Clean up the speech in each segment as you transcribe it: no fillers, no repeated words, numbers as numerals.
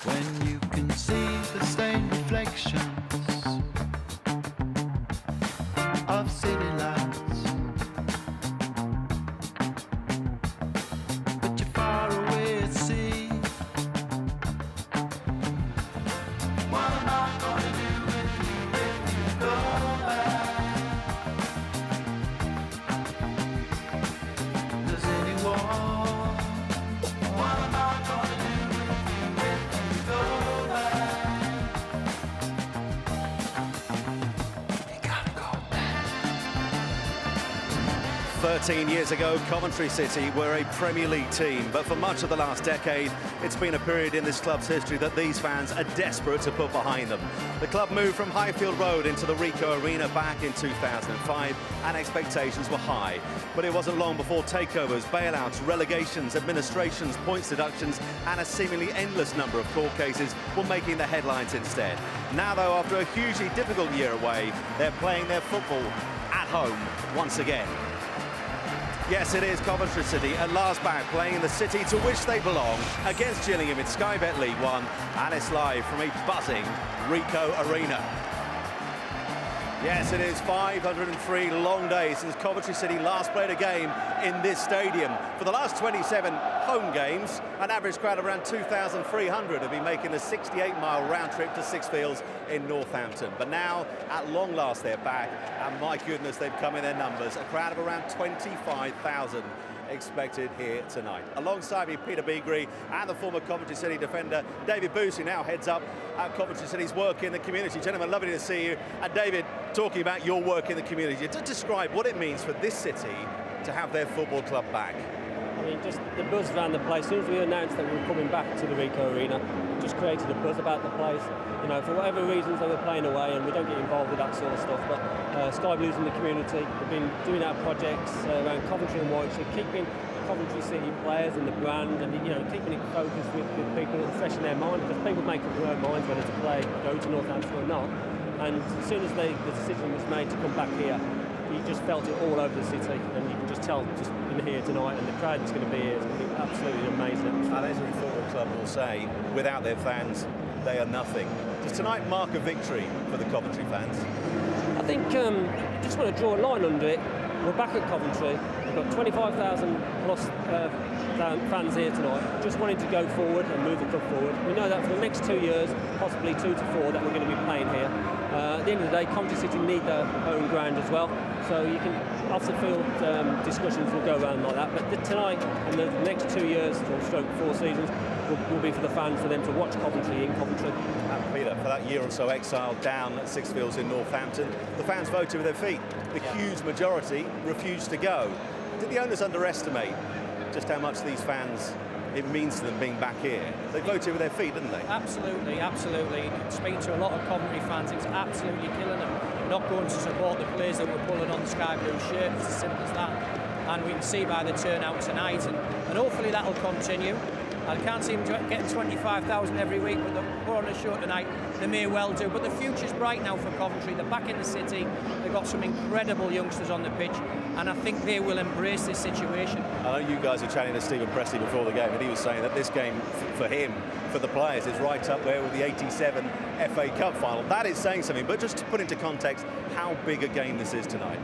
when you can see the stained reflections of city lights, but you're far away at sea. What am I gonna do with you if you go back? Does anyone? What am I gonna do if you go back? You gotta go back. 13 years ago, Coventry City were a Premier League team, but for much of the last decade, it's been a period in this club's history that these fans are desperate to put behind them. The club moved from Highfield Road into the Ricoh Arena back in 2005, and expectations were high. But it wasn't long before takeovers, bailouts, relegations, administrations, points deductions, and a seemingly endless number of court cases were making the headlines instead. Now, though, after a hugely difficult year away, they're playing their football at home once again. Yes, it is Coventry City at last back playing in the city to which they belong against Gillingham in Sky Bet League One, and it's live from a buzzing Ricoh Arena. Yes, it is 503 long days since Coventry City last played a game in this stadium. For the last 27 home games, an average crowd of around 2,300 have been making the 68-mile round trip to Sixfields in Northampton. But now, at long last, they're back, and my goodness, they've come in their numbers. A crowd of around 25,000 expected here tonight. Alongside me, Peter Beagrie and the former Coventry City defender, David Boos, who now heads up Coventry City's work in the community. Gentlemen, lovely to see you. And David, talking about your work in the community, to describe what it means for this city to have their football club back. I mean, just the buzz around the place. As soon as we announced that we were coming back to the Ricoh Arena, it just created a buzz about the place. You know, for whatever reasons they were playing away, and we don't get involved with that sort of stuff, but Sky Blues in the community have been doing our projects around Coventry and Warwickshire, keeping Coventry City players and the brand, and you know, keeping it focused with people and fresh in their mind, because people make up their own minds whether to play, go to Northampton or not. And as soon as the decision was made to come back here, you just felt it all over the city, and you can just tell just in here tonight, and the crowd that's going to be here is going to be absolutely amazing. And every football club will say, without their fans, they are nothing. Does tonight mark a victory for the Coventry fans? I think just want to draw a line under it. We're back at Coventry. We've got 25,000 plus fans here tonight, just wanting to go forward and move the club forward. We know that for the next 2 years, possibly 2 to 4, that we're going to be playing here. At the end of the day, Coventry City need their own ground as well, so you can off-the-field discussions will go around like that, but tonight and the next 2 years, or stroke 4 seasons, will be for the fans, for them to watch Coventry in Coventry. And Peter, for that year or so exiled down at Sixfields in Northampton, the fans voted with their feet. The huge majority refused to go. Did the owners underestimate just how much these fans, it means to them being back here? They voted with their feet, didn't they? Absolutely, absolutely. Speaking to a lot of Coventry fans, it's absolutely killing them. Not going to support the players that were pulling on the Sky Blue shirt, it's as simple as that. And we can see by the turnout tonight, and hopefully that'll continue. I can't see them getting 25,000 every week, but we're on a show tonight. They may well do, but the future's bright now for Coventry. They're back in the city. They've got some incredible youngsters on the pitch, and I think they will embrace this situation. I know you guys were chatting to Stephen Presley before the game, and he was saying that this game, for him, for the players, is right up there with the '87 FA Cup final. That is saying something, but just to put into context how big a game this is tonight.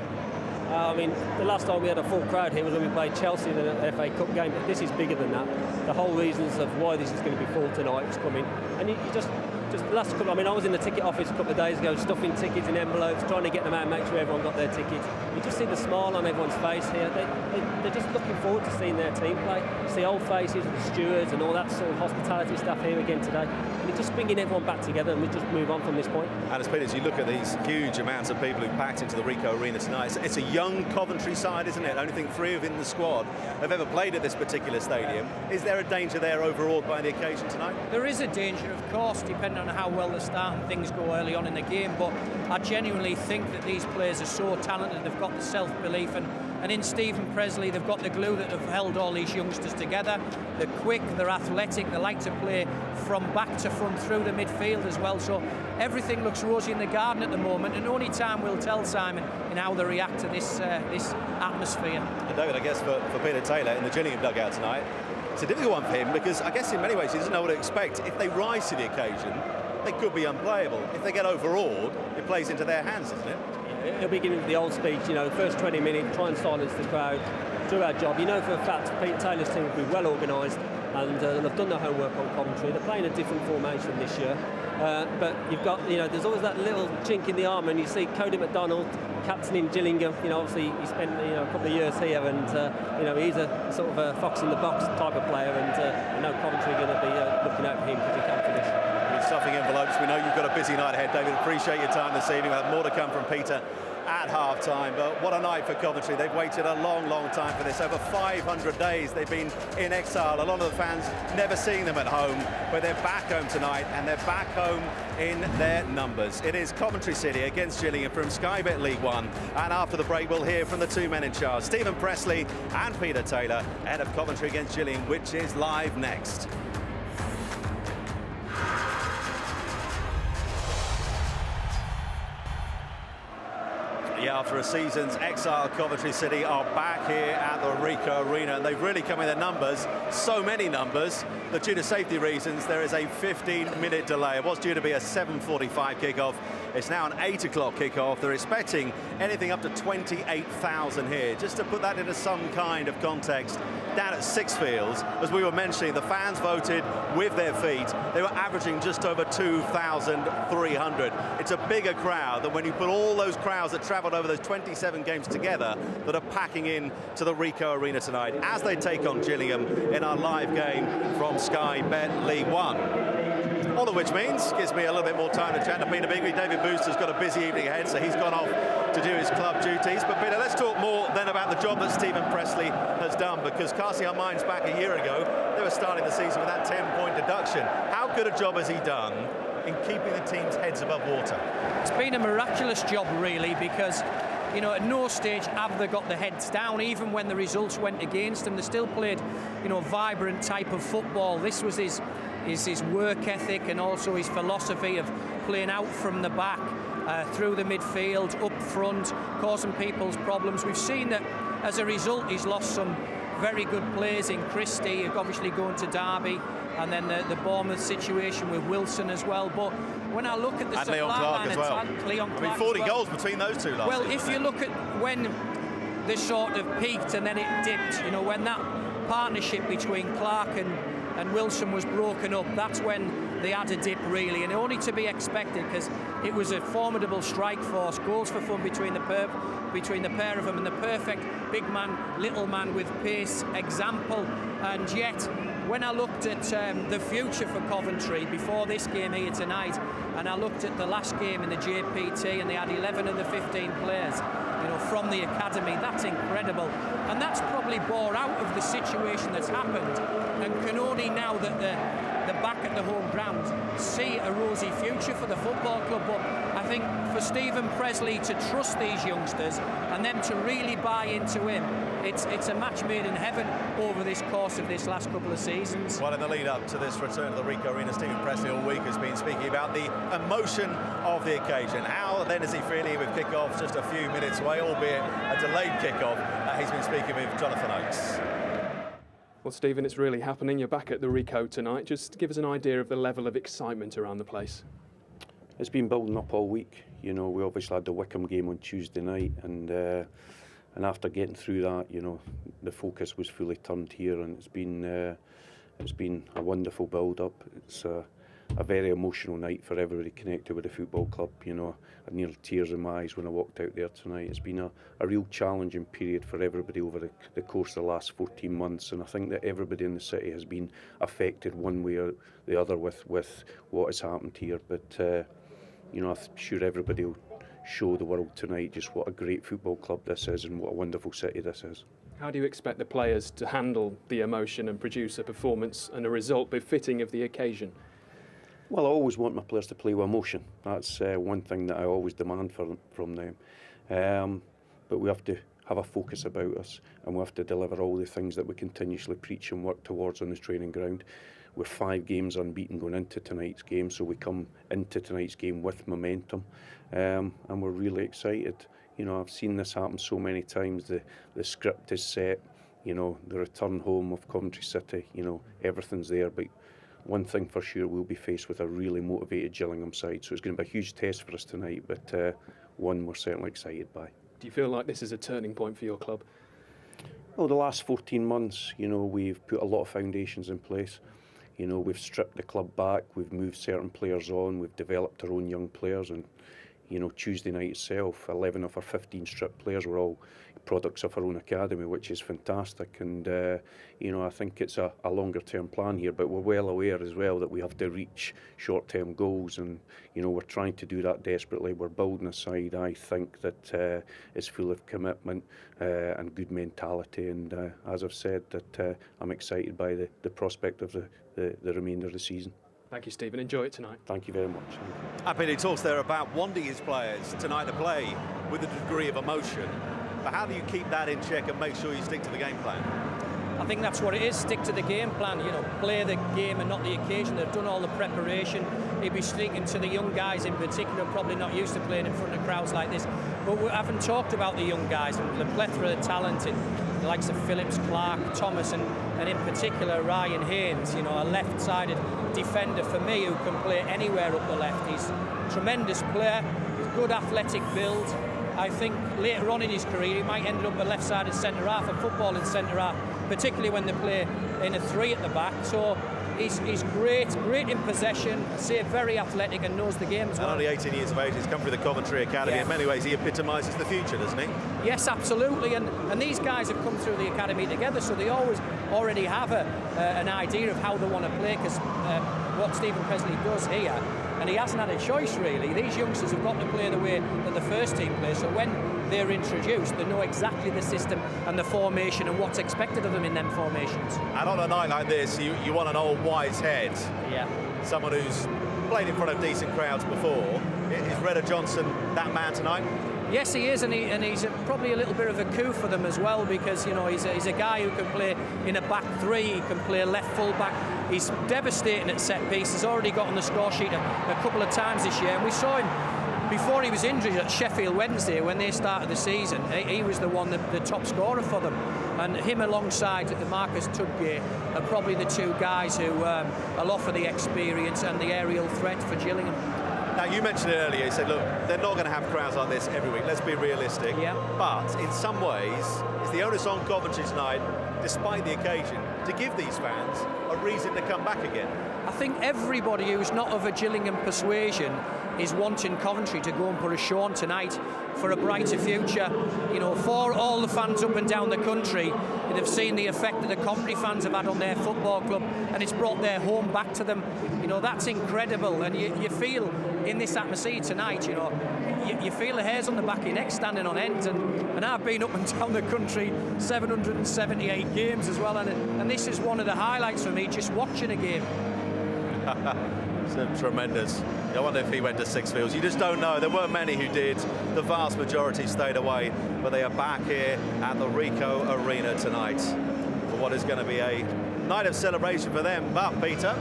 I mean, the last time we had a full crowd here was when we played Chelsea in an FA Cup game, but this is bigger than that. The whole reasons of why this is going to be full tonight is coming. And you just the last couple, I mean, I was in the ticket office a couple of days ago, stuffing tickets in envelopes, trying to get them out and make sure everyone got their tickets. You just see the smile on everyone's face here. They're just looking forward to seeing their team play. You see old faces with the stewards and all that sort of hospitality stuff here again today. And it's just bringing everyone back together, and we just move on from this point. And as Peter, as you look at these huge amounts of people who've packed into the Ricoh Arena tonight, it's a young Coventry side, isn't it? I only think 3 within the squad have ever played at this particular stadium. Is there a danger they're overawed by the occasion tonight? There is a danger, of course, depending on how well they start and things go early on in the game, but I genuinely think that these players are so talented. They've got the self-belief, and in Stephen Presley they've got the glue that have held all these youngsters together. They're quick, they're athletic, they like to play from back to front through the midfield as well, so everything looks rosy in the garden at the moment, and only time will tell, Simon, in how they react to this atmosphere. And David, I guess for Peter Taylor in the Gillingham dugout tonight, It's a difficult one for him because I guess in many ways he doesn't know what to expect. If they rise to the occasion, they could be unplayable. If they get overawed, it plays into their hands, doesn't it? He'll be giving the old speech, you know, the first 20 minutes, try and silence the crowd, do our job. You know for a fact Pete Taylor's team will be well organised and they've done their homework on Coventry. They're playing a different formation this year. But you've got, you know, there's always that little chink in the armour, and you see Cody McDonald, captain in Gillingham. You know, obviously he spent, you know, a couple of years here, and you know, he's a sort of a fox in the box type of player, and I know Coventry are going to be looking out for him because he can finish. Stuffing envelopes. We know you've got a busy night ahead, David. Appreciate your time this evening. We'll have more to come from Peter at half-time. But what a night for Coventry. They've waited a long, long time for this. Over 500 days they've been in exile. A lot of the fans never seeing them at home, but they're back home tonight, and they're back home in their numbers. It is Coventry City against Gillingham from Sky Bet League One. And after the break, we'll hear from the two men in charge, Stephen Pressley and Peter Taylor, ahead of Coventry against Gillingham, which is live next. Yeah, after a season's exile, Coventry City are back here at the Ricoh Arena, and they've really come in their numbers, so many numbers, that due to safety reasons, there is a 15-minute delay. It was due to be a 7:45 kickoff. It's now an 8 o'clock kickoff. They're expecting anything up to 28,000 here. Just to put that into some kind of context, down at Sixfields, as we were mentioning, the fans voted with their feet. They were averaging just over 2,300. It's a bigger crowd than when you put all those crowds that travelled over those 27 games together that are packing in to the Ricoh Arena tonight as they take on Gillingham in our live game from Sky Bet League One. All of which means gives me a little bit more time to chat to Peter Bigby. David Booster's got a busy evening ahead, so he's gone off to do his club duties. But Peter, let's talk more then about the job that Stephen Pressley has done, because casting our minds back a year ago, they were starting the season with that 10-point deduction. How good a job has he done in keeping the team's heads above water? It's been a miraculous job, really, because, you know, at no stage have they got their heads down. Even when the results went against them, they still played, you know, vibrant type of football. This was his work ethic and also his philosophy of playing out from the back, through the midfield, up front, causing people's problems. We've seen that as a result he's lost some very good players in Christie, obviously going to Derby, and then the Bournemouth situation with Wilson as well. But when I look at the Leon Clark as well. Leon Clark, 40 goals between those two last Well, season, if you look at when they sort of peaked and then it dipped, you know, when that partnership between Clark and Wilson was broken up, that's when they had a dip, really, and only to be expected, because it was a formidable strike force, goals for fun between the pair of them, and the perfect big man, little man with pace example. And yet, when I looked at the future for Coventry before this game here tonight, and I looked at the last game in the JPT, and they had 11 of the 15 players, you know, from the academy. That's incredible, and that's probably bore out of the situation that's happened, and can only, now that they're back at the home ground, see a rosy future for the football club. But I think for Stephen Pressley to trust these youngsters and them to really buy into him, it's a match made in heaven over this course of this last couple of seasons. Well, in the lead up to this return to the Ricoh Arena, Stephen Pressley all week has been speaking about the emotion of the occasion. How then is he feeling with kick-off just a few minutes away, albeit a delayed kick-off? He's been speaking with Jonathan Oates. Well, Stephen, it's really happening. You're back at the Ricoh tonight. Just give us an idea of the level of excitement around the place. It's been building up all week. You know, we obviously had the Wickham game on Tuesday night, and after getting through that, you know, the focus was fully turned here, and it's been a wonderful build-up. It's a very emotional night for everybody connected with the football club. You know, I had nearly tears in my eyes when I walked out there tonight. It's been a real challenging period for everybody over the course of the last 14 months, and I think that everybody in the city has been affected one way or the other with what has happened here. But you know, I'm sure everybody will show the world tonight just what a great football club this is and what a wonderful city this is. How do you expect the players to handle the emotion and produce a performance and a result befitting of the occasion? Well, I always want my players to play with emotion. That's one thing that I always demand from them. But we have to have a focus about us, and we have to deliver all the things that we continuously preach and work towards on the training ground. We're 5 games unbeaten going into tonight's game, so we come into tonight's game with momentum, and we're really excited. You know, I've seen this happen so many times. The script is set, You know, the return home of Coventry City, you know, everything's there. But one thing for sure, we'll be faced with a really motivated Gillingham side. So it's going to be a huge test for us tonight, but one we're certainly excited by. Do you feel like this is a turning point for your club? Well, the last 14 months, you know, we've put a lot of foundations in place. You know, we've stripped the club back, we've moved certain players on, we've developed our own young players, and, you know, Tuesday night itself, 11 of our 15 stripped players were all products of our own academy, which is fantastic. And, you know, I think it's a longer-term plan here, but we're well aware as well that we have to reach short-term goals, and, you know, we're trying to do that desperately. We're building a side, I think, that is full of commitment and good mentality, and as I've said, that I'm excited by the prospect of the remainder of the season. Thank you, Stephen. Enjoy it tonight. Thank you very much. Happy he talks there about wanting his players tonight to play with a degree of emotion. But how do you keep that in check and make sure you stick to the game plan? I think that's what it is, stick to the game plan, you know, play the game and not the occasion. They've done all the preparation. He'd be speaking to the young guys in particular, probably not used to playing in front of crowds like this. But we haven't talked about the young guys and the plethora of talent in the likes of Phillips, Clark, Thomas, and in particular Ryan Haynes, you know, a left-sided defender for me who can play anywhere up the left. He's a tremendous player, he's good athletic build. I think later on in his career he might end up a left-sided centre-half, a footballing centre-half, particularly when they play in a three at the back. So he's great in possession, say very athletic and knows the game as well. And only 18 years of age, he's come through the Coventry Academy. Yeah. In many ways he epitomises the future, doesn't he? Yes, absolutely, and these guys have come through the academy together, so they always already have an idea of how they want to play, because what Stephen Pesley does here, and he hasn't had a choice really. These youngsters have got to play the way that the first team plays, so when they're introduced, they know exactly the system and the formation and what's expected of them in them formations. And on a night like this, you want an old wise head. Yeah. Someone who's played in front of decent crowds before. Is Redder Johnson that man tonight? Yes, he is, and he's probably a little bit of a coup for them as well, because, you know, he's a guy who can play in a back three, he can play left full back. He's devastating at set piece. He's already got on the score sheet a couple of times this year, and we saw him before he was injured at Sheffield Wednesday when they started the season. He was the top scorer for them, and him alongside Marcus Tudgay are probably the two guys who will offer the experience and the aerial threat for Gillingham. Now, you mentioned it earlier, you said, look, they're not going to have crowds like this every week, let's be realistic. Yeah. But in some ways, it's the onus on Coventry tonight, despite the occasion, to give these fans a reason to come back again. I think everybody who's not of a Gillingham persuasion is wanting Coventry to go and put a show on tonight for a brighter future. You know, for all the fans up and down the country, they've seen the effect that the Coventry fans have had on their football club, and it's brought their home back to them. You know, that's incredible, and you feel in this atmosphere tonight, you know, you feel the hairs on the back of your neck standing on end, and I've been up and down the country 778 games as well, and this is one of the highlights for me, just watching a game. It's tremendous. I wonder if he went to Sixfields. You just don't know. There weren't many who did. The vast majority stayed away, but they are back here at the Ricoh Arena tonight for what is going to be a night of celebration for them. But Peter,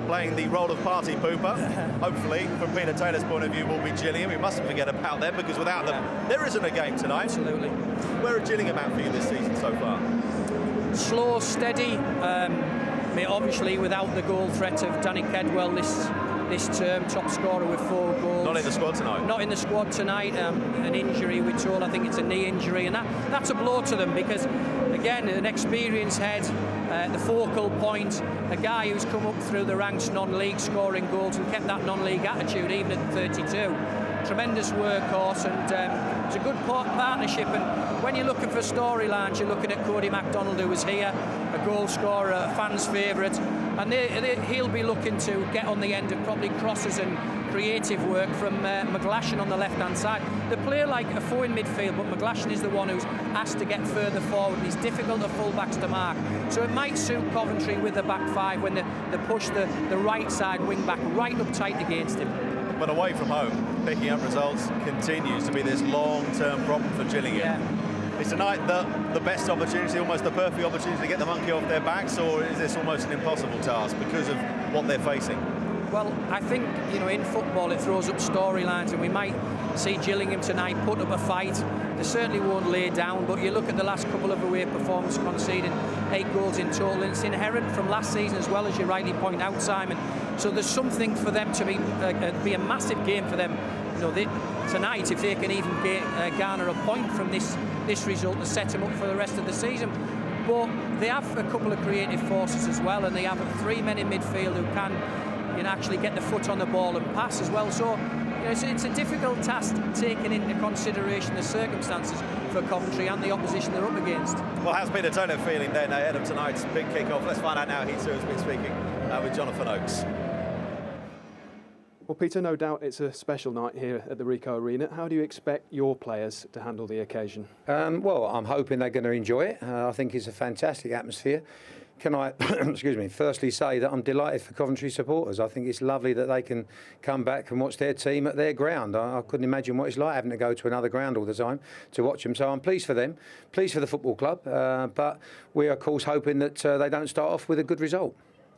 playing the role of party pooper, hopefully, from Peter Taylor's point of view, will be Gillingham. We mustn't forget about them, because without them, there isn't a game tonight. Absolutely. Where are Gillingham at for you this season so far? Slow, steady. I mean, obviously, without the goal threat of Danny Kedwell this term, top scorer with 4 goals. Not in the squad tonight. Not in the squad tonight. An injury, we're told. I think it's a knee injury, and that's a blow to them, because, again, an experienced head, the focal point, a guy who's come up through the ranks non-league scoring goals and kept that non-league attitude even at 32. Tremendous workhorse, and it's a good partnership. And when you're looking for storylines, you're looking at Cody MacDonald, who was here, a goal scorer, a fan's favourite, and he'll be looking to get on the end of probably crosses and creative work from McGlashan on the left-hand side. They play like a 4 in midfield, but McGlashan is the one who's asked to get further forward. He's difficult for full-backs to mark, so it might suit Coventry with the back five when they push the right side wing-back right up tight against him. But away from home, picking up results continues to be this long-term problem for Gillingham. Yeah. Is tonight the best opportunity, almost the perfect opportunity to get the monkey off their backs, or is this almost an impossible task because of what they're facing? Well, I think, you know, in football it throws up storylines, and we might see Gillingham tonight put up a fight, they certainly won't lay down, but you look at the last couple of away performances, conceding 8 goals in total, and it's inherent from last season as well, as you rightly point out, Simon. So there's something for them to be a massive game for them. You know, tonight, if they can even garner a point from this result to set them up for the rest of the season. But they have a couple of creative forces as well, and they have 3 men in midfield who can, you know, actually get the foot on the ball and pass as well. So, you know, it's a difficult task taking into consideration the circumstances for Coventry and the opposition they're up against. Well, how's Peter Turner feeling then ahead of tonight's big kick-off? Let's find out now. He too has been speaking with Jonathan Oakes. Well, Peter, no doubt it's a special night here at the Ricoh Arena. How do you expect your players to handle the occasion? Well, I'm hoping they're going to enjoy it. I think it's a fantastic atmosphere. Can I, excuse me, firstly say that I'm delighted for Coventry supporters. I think it's lovely that they can come back and watch their team at their ground. I couldn't imagine what it's like having to go to another ground all the time to watch them. So I'm pleased for them, pleased for the football club. But we're, of course, hoping that they don't start off with a good result.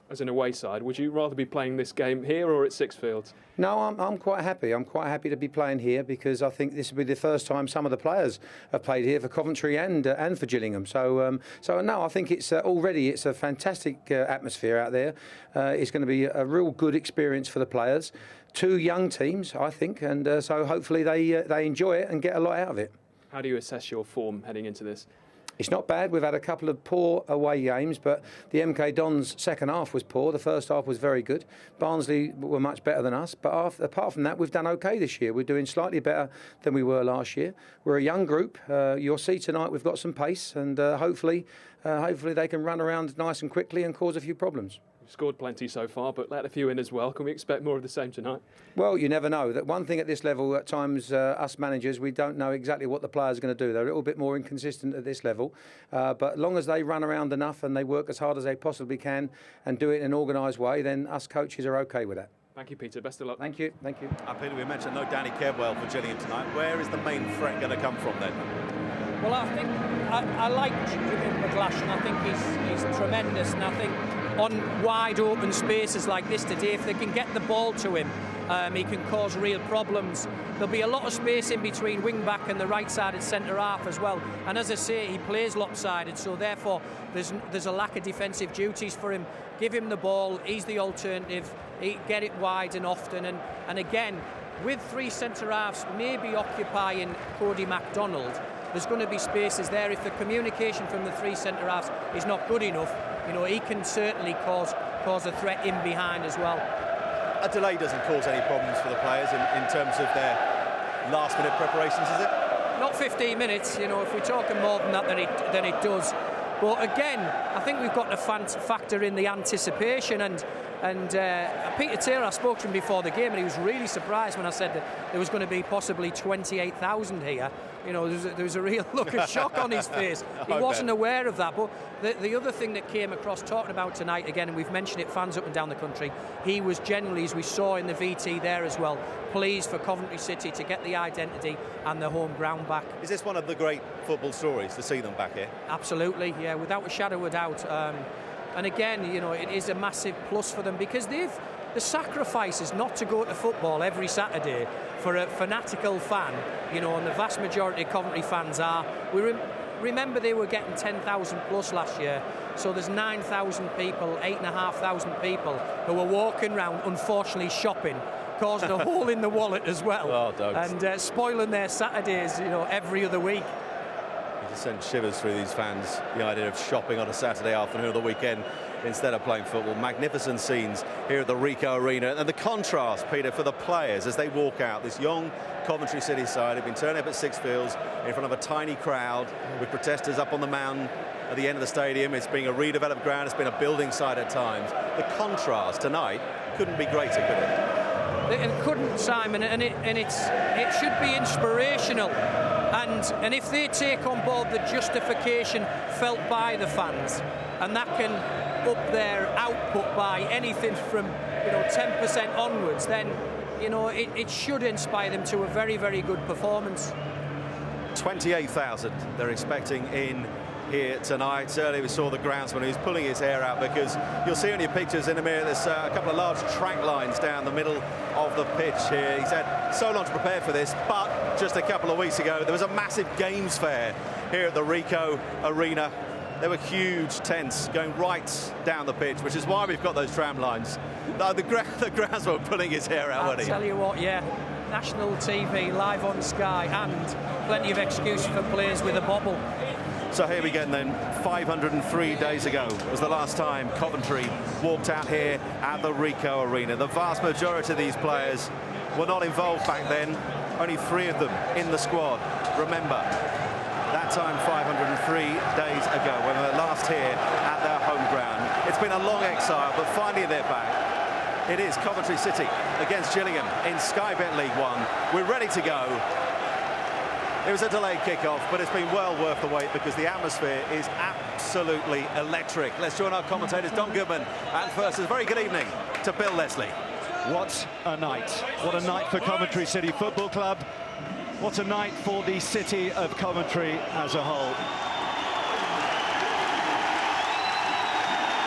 As an away side, would you rather be playing this game here or at Sixfields? No, I'm quite happy. I'm quite happy to be playing here because I think this will be the first time some of the players have played here for Coventry and for Gillingham. So no, I think it's already it's a fantastic atmosphere out there. It's going to be a real good experience for the players. 2 young teams, I think, and so hopefully they enjoy it and get a lot out of it. How do you assess your form heading into this? It's not bad. We've had a couple of poor away games, but the MK Dons' second half was poor. The first half was very good. Barnsley were much better than us, but apart from that, we've done okay this year. We're doing slightly better than we were last year. We're a young group. You'll see tonight we've got some pace, and hopefully they can run around nice and quickly and cause a few problems. You've scored plenty so far, but let a few in as well. Can we expect more of the same tonight? Well, you never know. That one thing at this level, at times, us managers, we don't know exactly what the players are going to do. They're a little bit more inconsistent at this level. But as long as they run around enough and they work as hard as they possibly can and do it in an organised way, then us coaches are OK with that. Thank you, Peter. Best of luck. Thank you. Thank you. Peter, we mentioned no Danny Kedwell for Gillingham tonight. Where is the main threat going to come from then? Well, I think I like Jimmy McGlash, and I think he's tremendous, and I think on wide open spaces like this today, if they can get the ball to him, he can cause real problems. There'll be a lot of space in between wing back and the right-sided centre half as well. And as I say, he plays lopsided, so therefore there's a lack of defensive duties for him. Give him the ball, he's the alternative, get it wide and often. And again, with 3 centre halves maybe occupying Cody MacDonald, there's going to be spaces there. If the communication from the 3 centre halves is not good enough, you know, he can certainly cause a threat in behind as well. A delay doesn't cause any problems for the players in terms of their last-minute preparations, is it? Not 15 minutes, you know, if we're talking more than that, then it does. But again, I think we've got to factor in the anticipation, and Peter Taylor, I spoke to him before the game, and he was really surprised when I said that there was going to be possibly 28,000 here. You know, there was a real look of shock on his face. He wasn't aware of that. But the other thing that came across talking about tonight, again, and we've mentioned it, fans up and down the country, he was generally, as we saw in the VT there as well, pleased for Coventry City to get the identity and the home ground back. Is this one of the great football stories to see them back here? Absolutely, yeah, without a shadow of a doubt. And again, you know, it is a massive plus for them because the sacrifice is not to go to football every Saturday for a fanatical fan, you know, and the vast majority of Coventry fans are. Remember they were getting 10,000 plus last year, so there's 9,000 people, 8,500 people who are walking around, unfortunately shopping, causing a hole in the wallet as well, and spoiling their Saturdays, you know, every other week. You just send shivers through these fans, the idea of shopping on a Saturday afternoon or the weekend instead of playing football. Magnificent scenes here at the Ricoh Arena, and the contrast, Peter, for the players as they walk out. This young Coventry City side have been turning up at Sixfields in front of a tiny crowd with protesters up on the mountain at the end of the stadium. It's been a redeveloped ground, it's been a building site at times. The contrast tonight couldn't be greater, could it? It couldn't, Simon, and it should be inspirational. And if they take on board the justification felt by the fans, and that can up their output by anything from 10% onwards, then it should inspire them to a very, very good performance. 28,000 they're expecting in here tonight. Earlier we saw the groundsman who's pulling his hair out because you'll see on your pictures in a minute there's a couple of large track lines down the middle of the pitch here. He's had so long to prepare for this, but just a couple of weeks ago, there was a massive games fair here at the Ricoh Arena. There were huge tents going right down the pitch, which is why we've got those tram lines. The groundsman pulling his hair out, wasn't he? I'll tell you what, yeah, national TV, live on Sky, and plenty of excuses for players with a bobble. So here we go then. 503 days ago was the last time Coventry walked out here at the Ricoh Arena. The vast majority of these players were not involved back then. Only 3 of them in the squad. Remember, that time 503 days ago when they were last here at their home ground. It's been a long exile, but finally they're back. It is Coventry City against Gillingham in Sky Bet League One. We're ready to go. It was a delayed kick-off, but it's been well worth the wait because the atmosphere is absolutely electric. Let's join our commentators, Don Goodman, and first, a very good evening to Bill Leslie. What a night. What a night for Coventry City Football Club. What a night for the city of Coventry as a whole.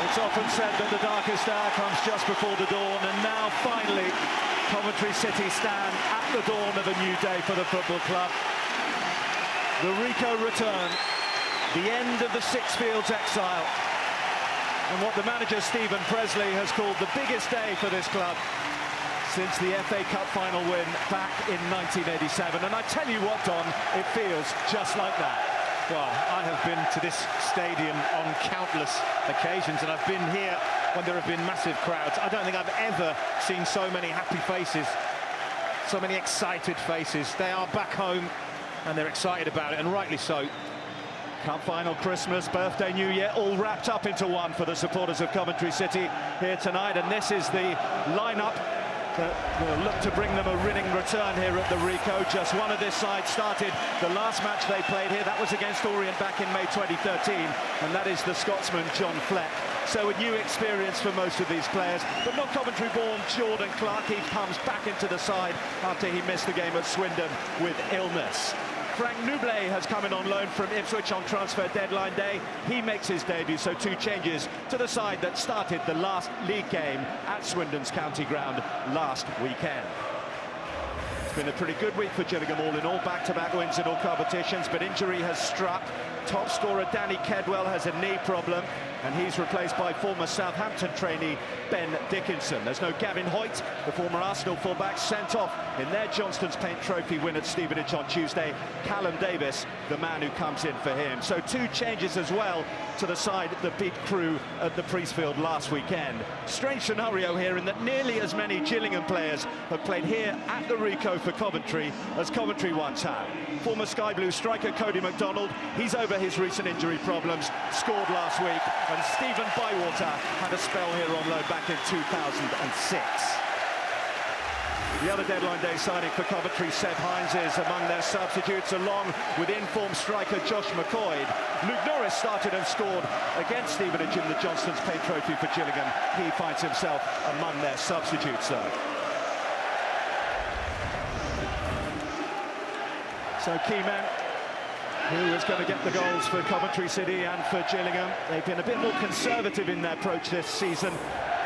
It's often said that the darkest hour comes just before the dawn, and now finally Coventry City stand at the dawn of a new day for the football club. The Ricoh return, the end of the Sixfields exile, and what the manager Stephen Presley has called the biggest day for this club since the FA Cup final win back in 1987. And I tell you what, Don, it feels just like that. Well, I have been to this stadium on countless occasions, and I've been here when there have been massive crowds. I don't think I've ever seen so many happy faces, so many excited faces. They are back home and they're excited about it, and rightly so. Cup final, Christmas, birthday, New Year, all wrapped up into one for the supporters of Coventry City here tonight. And this is the lineup that will look to bring them a winning return here at the Ricoh. Just one of this side started the last match they played here. That was against Orient back in May 2013, and that is the Scotsman John Fleck. So a new experience for most of these players, but not Coventry-born Jordan Clark. He comes back into the side after he missed the game at Swindon with illness. Frank Nublet has come in on loan from Ipswich on transfer deadline day. He makes his debut, so 2 changes to the side that started the last league game at Swindon's county ground last weekend. It's been a pretty good week for Gillingham all in all, back-to-back wins in all competitions, but injury has struck. Top scorer Danny Kedwell has a knee problem, and he's replaced by former Southampton trainee Ben Dickinson. There's no Gavin Hoyt, the former Arsenal fullback, sent off in their Johnston's Paint Trophy win at Stevenage on Tuesday. Callum Davis, the man who comes in for him. So 2 changes as well to the side that beat Crewe at the Priestfield last weekend. Strange scenario here in that nearly as many Gillingham players have played here at the Ricoh for Coventry as Coventry once have. Former Sky Blue striker Cody MacDonald, he's over his recent injury problems, scored last week, and Stephen Bywater had a spell here on loan back in 2006. The other deadline day signing for Coventry, Seb Hines, is among their substitutes, along with in-form striker Josh McCoy. Luke Norris started and scored against Stevenage in the Johnston's Paint Trophy for Gillingham. He finds himself among their substitutes, though. So key men, who is going to get the goals for Coventry City and for Gillingham? They've been a bit more conservative in their approach this season.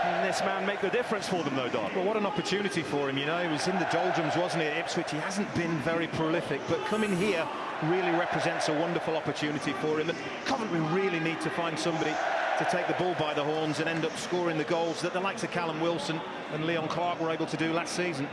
Can this man make the difference for them, though, Don? Well, what an opportunity for him, you know. He was in the doldrums, wasn't he, at Ipswich? He hasn't been very prolific, but coming here really represents a wonderful opportunity for him. And Coventry really need to find somebody to take the bull by the horns and end up scoring the goals that the likes of Callum Wilson and Leon Clark were able to do last season.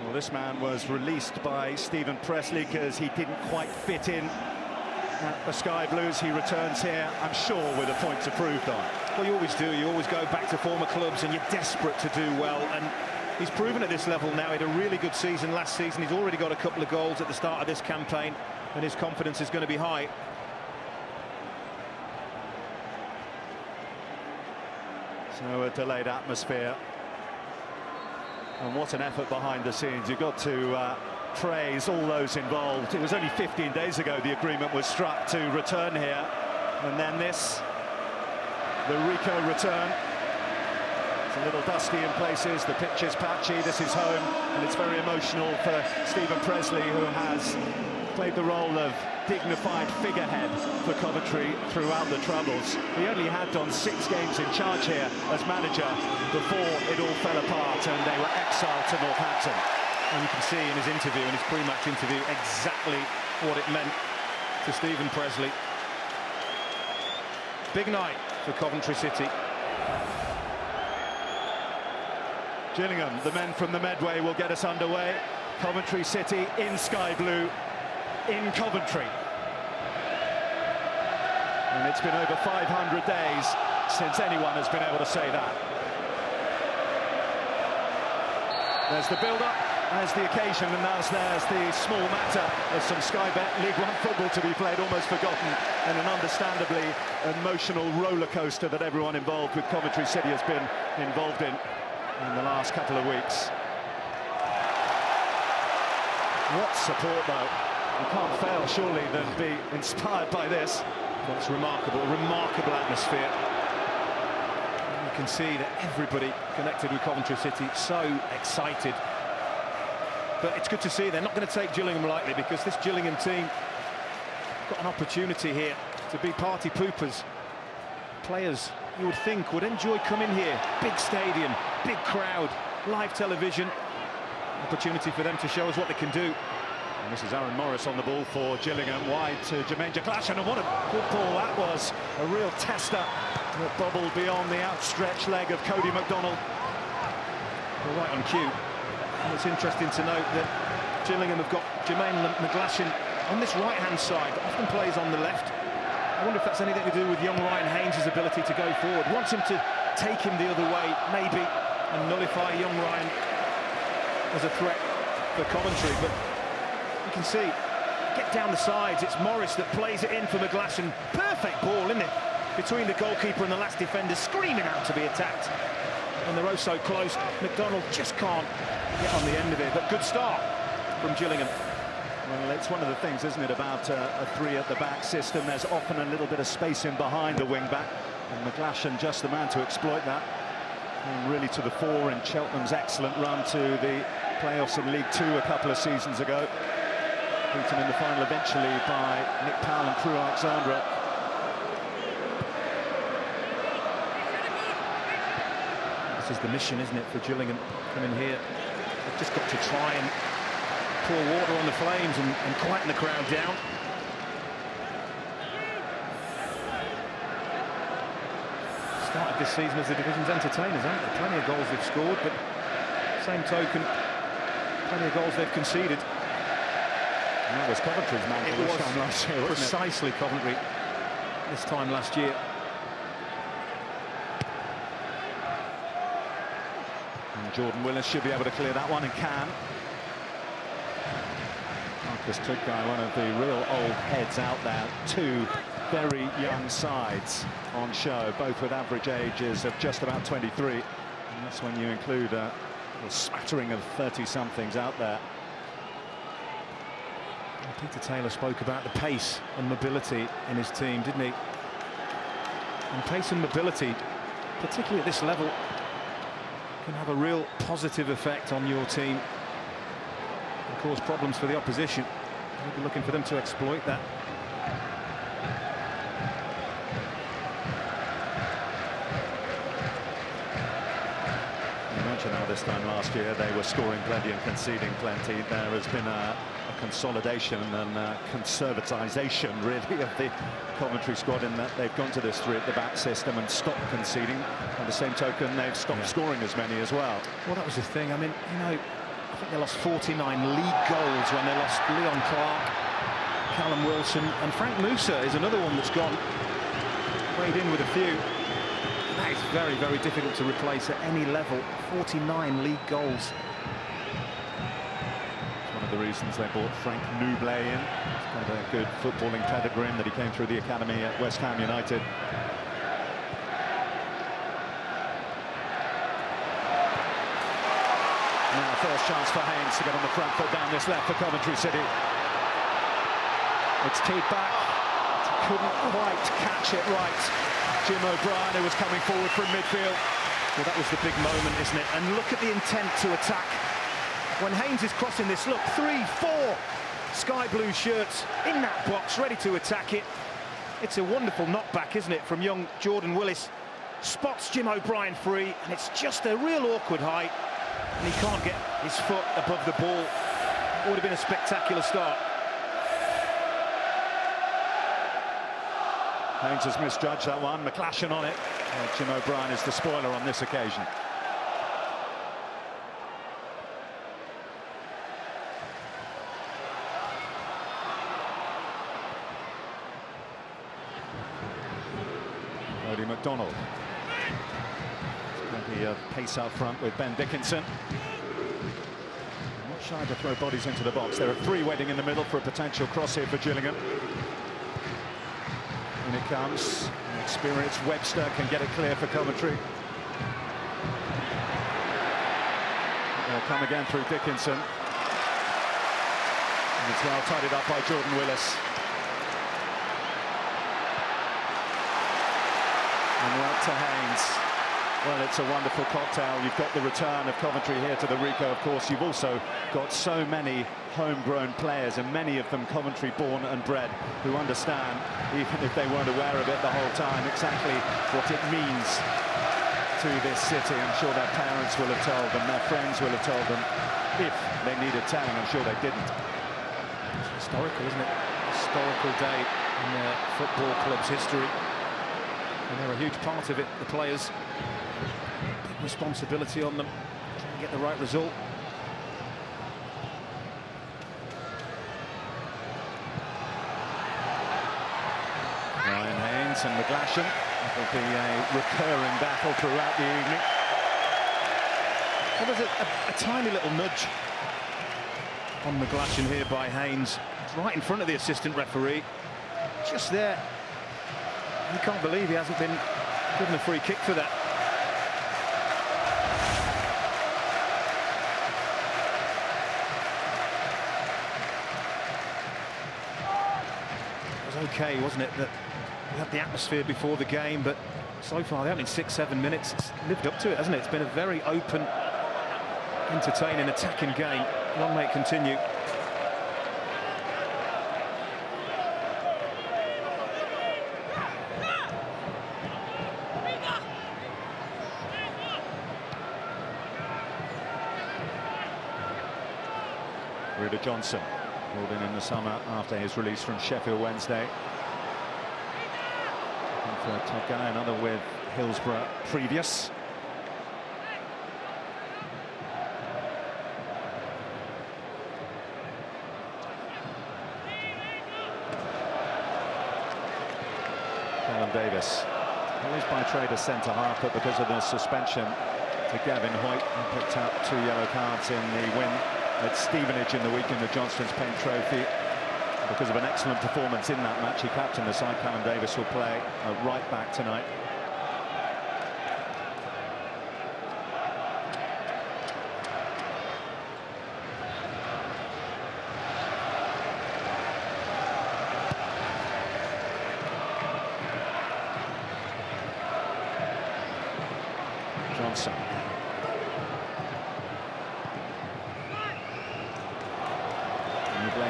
Well, this man was released by Stephen Presley because he didn't quite fit in at the Sky Blues. He returns here, I'm sure, with a point to prove, Don. Well, you always do. You always go back to former clubs and you're desperate to do well. And he's proven at this level now. He had a really good season last season. He's already got a couple of goals at the start of this campaign, and his confidence is going to be high. So a delayed atmosphere. And what an effort behind the scenes. You've got to praise all those involved. It was only 15 days ago the agreement was struck to return here. And then this, the Ricoh return. It's a little dusty in places, the pitch is patchy, this is home, and it's very emotional for Stephen Presley, who has played the role of dignified figurehead for Coventry throughout the troubles. He only had done 6 games in charge here as manager before it all fell apart and they were exiled to Northampton. And you can see in his interview, in his pre-match interview, exactly what it meant to Stephen Presley. Big night for Coventry City. Gillingham, the men from the Medway, will get us underway. Coventry City in sky blue, in Coventry. And it's been over 500 days since anyone has been able to say that. There's the build-up, there's the occasion, and there's the small matter. There's some Sky Bet League One football to be played, almost forgotten, and an understandably emotional roller coaster that everyone involved with Coventry City has been involved in the last couple of weeks. What support, though. You can't fail, surely, than be inspired by this. That's remarkable, remarkable atmosphere. And you can see that everybody connected with Coventry City, so excited. But it's good to see they're not going to take Gillingham lightly, because this Gillingham team got an opportunity here to be party poopers. Players you would think would enjoy coming here. Big stadium, big crowd, live television. Opportunity for them to show us what they can do. And this is Aaron Morris on the ball for Gillingham, wide to Jermaine Jaglashan, and what a good ball that was. A real tester that bobbled beyond the outstretched leg of Cody McDonald. Well, right on cue. And it's interesting to note that Gillingham have got Jermaine McGlashan on this right-hand side, often plays on the left. I wonder if that's anything to do with young Ryan Haynes' ability to go forward. Wants him to take him the other way, maybe, and nullify young Ryan as a threat for Coventry. But you can see, get down the sides, it's Morris that plays it in for McGlashan. Perfect ball, isn't it? Between the goalkeeper and the last defender, screaming out to be attacked. And they're oh so close. McDonald just can't get on the end of it, but good start from Gillingham. Well, it's one of the things, isn't it, about a three-at-the-back system. There's often a little bit of space in behind the wing-back, and McGlashan just the man to exploit that. And really to the fore in Cheltenham's excellent run to the playoffs in League Two a couple of seasons ago. Beaten in the final eventually by Nick Powell and Crewe Alexandra. This is the mission, isn't it, for Gillingham coming here? They've just got to try and pour water on the flames and quieten the crowd down. Started this season as the division's entertainers, haven't they? Plenty of goals they've scored, but same token, plenty of goals they've conceded. And that was Coventry's mantle this time last year, wasn't it? Precisely Coventry this time last year. And Jordan Willis should be able to clear that one, and can. Marcus Tudgai, one of the real old heads out there. Two very young sides on show, both with average ages of just about 23. And that's when you include a smattering of 30-somethings out there. Peter Taylor spoke about the pace and mobility in his team, didn't he? And pace and mobility, particularly at this level, can have a real positive effect on your team and cause problems for the opposition. We'll be looking for them to exploit that. You mentioned how this time last year they were scoring plenty and conceding plenty. There has been a consolidation and conservatisation, really, of the Coventry squad, in that they've gone to this three-at-the-back system and stopped conceding. By the same token, they've stopped scoring as many as well. Well, that was the thing. I mean, you know, I think they lost 49 league goals when they lost Leon Clark, Callum Wilson, and Frank Musa is another one that's gone. Weighed in with a few. That is very, very difficult to replace at any level. 49 league goals. One of the reasons they brought Frank Nouble in. He's got a good footballing pedigree that he came through the academy at West Ham United. Now first chance for Haynes to get on the front foot down this left for Coventry City. It's teed back. Couldn't quite catch it right. Jim O'Brien, who was coming forward from midfield. Well, that was the big moment, isn't it? And look at the intent to attack. When Haynes is crossing this, look, 3, 4 sky blue shirts in that box, ready to attack it. It's a wonderful knockback, isn't it, from young Jordan Willis. Spots Jim O'Brien free, and it's just a real awkward height. and he can't get his foot above the ball. Would have been a spectacular start. Haynes has misjudged that one. McClashen on it. Jim O'Brien is the spoiler on this occasion. Cody McDonald. Plenty of pace up front with Ben Dickinson. Not shy to throw bodies into the box. There are three waiting in the middle for a potential cross here for Gillingham. In it comes. An experienced Webster can get it clear for Coventry. They'll come again through Dickinson. And it's well tidied up by Jordan Willis. And right to Haynes. Well, it's a wonderful cocktail. You've got the return of Coventry here to the Ricoh, of course. You've also got so many homegrown players, and many of them Coventry born and bred, who understand, even if they weren't aware of it the whole time, exactly what it means to this city. I'm sure their parents will have told them, their friends will have told them, if they needed telling. I'm sure they didn't. It's historical, isn't it? Historical day in the football club's history. And they're a huge part of it, the players. Big responsibility on them, trying to get the right result. Ryan Haynes and McClashen. It will be a recurring battle throughout the evening. Well, there's a tiny little nudge on McClashen here by Haynes. It's right in front of the assistant referee. Just there. You can't believe he hasn't been given a free kick for that. It was okay, wasn't it, that we had the atmosphere before the game, but so far, in 6-7 minutes, it's lived up to it, hasn't it? It's been a very open, entertaining, attacking game. Long may it continue. Ruda Johnson, called in the summer after his release from Sheffield Wednesday. Looking for a top guy, another with Hillsborough previous. Callum Davis, who is by trade a centre-half, but because of the suspension to Gavin Hoyt, he picked up 2 yellow cards in the win at Stevenage in the weekend of Johnston's Paint Trophy. Because of an excellent performance in that match, he captained the side. Callum Davis will play right back tonight. Johnson.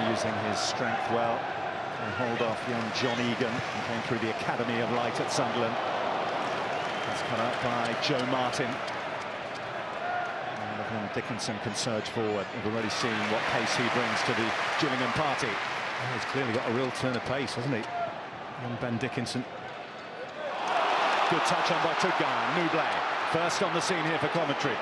Using his strength well to hold off young John Egan, who came through the Academy of Light at Sunderland. That's cut out by Joe Martin. And Dickinson can surge forward. We've already seen what pace he brings to the Gillingham party. Oh, he's clearly got a real turn of pace, hasn't he? Young Ben Dickinson. Good touch on by Tugan. Nuble, first on the scene here for Coventry.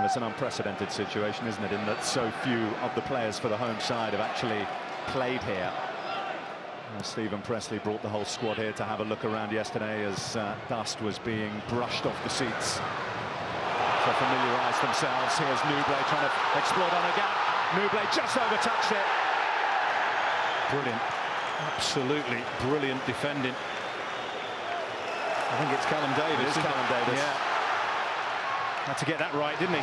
It's an unprecedented situation, isn't it, in that so few of the players for the home side have actually played here. Stephen Pressley brought the whole squad here to have a look around yesterday as dust was being brushed off the seats to familiarise themselves. Here's Nuble trying to exploit on a gap. Nuble just overtouched it. Brilliant, absolutely brilliant defending. I think it's Callum Davis. It is Callum Davis. Yeah. Had to get that right, didn't he?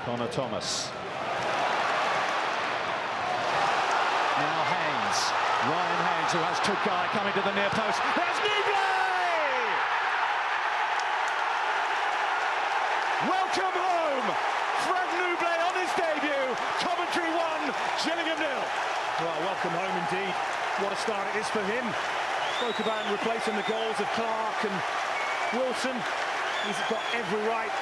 Connor Thomas. Now Haynes. Ryan Haynes who has Turgay coming to the near post. There's Nublet! Welcome home! Fred Nublet on his debut. Coventry 1, Gillingham 0. Well, welcome home indeed. What a start it is for him. Spoke about replacing the goals of Clark and Wilson. He's got every right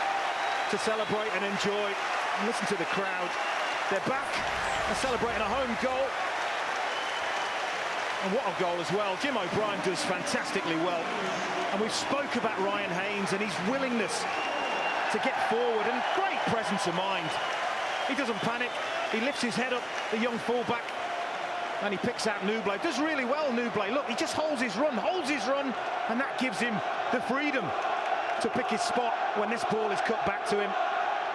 to celebrate and enjoy. And listen to the crowd. They're back. They're celebrating a home goal. And what a goal as well. Jim O'Brien does fantastically well. And we've spoke about Ryan Haynes and his willingness to get forward and great presence of mind. He doesn't panic. He lifts his head up, the young fullback, and he picks out Nublet. Does really well, Nublet. Look, he just holds his run, and that gives him the freedom to pick his spot when this ball is cut back to him.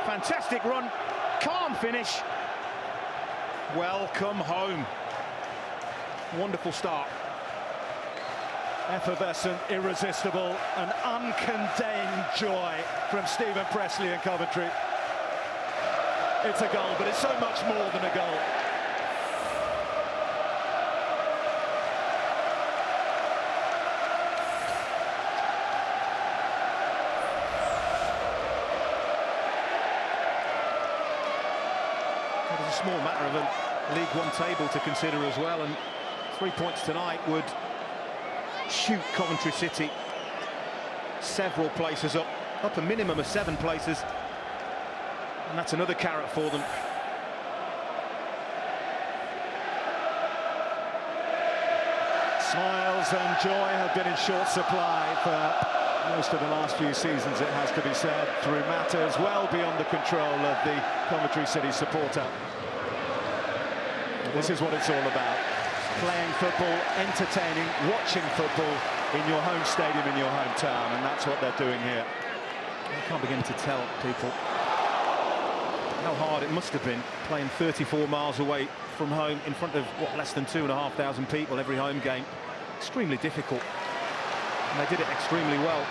Fantastic run, calm finish. Welcome home. Wonderful start. Effervescent, irresistible, and uncontained joy from Stephen Pressley in Coventry. It's a goal, but it's so much more than a goal. It's a small matter of a League One table to consider as well, and 3 points tonight would shoot Coventry City several places up a minimum of 7 places, and that's another carrot for them. Smiles and joy have been in short supply for most of the last few seasons, it has to be said, through matters well beyond the control of the Coventry City supporter. This is what it's all about. Playing football, entertaining, watching football in your home stadium, in your hometown, and that's what they're doing here. I can't begin to tell people how hard it must have been playing 34 miles away from home in front of, what, less than 2,500 people every home game. Extremely difficult, and they did it extremely well.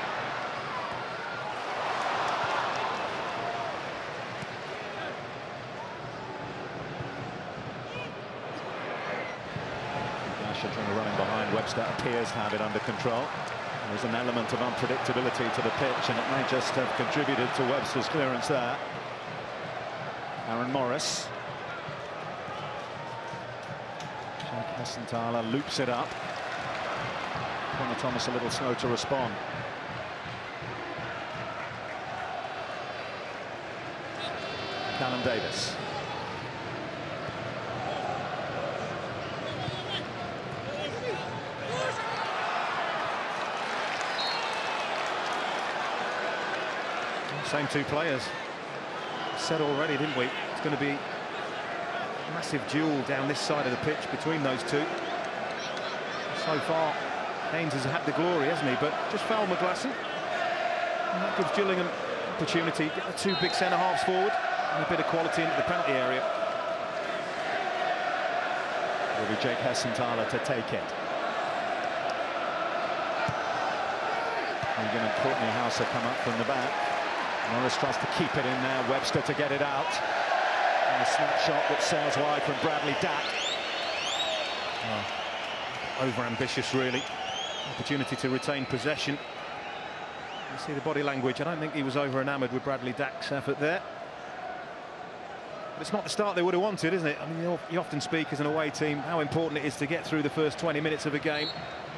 Trying to run in behind. Webster appears to have it under control. There's an element of unpredictability to the pitch, and it may just have contributed to Webster's clearance there. Aaron Morris. Jake Hessenthaler loops it up. Connor Thomas a little slow to respond. Callum Davis. Same 2 players. Said already, didn't we? It's going to be a massive duel down this side of the pitch between those two. So far, Haynes has had the glory, hasn't he? But just fouled McGlasson. And that gives Gillingham opportunity to get the 2 big centre-halves forward and a bit of quality into the penalty area. Will be Jake Hessenthaler to take it. Egan and Courtney Hauser come up from the back. Morris tries to keep it in there, Webster to get it out. And a snapshot that sails wide from Bradley Dack. Oh, over-ambitious, really. Opportunity to retain possession. You see the body language. I don't think he was over-enamoured with Bradley Dack's effort there. But it's not the start they would have wanted, isn't it? I mean, you often speak as an away team how important it is to get through the first 20 minutes of a game.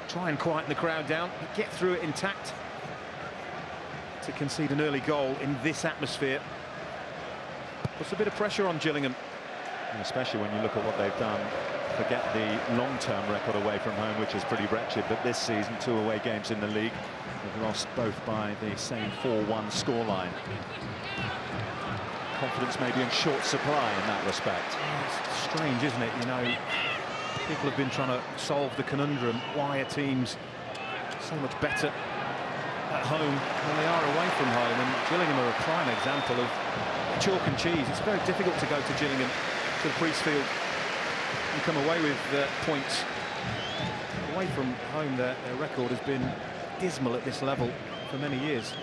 Try and quieten the crowd down, get through it intact. To concede an early goal in this atmosphere puts a bit of pressure on Gillingham. And especially when you look at what they've done. Forget the long-term record away from home, which is pretty wretched, but this season 2 away games in the league. They've lost both by the same 4-1 scoreline. Confidence may be in short supply in that respect. It's strange, isn't it? You know, people have been trying to solve the conundrum. Why are teams so much better at home when they are away from home? And Gillingham are a prime example of chalk and cheese. It's very difficult to go to Gillingham, to the Priestfield, and come away with points. Away from home, their record has been dismal at this level for many years.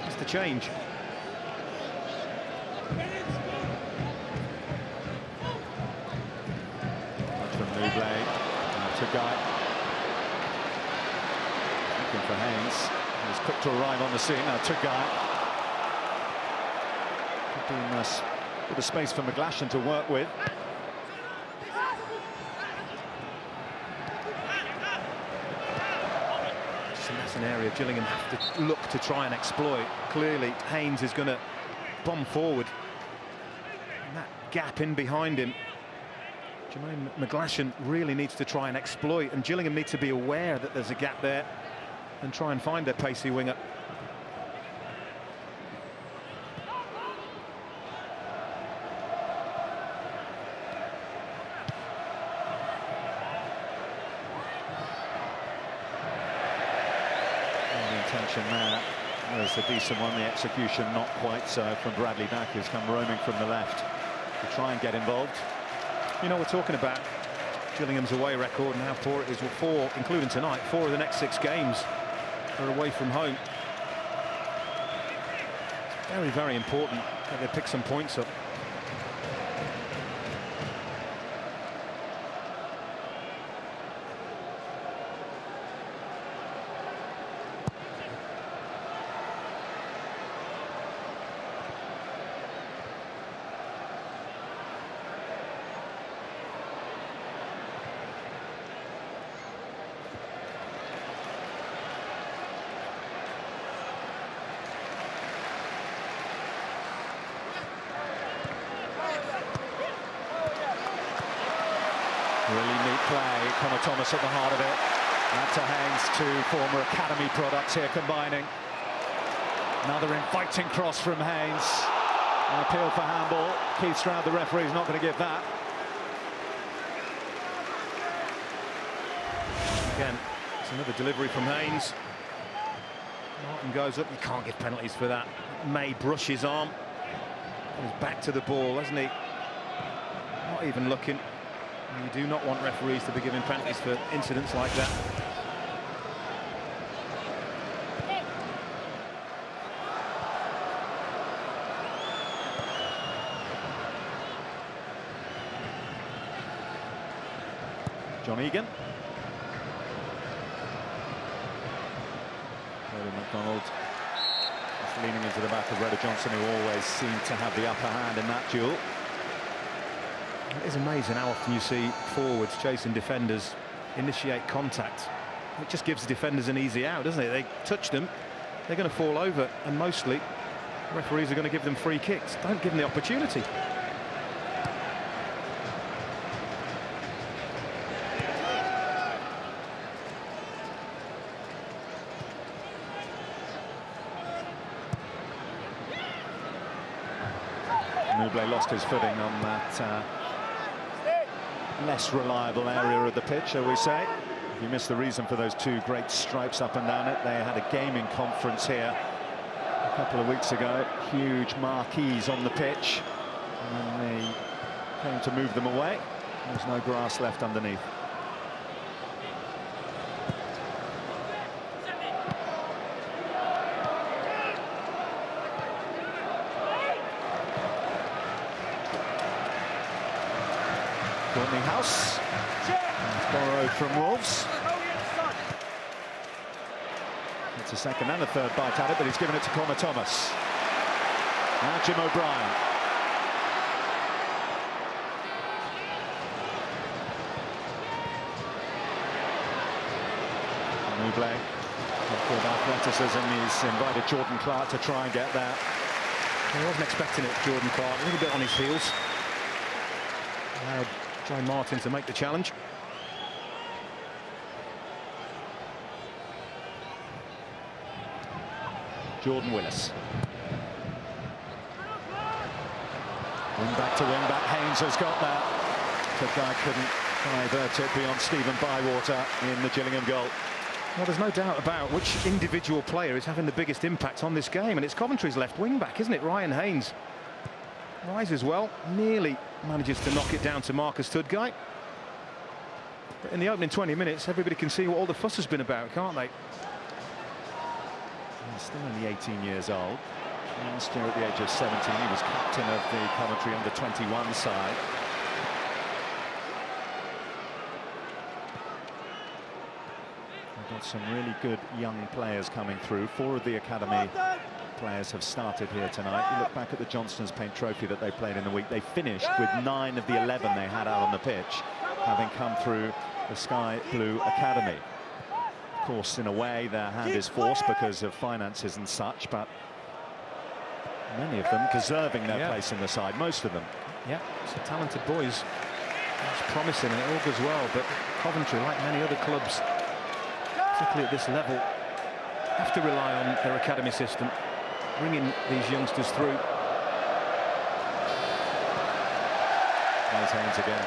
It's the change. From Nublet, Turgay. Looking for Haynes. He was quick to arrive on the scene. Now Turgay. Could be a bit of space for McGlashan to work with. And that's an area Gillingham have to look to try and exploit. Clearly, Haynes is going to bomb forward. And that gap in behind him, Jermaine McGlashan really needs to try and exploit, and Gillingham need to be aware that there's a gap there and try and find their pacey winger. Intention there. There's a decent one, the execution not quite so from Bradley Dack, who's come roaming from the left to try and get involved. You know, we're talking about Gillingham's away record and how poor it is. Well, including tonight, 4 of the next 6 games are away from home. It's very, very important that they pick some points up. Really neat play, Connor Thomas at the heart of it. Out to Haynes, 2 former academy products here combining. Another inviting cross from Haynes. An appeal for handball. Keith Stroud, the referee, is not going to give that. Again, it's another delivery from Haynes. Martin goes up, you can't give penalties for that. May brush his arm. He's back to the ball, hasn't he? Not even looking. You do not want referees to be giving penalties for incidents like that. John Egan. David McDonald just leaning into the back of Redder Johnson, who always seemed to have the upper hand in that duel. It is amazing how often you see forwards chasing defenders initiate contact. It just gives the defenders an easy out, doesn't it? They touch them, they're going to fall over, and mostly referees are going to give them free kicks. Don't give them the opportunity. Moublé lost his footing on that less reliable area of the pitch, shall we say. You missed the reason for those 2 great stripes up and down it. They had a gaming conference here a couple of weeks ago. Huge marquees on the pitch, and they came to move them away. There's no grass left underneath. Courtney House, borrowed from Wolves. It's a second and a third bite at it, but he's given it to Connor Thomas. Now Jim O'Brien. Moublé, with athleticism, he's invited Jordan Clark to try and get that. He wasn't expecting it, Jordan Clark, a little bit on his heels. Allowed Joe Martin to make the challenge. Jordan Willis. Wing back to wing back. Haynes has got that. The guy couldn't divert it beyond Stephen Bywater in the Gillingham goal. Well, there's no doubt about which individual player is having the biggest impact on this game, and it's Coventry's left wing back, isn't it? Ryan Haynes rises well, nearly manages to knock it down to Marcus Tudgay. But in the opening 20 minutes, everybody can see what all the fuss has been about, can't they? He's still only 18 years old. Last year at the age of 17, he was captain of the Coventry under-21 side. Got some really good young players coming through. 4 of the academy players have started here tonight. You look back at the Johnston's Paint Trophy that they played in the week. They finished with 9 of the 11 they had out on the pitch, having come through the Sky Blue Academy. Of course, in a way, their hand is forced because of finances and such, but many of them deserving their place in the side, most of them. Yeah, it's a talented boys. It's promising and it all goes well, but Coventry, like many other clubs, particularly at this level, have to rely on their academy system, bringing these youngsters through. There's Haynes again.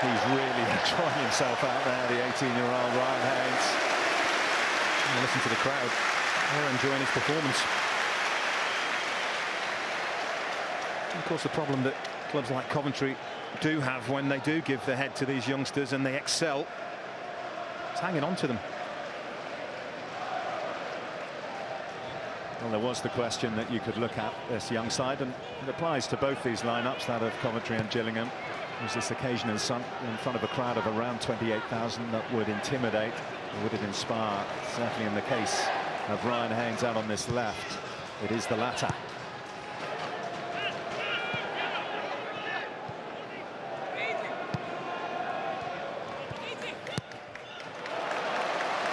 He's really enjoying himself out there, the 18-year-old Ryan Haynes. And listen to the crowd. They're enjoying his performance. Of course, the problem that clubs like Coventry do have when they do give the head to these youngsters and they excel, it's hanging on to them. Well, there was the question that you could look at this young side, and it applies to both these lineups, that of Coventry and Gillingham. Was this occasion in front of a crowd of around 28,000 that would intimidate, or would it inspire? Certainly in the case of Ryan Haynes out on this left, it is the latter.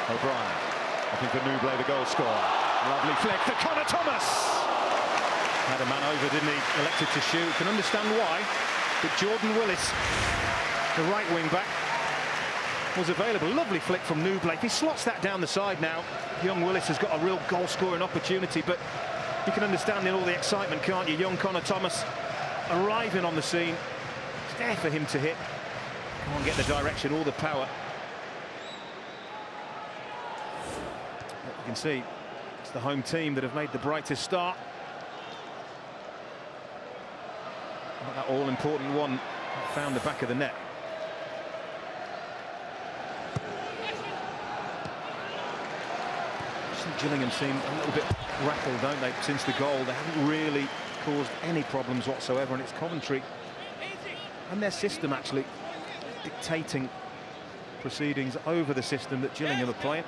O'Brien looking for Newblay, the goal scorer. Lovely flick for Connor Thomas. Had a man over, didn't he? Elected to shoot. Can understand why. But Jordan Willis, the right wing back, was available. Lovely flick from Newblay. If he slots that down the side now, young Willis has got a real goal scoring opportunity, but you can understand in all the excitement, can't you? Young Connor Thomas arriving on the scene. It's there for him to hit. Can't get the direction or the power. But you can see it's the home team that have made the brightest start. That all-important one found the back of the net. Gillingham seem a little bit rattled, don't they, since the goal? They haven't really caused any problems whatsoever, and it's Coventry and their system actually dictating proceedings over the system that Gillingham are playing.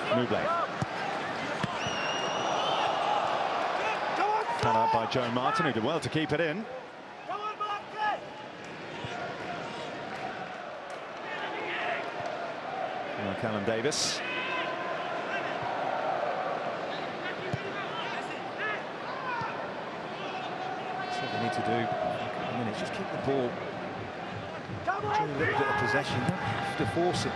Newblay. Cut out by Joe Martin, who did well to keep it in. Now Callum Davis. That's what they need to do. A minute, just keep the ball. Enjoy a little bit of possession. You don't have to force it.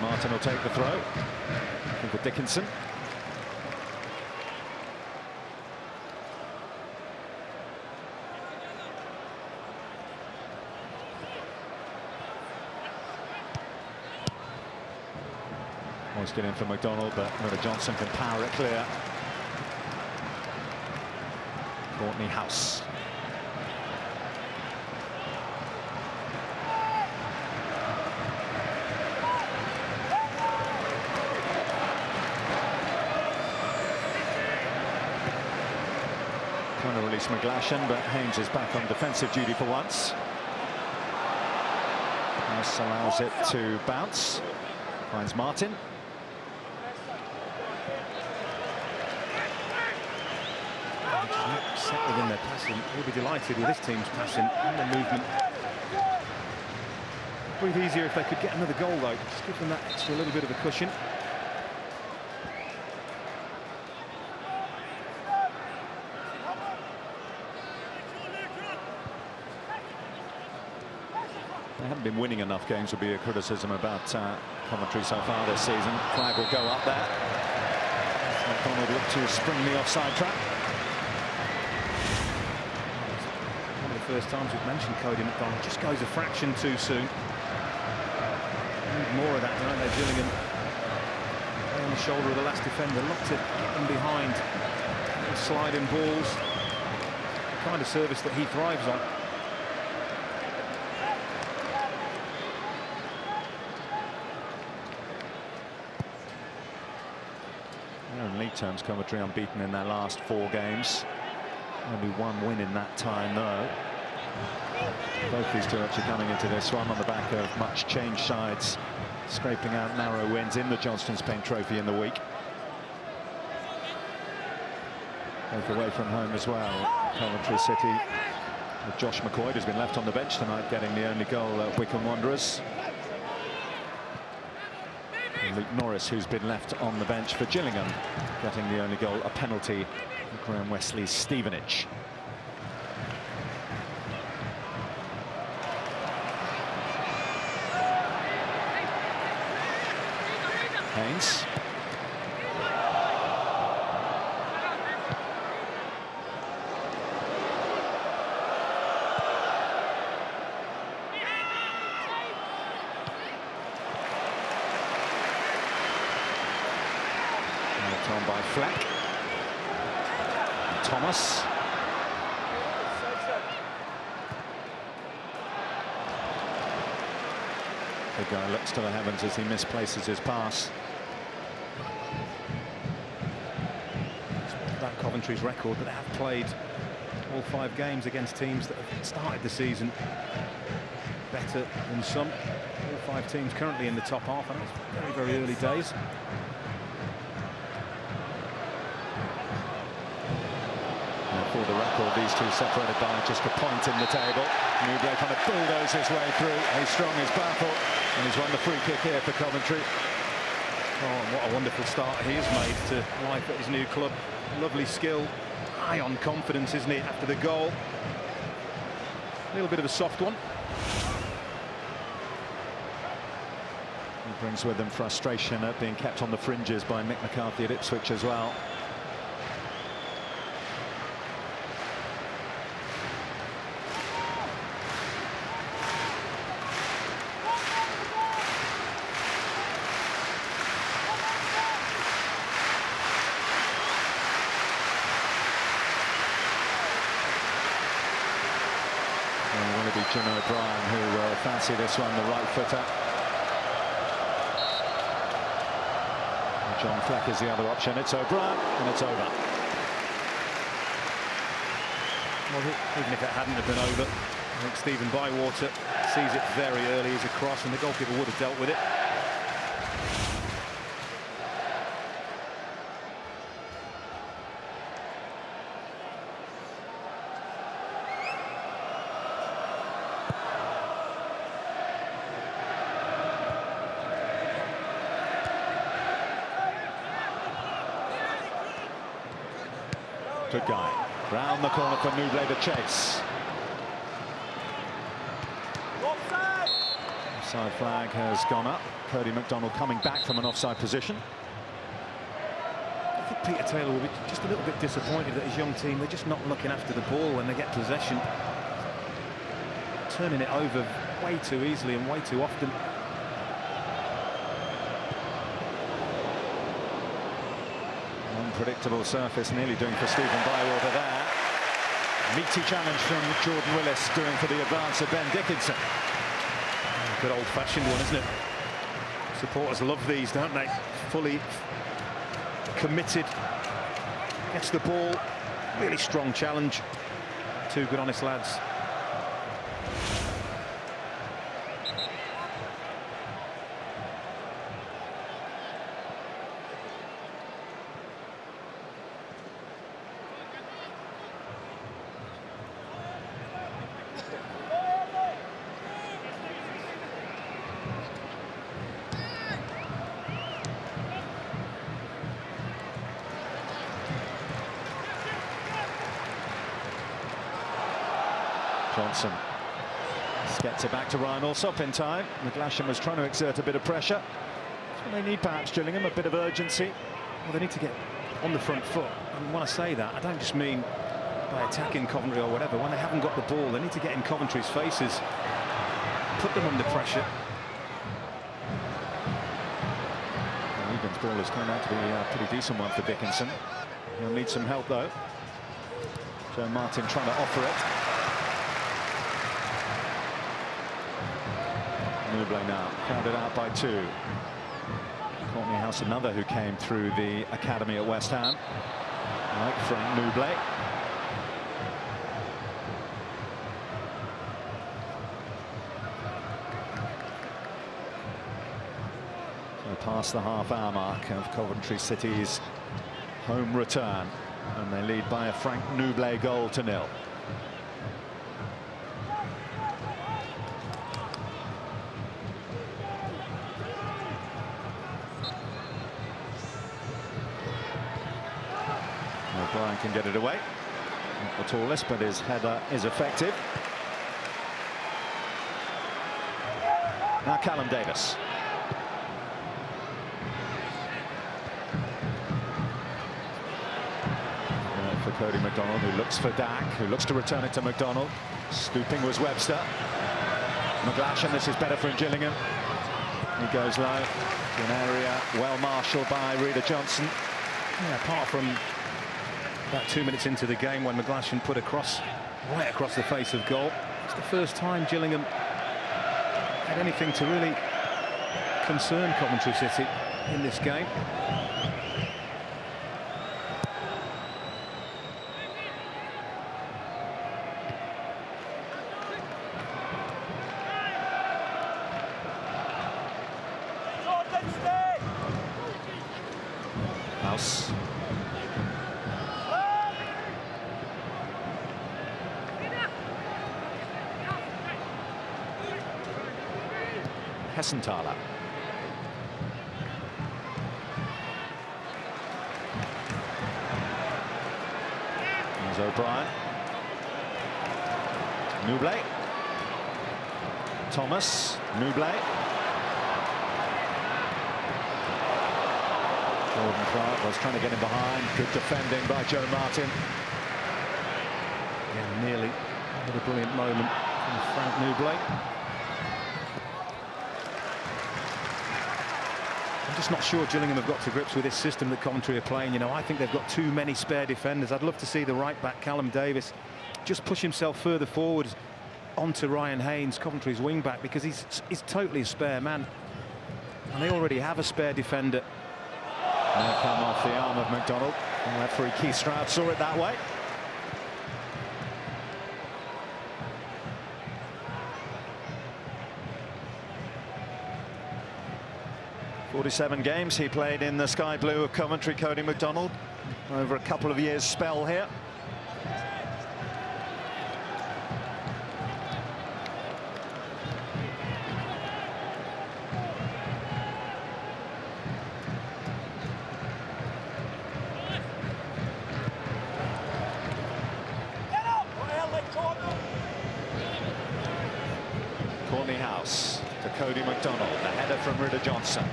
Martin will take the throw. Looking for Dickinson. Hoisted in for McDonald, but Miller Johnson can power it clear. Courtney House. Trying to release McGlashan, but Haynes is back on defensive duty for once. House allows it to bounce. Finds Martin. Settled in their passing. He'll be delighted with this team's passing and the movement. Breathe easier if they could get another goal, though. Just give them that extra little bit of a cushion. They haven't been winning enough games, would be a criticism about Coventry so far this season. Flag will go up there. McDonald looked to spring the offside trap. One of the first times we've mentioned Cody McDonald. Just goes a fraction too soon. Need more of that, don't they, Gillingham? On the shoulder of the last defender, looked to get them behind. Sliding balls, the kind of service that he thrives on. In league terms, Coventry unbeaten in their last 4 games. Only 1 win in that time, though. Both these two actually coming into this one on the back of much changed sides, scraping out narrow wins in the Johnston's Paint Trophy in the week. Both away from home as well. Coventry City with Josh McCoy, who's been left on the bench tonight, getting the only goal at Wycombe Wanderers. And Luke Norris, who's been left on the bench for Gillingham, getting the only goal, a penalty, Graham Wesley's Stevenage. Haynes. On by Fleck. And Thomas. The guy looks to the heavens as he misplaces his pass. That Coventry's record, but they have played all 5 games against teams that have started the season better than some. All 5 teams currently in the top half, and it's very, very early days. For the record, these two separated by just a point in the table. Newblade trying to bulldoze his way through. He's strong as baffle, and he's won the free kick here for Coventry. Oh, and what a wonderful start he has made to life at his new club. Lovely skill, high on confidence, isn't he, after the goal? A little bit of a soft one. He brings with him frustration at being kept on the fringes by Mick McCarthy at Ipswich as well. Jim O'Brien, who will fancy this one, the right footer. John Fleck is the other option. It's O'Brien, and it's over. Well, even if it hadn't have been over, I think Stephen Bywater sees it very early as a cross, and the goalkeeper would have dealt with it. Good guy. Round the corner for Newblade to chase. Offside flag has gone up. Cody McDonald coming back from an offside position. I think Peter Taylor will be just a little bit disappointed that his young team, they're just not looking after the ball when they get possession. Turning it over way too easily and way too often. Unpredictable surface, nearly doing for Stephen Bywater there. Meaty challenge from Jordan Willis, doing for the advance of Ben Dickinson. Good old-fashioned one, isn't it? Supporters love these, don't they? Fully committed. Gets the ball. Really strong challenge. 2 good, honest lads. Johnson Gets it back to Ryan Alsop in time. McGlashan was trying to exert a bit of pressure. That's what they need, perhaps, Gillingham, a bit of urgency. Well, they need to get on the front foot. And when I say that, I don't just mean by attacking Coventry or whatever. When they haven't got the ball, they need to get in Coventry's faces, put them under pressure. Egan's ball has turned out to be a pretty decent one for Dickinson. He'll need some help, though. Joe Martin trying to offer it. Newbley now, crowded out by 2. Courtney House, another who came through the academy at West Ham. Right from Newbley. So past the half-hour mark of Coventry City's home return, and they lead by a Frank Newbley goal to 0. O'Brien can get it away. Not the tallest, but his header is effective. Now Callum Davis. For Cody McDonald, who looks for Dack, who looks to return it to McDonald. Stooping was Webster. McGlashan, this is better for Gillingham. He goes low to an area well marshalled by Reader Johnson. Yeah, apart from about 2 minutes into the game when McGlashan put right across the face of goal, it's the first time Gillingham had anything to really concern Coventry City in this game. House. Hessenthaler. There's O'Brien. Newbley. Thomas. Newbley. Jordan Clark was trying to get him behind. Good defending by Joe Martin. Yeah, nearly. What a brilliant moment from Frank Newbley. I'm just not sure Gillingham have got to grips with this system that Coventry are playing. You know, I think they've got too many spare defenders. I'd love to see the right back, Callum Davis, just push himself further forward onto Ryan Haynes, Coventry's wing back, because he's totally a spare man. And they already have a spare defender. Now come off the arm of McDonald. And referee Keith Stroud saw it that way. "47 games he played in the sky blue of Coventry, Cody McDonald, over a couple of years spell here. Courtney House to Cody McDonald, the header from Ritter Johnson.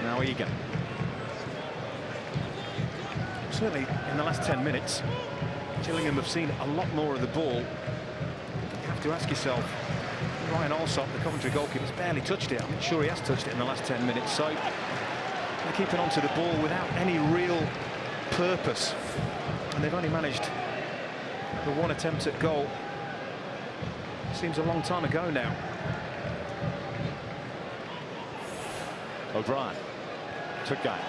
Now Egan. Certainly in the last 10 minutes, Gillingham have seen a lot more of the ball. You have to ask yourself, Ryan Alsop, the Coventry goalkeeper, has barely touched it. I'm not sure he has touched it in the last 10 minutes. So they're keeping onto the ball without any real purpose. And they've only managed the one attempt at goal. Seems a long time ago now. O'Brien took that.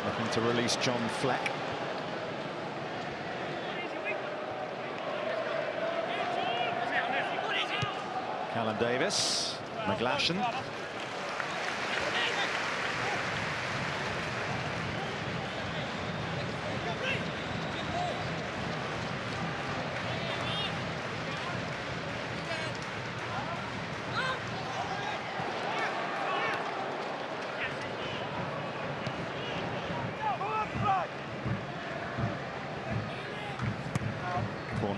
Looking to release John Fleck. Callum Davis. McGlashan.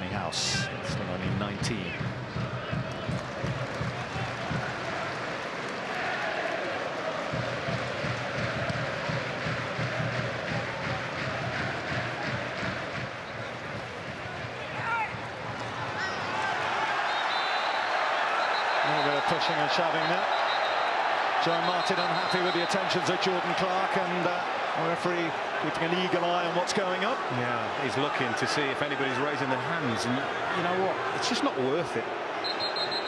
Courtney House, still only 19. Pushing and shoving there. Joe Martin unhappy with the attentions of Jordan Clark, and the referee keeping an eagle eye on what's going on. Yeah, he's looking to see if anybody's raising their hands, and you know what? It's just not worth it.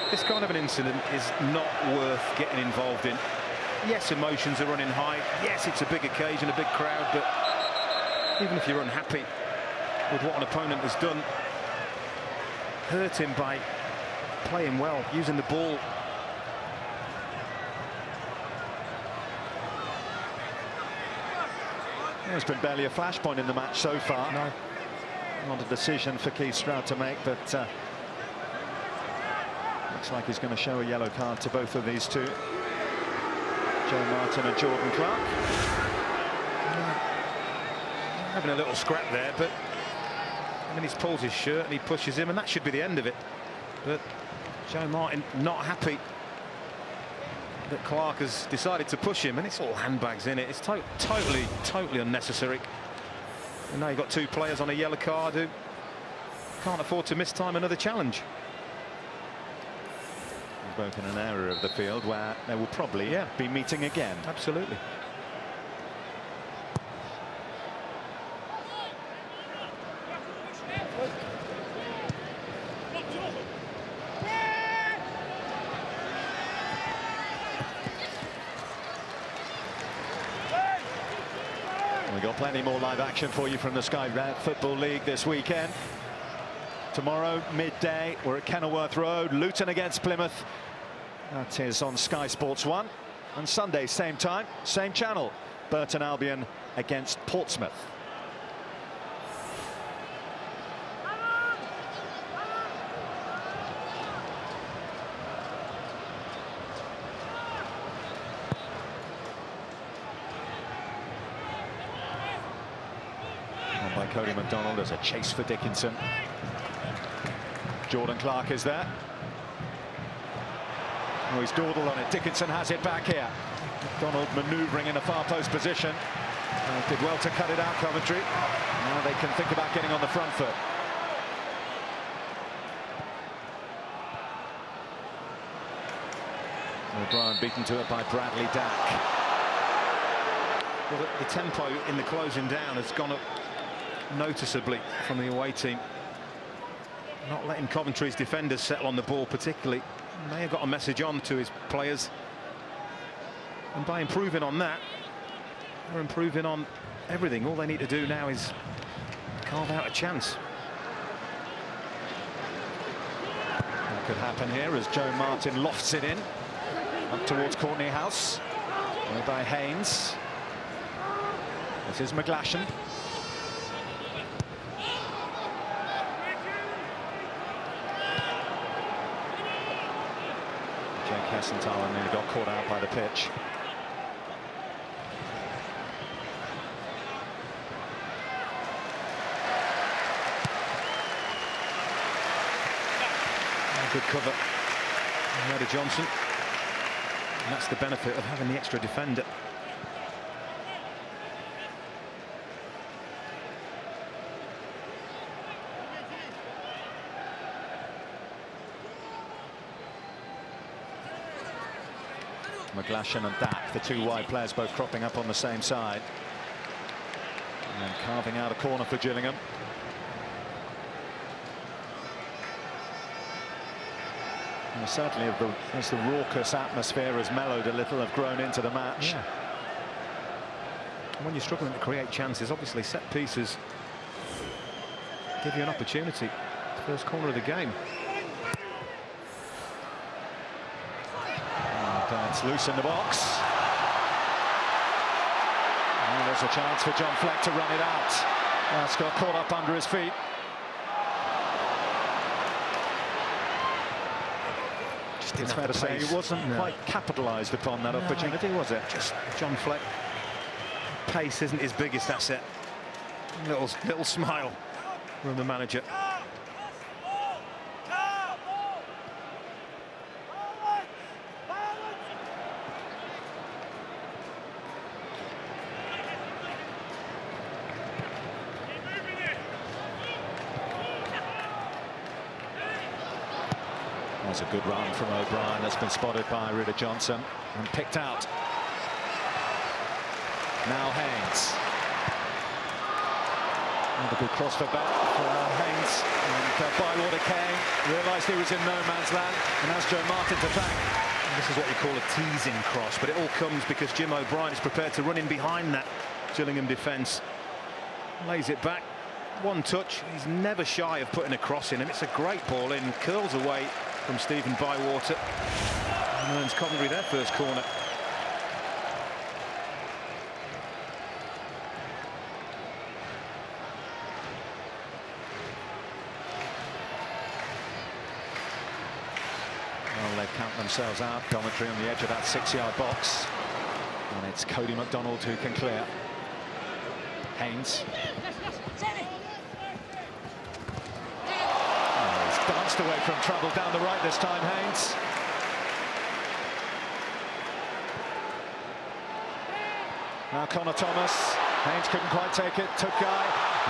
This kind of an incident is not worth getting involved in. Yes, emotions are running high. Yes, it's a big occasion, a big crowd, but even if you're unhappy with what an opponent has done, hurt him by playing well, using the ball. There's been barely a flashpoint in the match so far. No. Not a decision for Keith Stroud to make, but looks like he's going to show a yellow card to both of these two. Joe Martin and Jordan Clark. Having a little scrap there, but I mean, he pulls his shirt and he pushes him, and that should be the end of it. But Joe Martin not happy that Clark has decided to push him, and it's all handbags in it. It's totally unnecessary. And now you've got two players on a yellow card who can't afford to miss time another challenge. Both in an area of the field where they will probably be meeting again. Absolutely. We've got plenty more live action for you from the Sky Football League this weekend. Tomorrow, midday, we're at Kenilworth Road, Luton against Plymouth. That is on Sky Sports 1. And Sunday, same time, same channel, Burton Albion against Portsmouth. By Cody McDonald, there's a chase for Dickinson. Jordan Clark is there. Oh, he's dawdled on it. Dickinson has it back here. McDonald manoeuvring in a far post position. Did well to cut it out, Coventry. Now they can think about getting on the front foot. O'Brien beaten to it by Bradley Dack. Well, the tempo in the closing down has gone up noticeably from the away team. Not letting Coventry's defenders settle on the ball particularly. May have got a message on to his players, and by improving on that, they're improving on everything. All they need to do now is carve out a chance. That could happen here as Joe Martin lofts it in up towards Courtney House, led by Haynes. This is McGlashan. Hessenthaler nearly got caught out by the pitch. Good cover. Noda Johnson. And that's the benefit of having the extra defender. McGlashan and Dack, the two wide players, both cropping up on the same side. And carving out a corner for Gillingham. And certainly as the raucous atmosphere has mellowed a little, have grown into the match. Yeah. When you're struggling to create chances, obviously set pieces give you an opportunity. First corner of the game. It's loose in the box. And there's a chance for John Fleck to run it out. That's got caught up under his feet. It's fair to say he wasn't quite capitalised upon that opportunity, was it? Just John Fleck. Pace isn't his biggest asset. Little smile from the manager. There's a good run from O'Brien that's been spotted by Rita Johnson and picked out. Now Haynes. Another good cross for Haynes. And Bywater came, realised he was in no man's land, and has Joe Martin to thank. This is what you call a teasing cross, but it all comes because Jim O'Brien is prepared to run in behind that Gillingham defence. Lays it back, one touch. He's never shy of putting a cross in, and it's a great ball in. Curls away from Stephen Bywater and earns Coventry their first corner. Well, they count themselves out. Coventry on the edge of that 6-yard box, and it's Cody MacDonald who can clear. Haynes. Oh, he's danced away from trouble down the right this time, Haynes. Now Connor Thomas. Haynes couldn't quite take it. Took guy.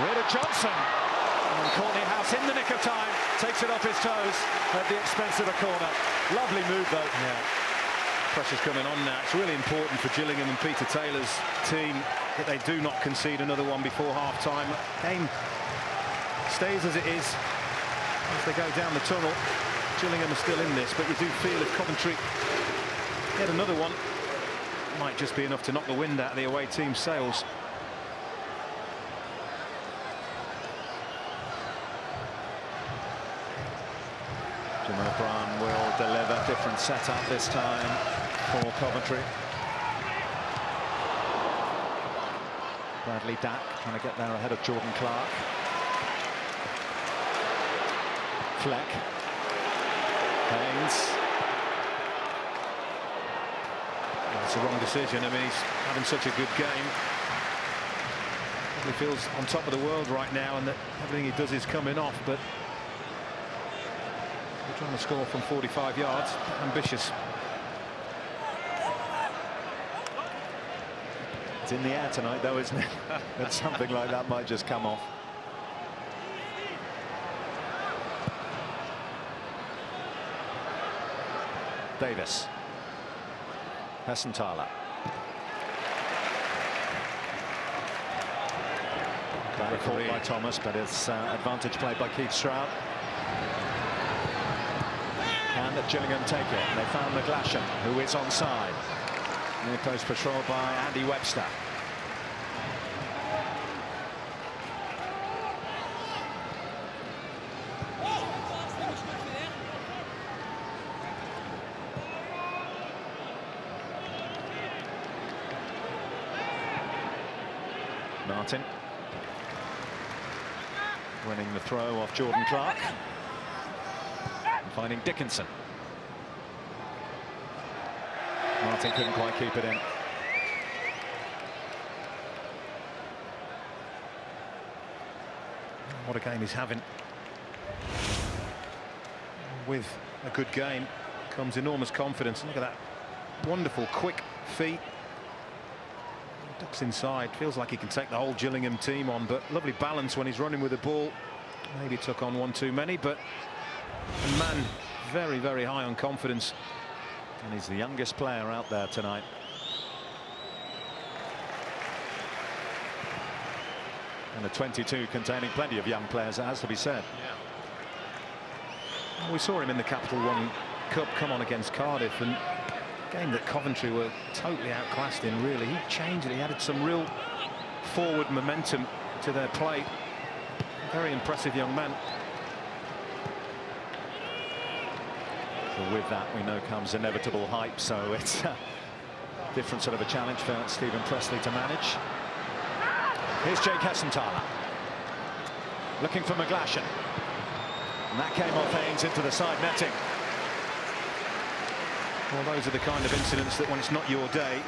Rita Johnson. And Courtney House in the nick of time. Takes it off his toes at the expense of a corner. Lovely move though. Yeah. Pressure's coming on now. It's really important for Gillingham and Peter Taylor's team that they do not concede another one before half-time. Game stays as it is as they go down the tunnel. Gillingham are still in this, but you do feel if Coventry get another one, it might just be enough to knock the wind out of the away team's sails. Jim O'Brien will deliver. Different setup this time for Coventry. Bradley Dack trying to get there ahead of Jordan Clark. Fleck. Haynes. It's the wrong decision. I mean, he's having such a good game. He feels on top of the world right now, and that everything he does is coming off, but we're trying to score from 45 yards. Ambitious. It's in the air tonight, though, isn't it? That something like that might just come off. Davis. Hessenthaler. Back caught by Thomas, but it's advantage played by Keith Stroud. Can Gillingham take it? They found McGlashan, who is onside. Near post patrol by Andy Webster. Martin winning the throw off Jordan Clark and finding Dickinson. Martin couldn't quite keep it in. What a game he's having. With a good game comes enormous confidence. Look at that wonderful quick feet. Ducks inside, feels like he can take the whole Gillingham team on, but lovely balance when he's running with the ball. Maybe took on one too many, but the man very, very high on confidence. And he's the youngest player out there tonight. And the 22 containing plenty of young players, it has to be said. Yeah. We saw him in the Capital One Cup come on against Cardiff, and game that Coventry were totally outclassed in, really. He changed it. He added some real forward momentum to their play. Very impressive young man. So with that, we know comes inevitable hype, so it's a different sort of a challenge for Stephen Pressley to manage. Here's Jake Hessenthaler looking for McGlashan, and that came off Haynes into the side netting. Well, those are the kind of incidents that when it's not your day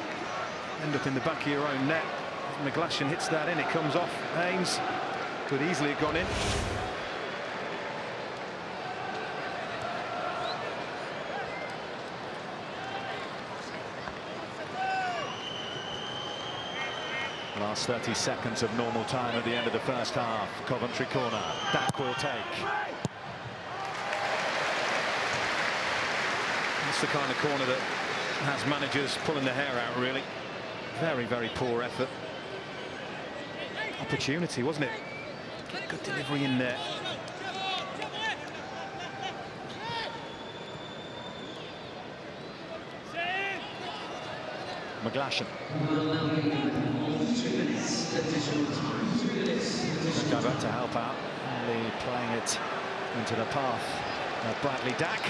end up in the back of your own net. McGlashan hits that in, it comes off Haynes. Could easily have gone in. Last 30 seconds of normal time at the end of the first half. Coventry corner. Dack will take. That's the kind of corner that has managers pulling their hair out, really. Very, very poor effort. Opportunity, wasn't it? Good delivery in there. McGlashan. Go back to help out. Only playing it into the path of Bradley Dack.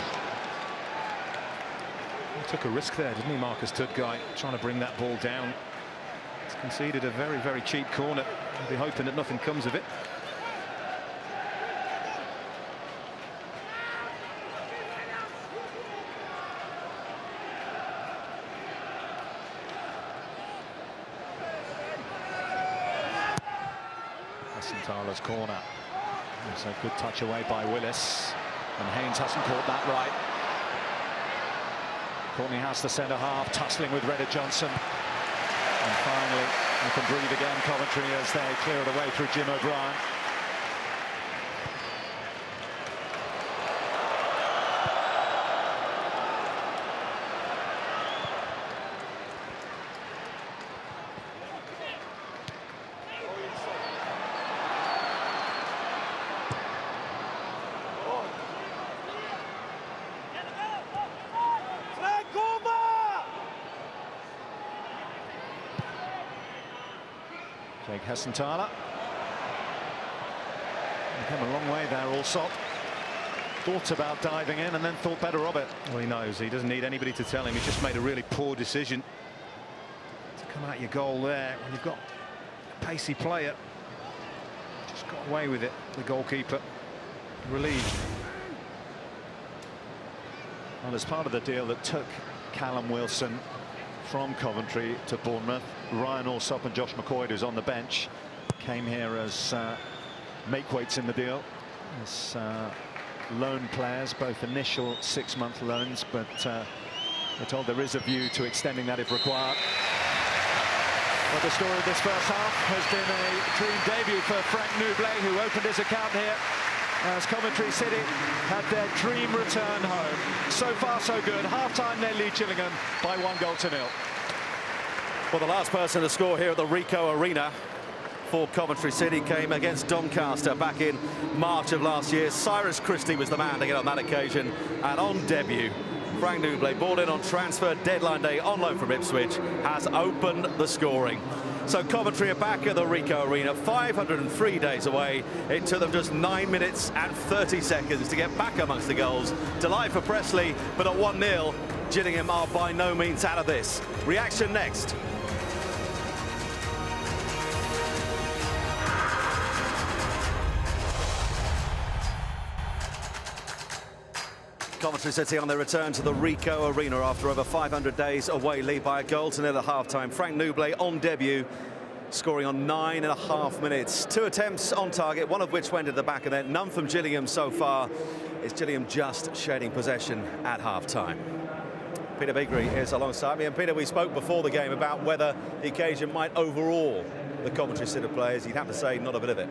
He took a risk there, didn't he, Marcus Tudgay, trying to bring that ball down. He's conceded a very, very cheap corner. He'll be hoping that nothing comes of it. Santala's corner. It's a good touch away by Willis, and Haynes hasn't caught that right. Courtney has the centre half, tussling with Reddit Johnson. And finally, you can breathe again, Coventry, as they clear it away through Jim O'Brien. Jake Hessenthaler. Came a long way there, Allsop. Thought about diving in and then thought better of it. Well, he knows. He doesn't need anybody to tell him. He just made a really poor decision to come out your goal there when you've got a pacey player. Just got away with it, the goalkeeper. Relieved. Well, as part of the deal that took Callum Wilson from Coventry to Bournemouth, Ryan Allsop and Josh McCoy, who's on the bench, came here as make-weights in the deal, as loan players, both initial 6-month loans, but we're told there is a view to extending that if required. But the story of this first half has been a dream debut for Frank Nublet, who opened his account here as Coventry City had their dream return home. So far, so good. Half-time, they lead Gillingham by 1-0. Well, the last person to score here at the Ricoh Arena for Coventry City came against Doncaster back in March of last year. Cyrus Christie was the man to get on that occasion, and on debut, Frank Nublet, brought in on transfer deadline day on loan from Ipswich, has opened the scoring. So Coventry are back at the Ricoh Arena, 503 days away. It took them just 9 minutes and 30 seconds to get back amongst the goals. Delight for Pressley, but at 1-0, Gillingham are by no means out of this. Reaction next. Coventry City on their return to the Ricoh Arena after over 500 days away, lead by a 1-0 at half-time. Frank Nublet on debut, scoring on 9.5 minutes. 2 attempts on target, one of which went at the back of net. None from Gillingham so far. It's Gillingham just shedding possession at half-time. Peter Bigrey is alongside me. And Peter, we spoke before the game about whether the occasion might overawe the Coventry City players. You'd have to say not a bit of it.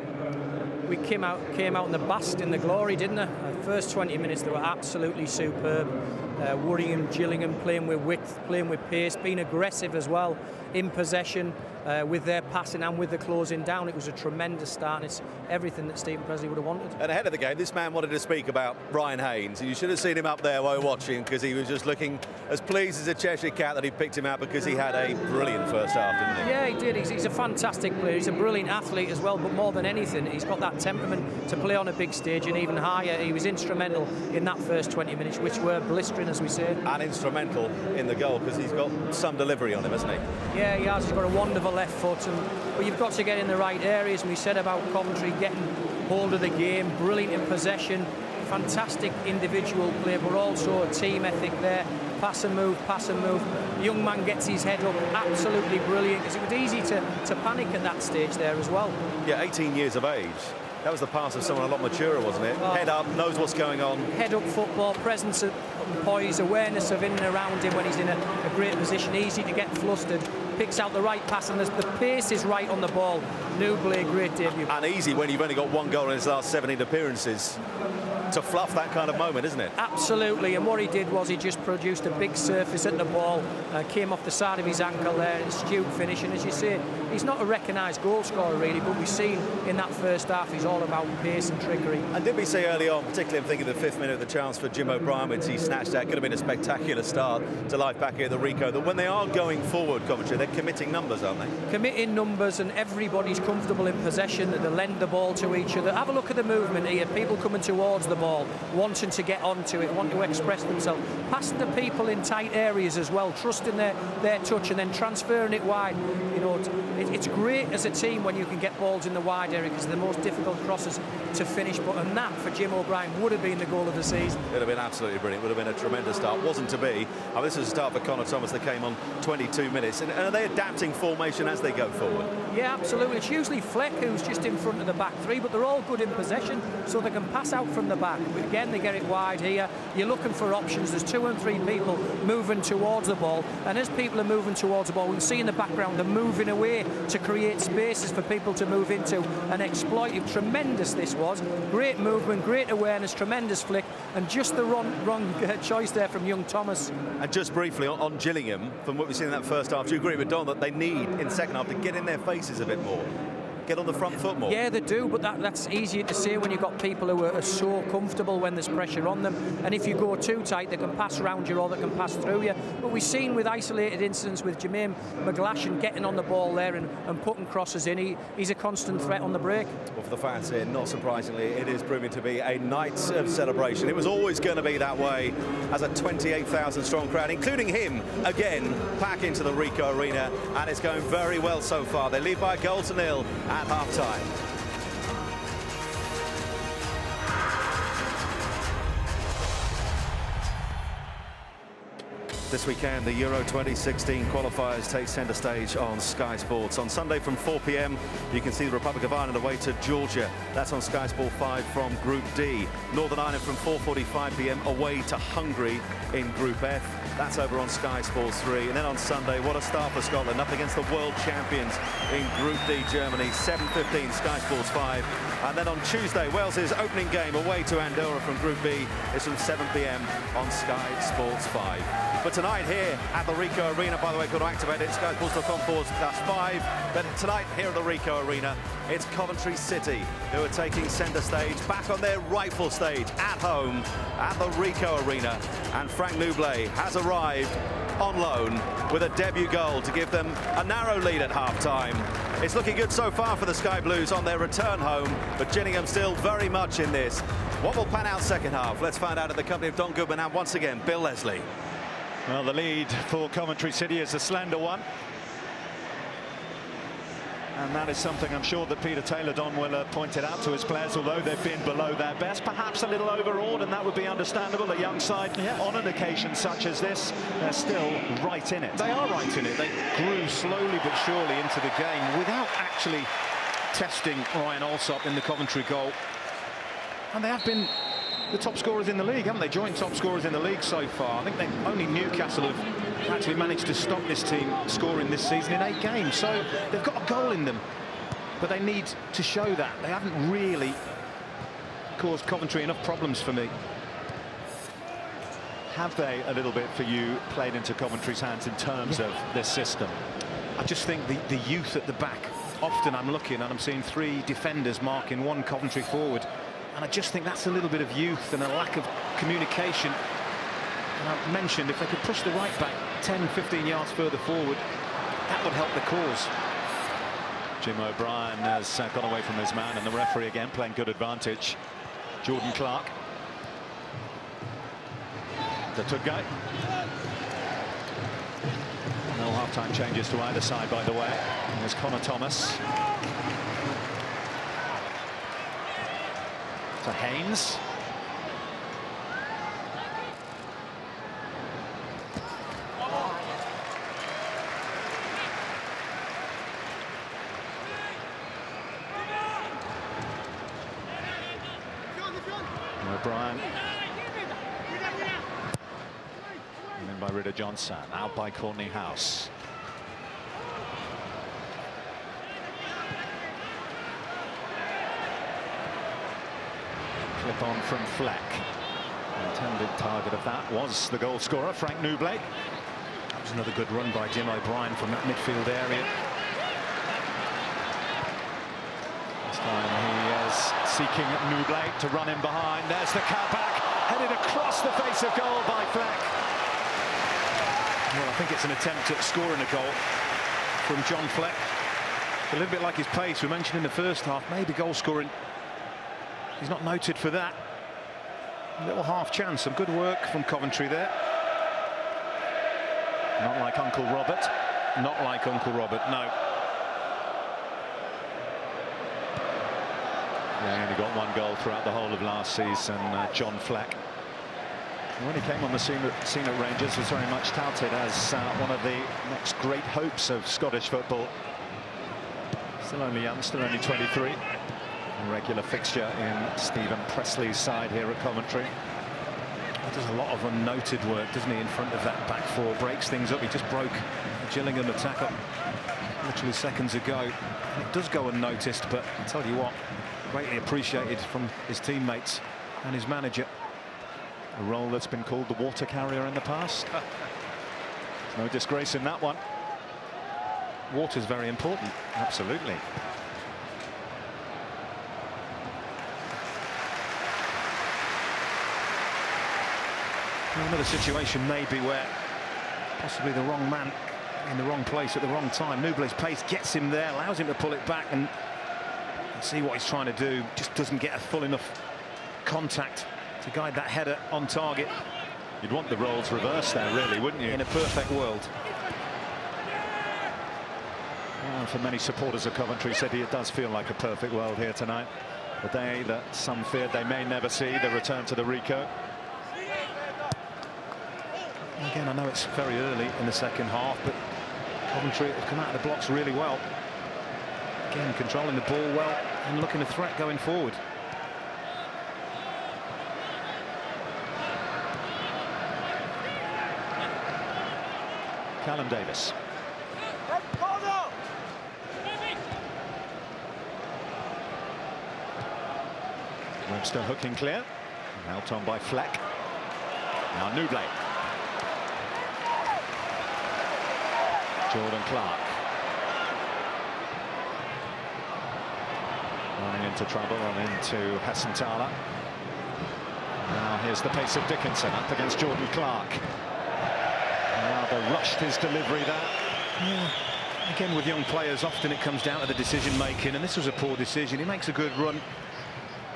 We came out in the bask in the glory, didn't they? First 20 minutes they were absolutely superb, worrying Gillingham, playing with width, playing with pace, being aggressive as well in possession, with their passing and with the closing down. It was a tremendous start, and it's everything that Stephen Pressley would have wanted. And ahead of the game, this man wanted to speak about Ryan Haynes. You should have seen him up there while watching, because he was just looking as pleased as a Cheshire cat that he picked him out, because he had a brilliant first half, didn't he? Yeah, he did. He's a fantastic player. He's a brilliant athlete as well, but more than anything, he's got that temperament to play on a big stage, and even higher. He was instrumental in that first 20 minutes, which were blistering, as we say. And instrumental in the goal, because he's got some delivery on him, hasn't he? Yeah, he has. He's got a wonderful left foot, but you've got to get in the right areas. And we said about Coventry getting hold of the game, brilliant in possession, fantastic individual play, but also a team ethic there. Pass and move, pass and move. The young man gets his head up, absolutely brilliant, because it was easy to panic at that stage there as well. Yeah, 18 years of age. That was the pass of someone a lot maturer, wasn't it? Oh. Head up, knows what's going on. Head up football, presence of poise, awareness of in and around him when he's in a great position, easy to get flustered, picks out the right pass, and the pace is right on the ball. Nublet, great debut. And easy when you've only got 1 goal in his last 17 appearances. to fluff that kind of moment, isn't it? Absolutely, and what he did was he just produced a big surface at the ball, came off the side of his ankle there, astute finish, and as you say, he's not a recognised goal scorer really, but we've seen in that first half he's all about pace and trickery. And did we say early on, particularly I'm thinking of the 5th minute, the chance for Jim O'Brien, which he snatched at, could have been a spectacular start to life back here at the Ricoh, that when they are going forward, Coventry, they're committing numbers, aren't they? Committing numbers, and everybody's comfortable in possession, they lend the ball to each other. Have a look at the movement here, people coming towards the ball, wanting to get onto it, want to express themselves, passing the people in tight areas as well, trusting their touch and then transferring it wide. You know, it's great as a team when you can get balls in the wide area, because they're the most difficult crosses to finish, but and that for Jim O'Brien would have been the goal of the season. It would have been absolutely brilliant, would have been a tremendous start. Wasn't to be. This is a start for Connor Thomas that came on 22 minutes. And are they adapting formation as they go forward? Yeah, absolutely. It's usually Fleck who's just in front of the back three, but they're all good in possession, so they can pass out from the back. But again, they get it wide here. You're looking for options. There's 2 and 3 people moving towards the ball, and as people are moving towards the ball, we can see in the background they're moving away to create spaces for people to move into and exploit it. Tremendous this was. Great movement, great awareness, tremendous flick, and just the wrong choice there from young Thomas. And just briefly on Gillingham, from what we've seen in that first half, do you agree with Don that they need in second half to get in their faces a bit more? Get on the front foot more? Yeah, they do, but that's easier to say when you've got people who are so comfortable when there's pressure on them. And if you go too tight, they can pass around you or they can pass through you. But we've seen with isolated incidents with Jermaine McGlashan getting on the ball there and putting crosses in, he's a constant threat on the break. Well, for the fans here, not surprisingly, it is proving to be a night of celebration. It was always going to be that way, as a 28,000 strong crowd, including him, again, back into the Ricoh Arena, and it's going very well so far. They lead by a goal to nil at half-time. This weekend, the Euro 2016 qualifiers take centre stage on Sky Sports. On Sunday from 4 p.m, you can see the Republic of Ireland away to Georgia. That's on Sky Sport 5 from Group D. Northern Ireland from 4:45 p.m. away to Hungary in Group F. That's over on Sky Sports 3. And then on Sunday, what a start for Scotland, up against the world champions in Group D, Germany, 7:15, Sky Sports 5. And then on Tuesday, Wales's opening game away to Andorra from Group B is from 7 p.m. on Sky Sports 5. But tonight here at the Ricoh Arena, by the way, got to activate it, skysports.com/5. But tonight here at the Ricoh Arena, it's Coventry City who are taking centre stage, back on their rightful stage, at home, at the Ricoh Arena. And Frank Nublet has arrived on loan with a debut goal to give them a narrow lead at half-time. It's looking good so far for the Sky Blues on their return home, but Gillingham still very much in this. What will pan out second half? Let's find out at the company of Don Goodman and once again, Bill Leslie. Well, the lead for Coventry City is a slender one. And that is something I'm sure that Peter Taylor-Don will have pointed out to his players, although they've been below their best, perhaps a little overawed, and that would be understandable. A young side, on an occasion such as this, they're still right in it. They are right in it. They grew slowly but surely into the game without actually testing Ryan Alsop in the Coventry goal. And they have been the top scorers in the league, haven't they? Joint top scorers in the league so far. I think only Newcastle have actually managed to stop this team scoring this season in 8 games. So they've got a goal in them, but they need to show that. They haven't really caused Coventry enough problems for me. Have they, a little bit for you, played into Coventry's hands in terms of this system? I just think the youth at the back. Often I'm looking and I'm seeing 3 defenders marking 1 Coventry forward. And I just think that's a little bit of youth and a lack of communication. And I've mentioned if they could push the right back 10-15 yards further forward, that would help the cause. Jim O'Brien has gone away from his man, and the referee again playing good advantage. Jordan Clark. The Tugay. No half-time changes to either side, by the way. And there's Connor Thomas. To Haynes. O'Brien. And then by Ricoh Johnson, out by Courtney House. Slip on from Fleck. The intended target of that was the goal scorer, Frank Newblake. That was another good run by Jim O'Brien from that midfield area. This time he is seeking Newblake to run in behind. There's the cutback, headed across the face of goal by Fleck. Well, I think it's an attempt at scoring a goal from John Fleck. A little bit like his pace we mentioned in the first half, maybe goal scoring. He's not noted for that. A little half chance, some good work from Coventry there. Not like Uncle Robert, not like Uncle Robert, no. Yeah, he only got one goal throughout the whole of last season, John Fleck. When he came on the scene at Rangers, was very much touted as one of the next great hopes of Scottish football. Still only young, still only 23. A regular fixture in Stephen Presley's side here at Coventry. He does a lot of unnoted work, doesn't he, in front of that back four. Breaks things up. He just broke the Gillingham attack up literally seconds ago. It does go unnoticed, but I tell you what, greatly appreciated from his teammates and his manager. A role that's been called the water carrier in the past. No disgrace in that one. Water's very important, absolutely. Another situation maybe where possibly the wrong man in the wrong place at the wrong time. Newblake's pace gets him there, allows him to pull it back and see what he's trying to do. Just doesn't get a full enough contact to guide that header on target. You'd want the roles reversed there, really, wouldn't you? In a perfect world. Well, for many supporters of Coventry City, it does feel like a perfect world here tonight. The day that some feared they may never see, the return to the Ricoh. Again, I know it's very early in the second half, but Coventry have come out of the blocks really well. Again, controlling the ball well and looking a threat going forward. Callum Davis. Webster hooking clear. Helped on by Fleck. Now Newblake. Jordan Clark. Running into trouble and into Hessenthaler. Now here's the pace of Dickinson up against Jordan Clark. Rather rushed his delivery there. Yeah. Again, with young players, often it comes down to the decision making, and this was a poor decision. He makes a good run,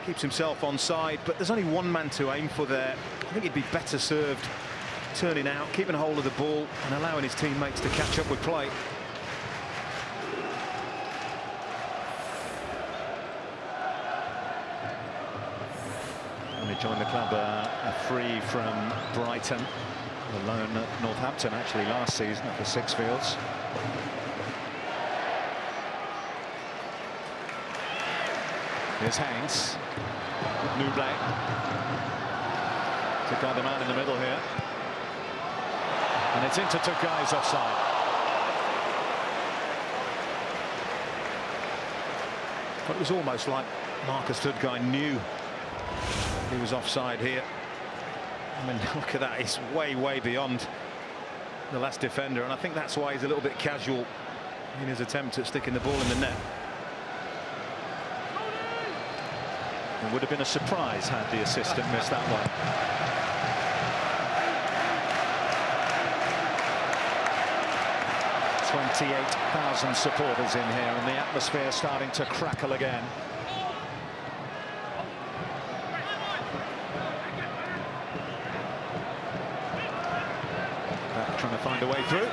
keeps himself onside, but there's only one man to aim for there. I think he'd be better served turning out, keeping hold of the ball and allowing his teammates to catch up with play. And he joined the club a free from Brighton, a loan at Northampton actually last season for Sixfields. Here's Haynes. Newblake to guide the man in the middle here. And it's into Tugai's offside. But it was almost like Marcus Tudgai knew he was offside here. I mean, look at that, he's way beyond the last defender, and I think that's why he's a little bit casual in his attempt at sticking the ball in the net. It would have been a surprise had the assistant missed that one. 28,000 supporters in here, and the atmosphere starting to crackle again. Trying to find a way through,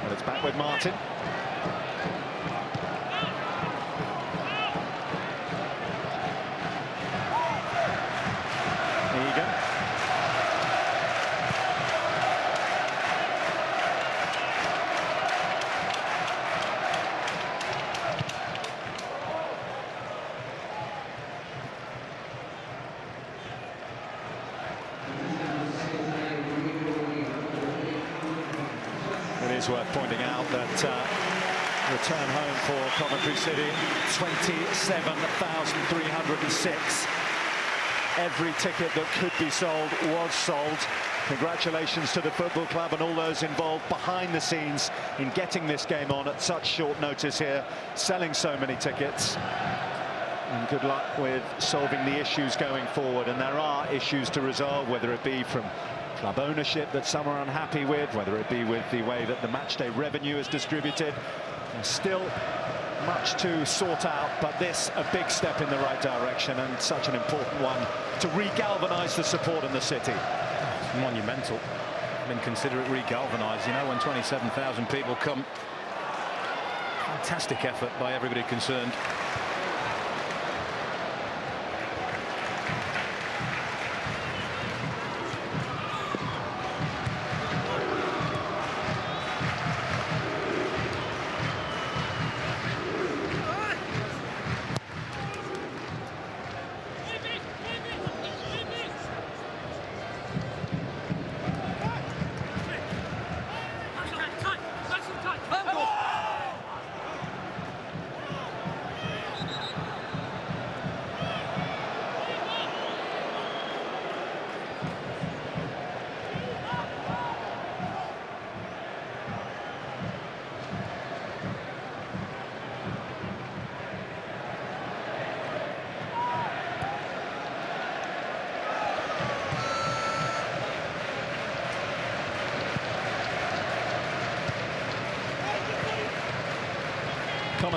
but it's back with Martin. Egan. It's worth pointing out that return home for Coventry City, 27,306. Every ticket that could be sold was sold. Congratulations to the football club and all those involved behind the scenes in getting this game on at such short notice here, selling so many tickets. And good luck with solving the issues going forward. And there are issues to resolve, whether it be from club ownership that some are unhappy with, whether it be with the way that the matchday revenue is distributed. There's still much to sort out, but this a big step in the right direction and such an important one to re-galvanise the support in the city. It's monumental. I mean, consider it re-galvanised, you know, when 27,000 people come. Fantastic effort by everybody concerned.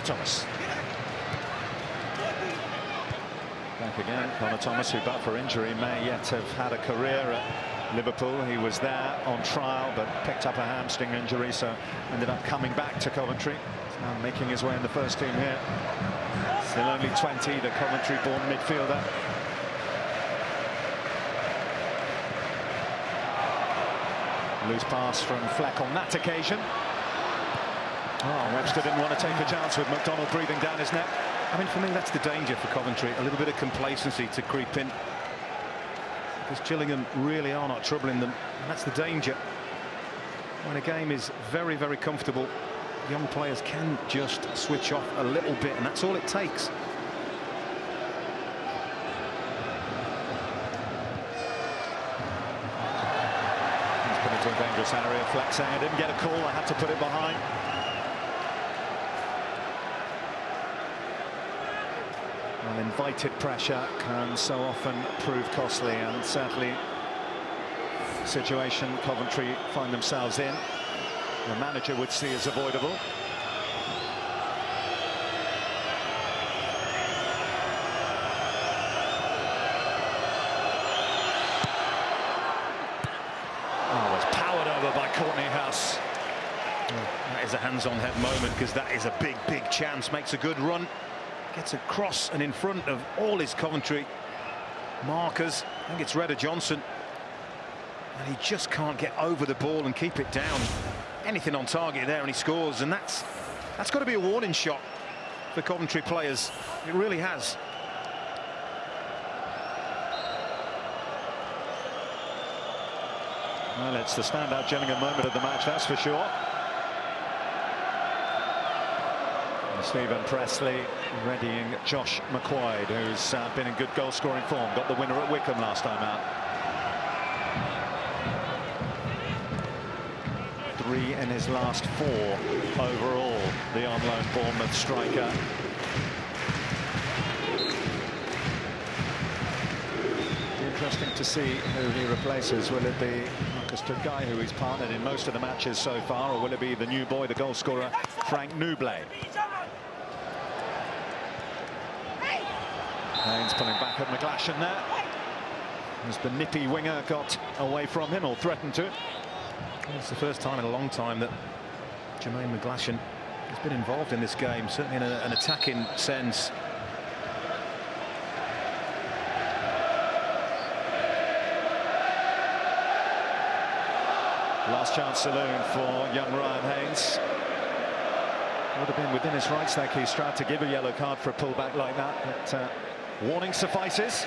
Thomas. Back again, Connor Thomas, who but for injury may yet have had a career at Liverpool. He was there on trial but picked up a hamstring injury, so ended up coming back to Coventry. He's now making his way in the first team here. Still only 20, the Coventry-born midfielder. Loose pass from Fleck on that occasion. Oh, Webster didn't want to take a chance with McDonald breathing down his neck. I mean, for me, that's the danger for Coventry. A little bit of complacency to creep in. Because Gillingham really are not troubling them. And that's the danger. When a game is very, very comfortable, young players can just switch off a little bit, and that's all it takes. He's put into a dangerous area. Fleck saying, I didn't get a call, I had to put it behind. Well, invited pressure can so often prove costly, and certainly the situation Coventry find themselves in, the manager would see as avoidable. Oh, was powered over by Courtney House. That is a hands-on-head moment, because that is a big, big chance. Makes a good run. Gets across and in front of all his Coventry markers. I think it's Redder Johnson. And he just can't get over the ball and keep it down. Anything on target there and he scores. And that's got to be a warning shot for Coventry players. It really has. Well, it's the standout Gillingham moment of the match, that's for sure. Stephen Pressley readying Josh McQuaid, who's been in good goal-scoring form. Got the winner at Wickham last time out. 3 in his last 4 overall, the on-loan Bournemouth striker. Interesting to see who he replaces. Will it be Marcus Turgay, who he's partnered in most of the matches so far, or will it be the new boy, the goal-scorer, Frank Nublet? Haynes pulling back at McGlashan there, as the nippy winger got away from him, or threatened to. It's the first time in a long time that Jermaine McGlashan has been involved in this game, certainly in an attacking sense. Last chance saloon for young Ryan Haynes. Would have been within his rights, that Keith Stroud, to give a yellow card for a pullback like that, but warning suffices.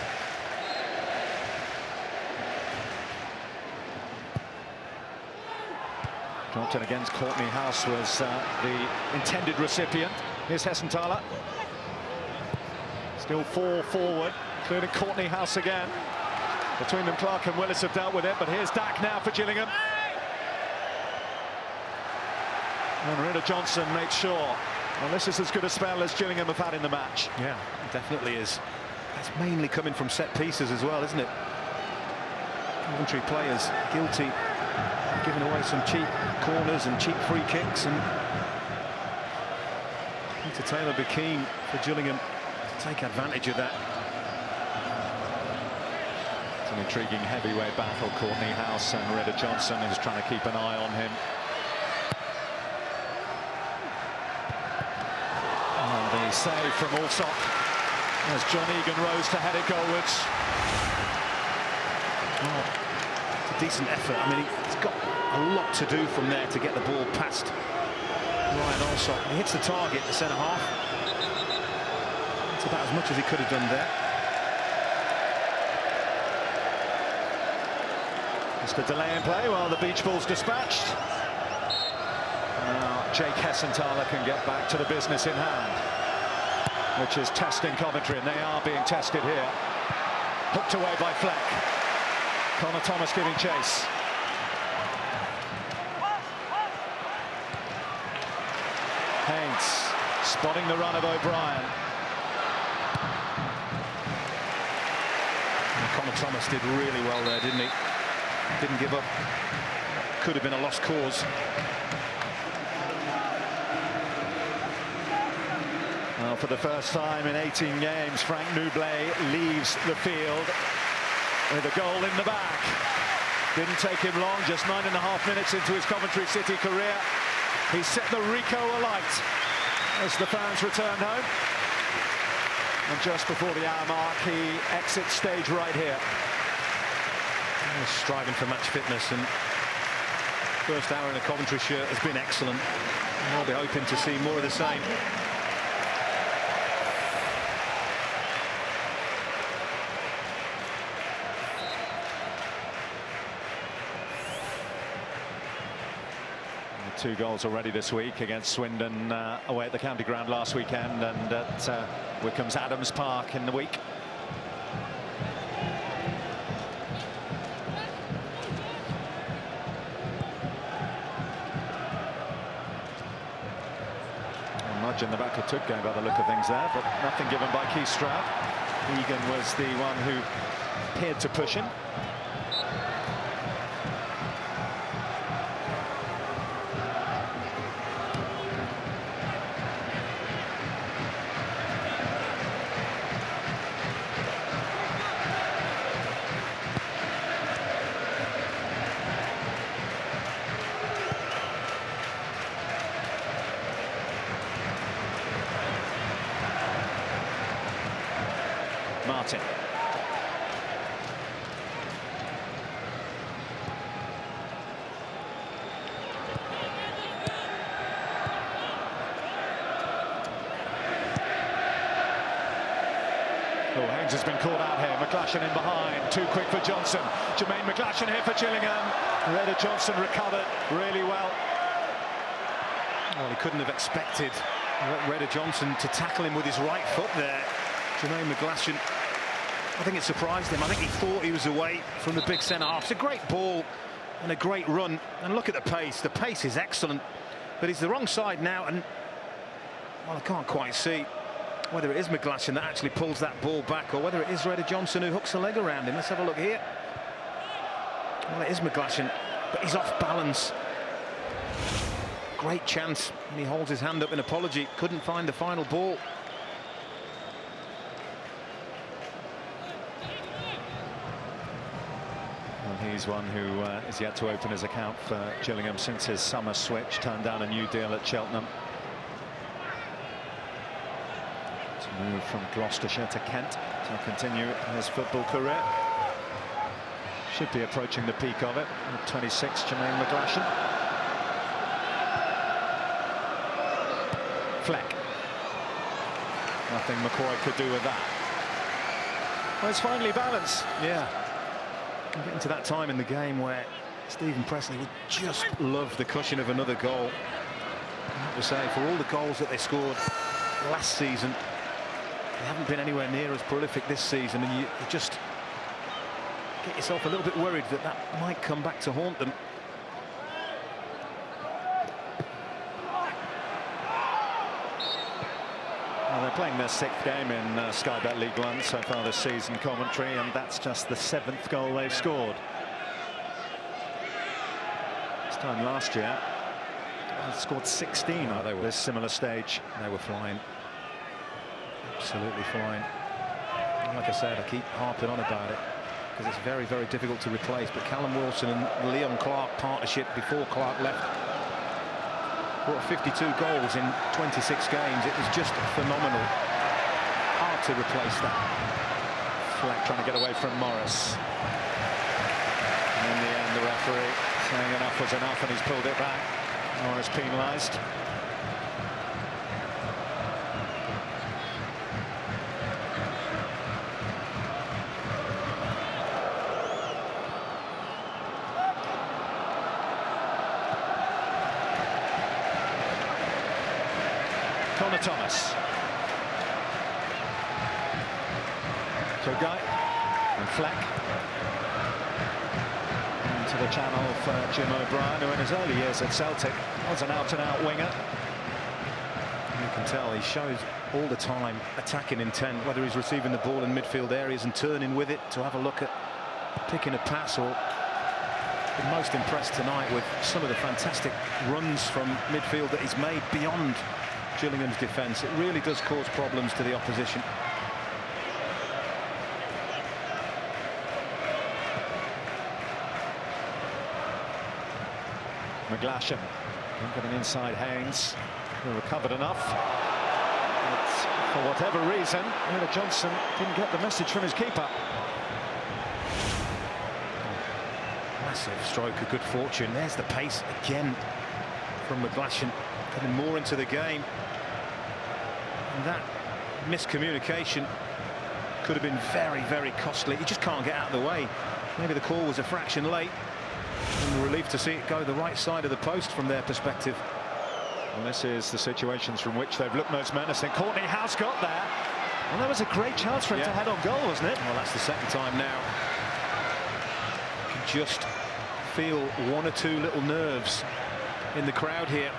Dropped in against Courtney House was the intended recipient. Here's Hessenthaler. Still 4 forward. including Courtney House again. Between them, Clark and Willis have dealt with it, but here's Dack now for Gillingham. And Ricoh Johnson makes sure. Well, this is as good a spell as Gillingham have had in the match. Yeah, it definitely is. That's mainly coming from set pieces as well, isn't it? Coventry players guilty of giving away some cheap corners and cheap free kicks, and Peter Taylor be keen for Gillingham to take advantage of that. It's an intriguing heavyweight battle. Courtney House and Ricoh Johnson is trying to keep an eye on him. And the save from Alsop as John Egan rose to head it goalwards. Oh, it's a decent effort. I mean, he's got a lot to do from there to get the ball past Ryan Alsop. He hits the target, the centre half. That's about as much as he could have done there. Just a delay in play while the beach ball's dispatched. Now Jake Hessenthaler can get back to the business in hand, which is testing Coventry, and they are being tested here. Hooked away by Fleck. Connor Thomas giving chase. Haynes spotting the run of O'Brien. Connor Thomas did really well there, didn't he? Didn't give up. Could have been a lost cause. Well, for the first time in 18 games, Frank Nublet leaves the field with a goal in the bag. Didn't take him long, just 9.5 minutes into his Coventry City career. He set the Ricoh alight as the fans returned home. And just before the hour mark, he exits stage right here. He's striving for match fitness, and first hour in a Coventry shirt has been excellent. I'll be hoping to see more of the same. Two goals already this week against Swindon away at the county ground last weekend, and at Wycombe's Adams Park in the week. Nudge in the back of Tutgay by the look of things there, but nothing given by Keith Stroud. Egan was the one who appeared to push him. Martin. Oh, Haynes has been caught out here. McGlashan in behind. Too quick for Johnson. Jermaine McGlashan here for Gillingham. Ricoh Johnson recovered really well. Well, he couldn't have expected Ricoh Johnson to tackle him with his right foot there. Jermaine McGlashan, I think it surprised him. I think he thought he was away from the big centre half. It's a great ball and a great run. And look at the pace. The pace is excellent. But he's the wrong side now. And, well, I can't quite see whether it is McGlashan that actually pulls that ball back or whether it is Ricoh Johnson who hooks a leg around him. Let's have a look here. Well, it is McGlashan, but he's off balance. Great chance. And he holds his hand up in apology. Couldn't find the final ball. He's one who is yet to open his account for Gillingham since his summer switch, turned down a new deal at Cheltenham. To move from Gloucestershire to Kent to continue his football career. Should be approaching the peak of it. At 26, Jermaine McGlashan. Fleck. Nothing McCoy could do with that. Well, it's finally balanced. Yeah. I'm getting to that time in the game where Stephen Pressley would just love the cushion of another goal. I have to say, for all the goals that they scored last season, they haven't been anywhere near as prolific this season, and you just get yourself a little bit worried that that might come back to haunt them. Well, they're playing their 6th game in Sky Bet League One so far this season, Coventry, and that's just the 7th goal they've scored. This time last year, they scored 16 at this similar stage. They were flying. Absolutely flying. And like I said, I keep harping on about it because it's very, very difficult to replace. But Callum Wilson and Liam Clark partnership before Clark left brought 52 goals in 26 games. It was just phenomenal. Hard to replace that. Fleck trying to get away from Morris. And in the end, the referee saying enough was enough, and he's pulled it back. Morris penalised. Connor Thomas. Guy and Fleck into the channel for Jim O'Brien, who in his early years at Celtic was an out-and-out winger. You can tell he shows all the time attacking intent, whether he's receiving the ball in midfield areas and turning with it to have a look at picking a pass, or been most impressed tonight with some of the fantastic runs from midfield that he's made beyond Gillingham's defence. It really does cause problems to the opposition. McGlashan getting inside Haynes, who recovered enough. But for whatever reason, Miller Johnson didn't get the message from his keeper. Massive stroke of good fortune. There's the pace again from McGlashan, getting more into the game. And that miscommunication could have been very, very costly. You just can't get out of the way. Maybe the call was a fraction late. And relieved to see it go the right side of the post from their perspective. Well, this is the situations from which they've looked most menacing. Courtney has got there. Well, that was a great chance for him to head on goal, wasn't it? Well, that's the second time now. You can just feel one or two little nerves in the crowd here.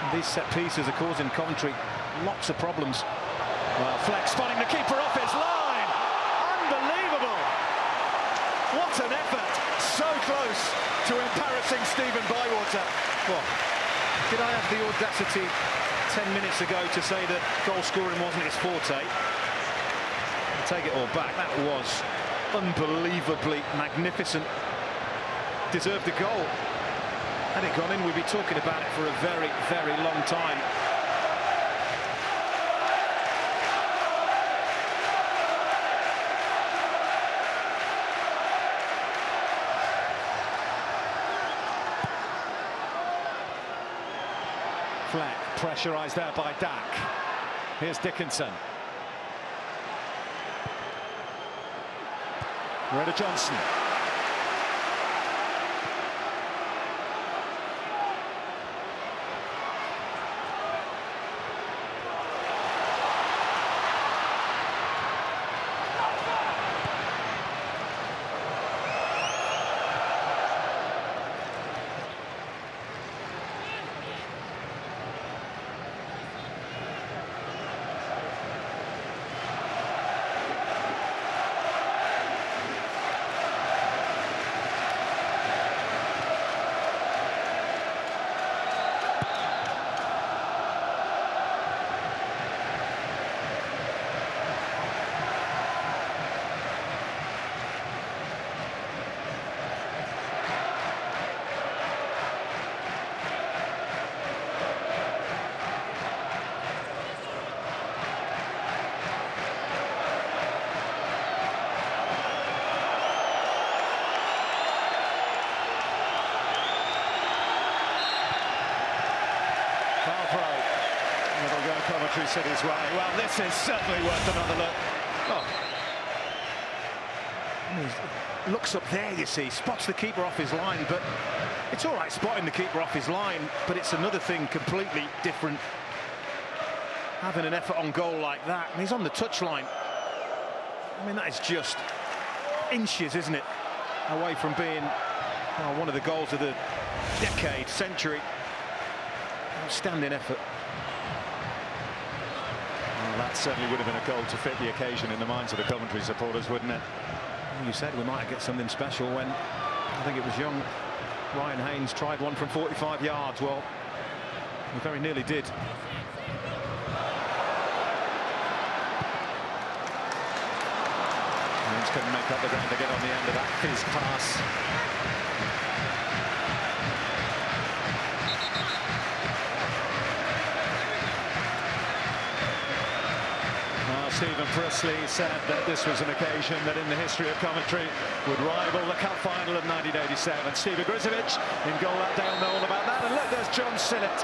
And these set pieces are causing Coventry lots of problems. Well, Fleck spotting the keeper off his line. Unbelievable. What an effort. So close to embarrassing Stephen Bywater. Well, did I have the audacity 10 minutes ago to say that goal scoring wasn't his forte? I'll take it all back. That was unbelievably magnificent. Deserved the goal. Had it gone in, we'd be talking about it for a very, very long time. Fleck pressurised there by Dak. Here's Dickinson. Ricoh Johnson. It'll go Coventry City's way. Well, this is certainly worth another look. Oh. He looks up there, you see, spots the keeper off his line, but it's all right spotting the keeper off his line, but it's another thing completely different having an effort on goal like that, and he's on the touchline. I mean, that is just inches, isn't it, away from being one of the goals of the decade, century. Outstanding effort. Well, that certainly would have been a goal to fit the occasion in the minds of the Coventry supporters, wouldn't it? You said we might get something special when, I think it was young Ryan Haynes tried one from 45 yards. Well, we very nearly did. Haynes couldn't make up the ground to get on the end of that fizz pass. Stephen Presley said that this was an occasion that in the history of Coventry would rival the cup final of 1987. Steve Grizovic in goal that day will know all about that. And look, there's John Sinnott.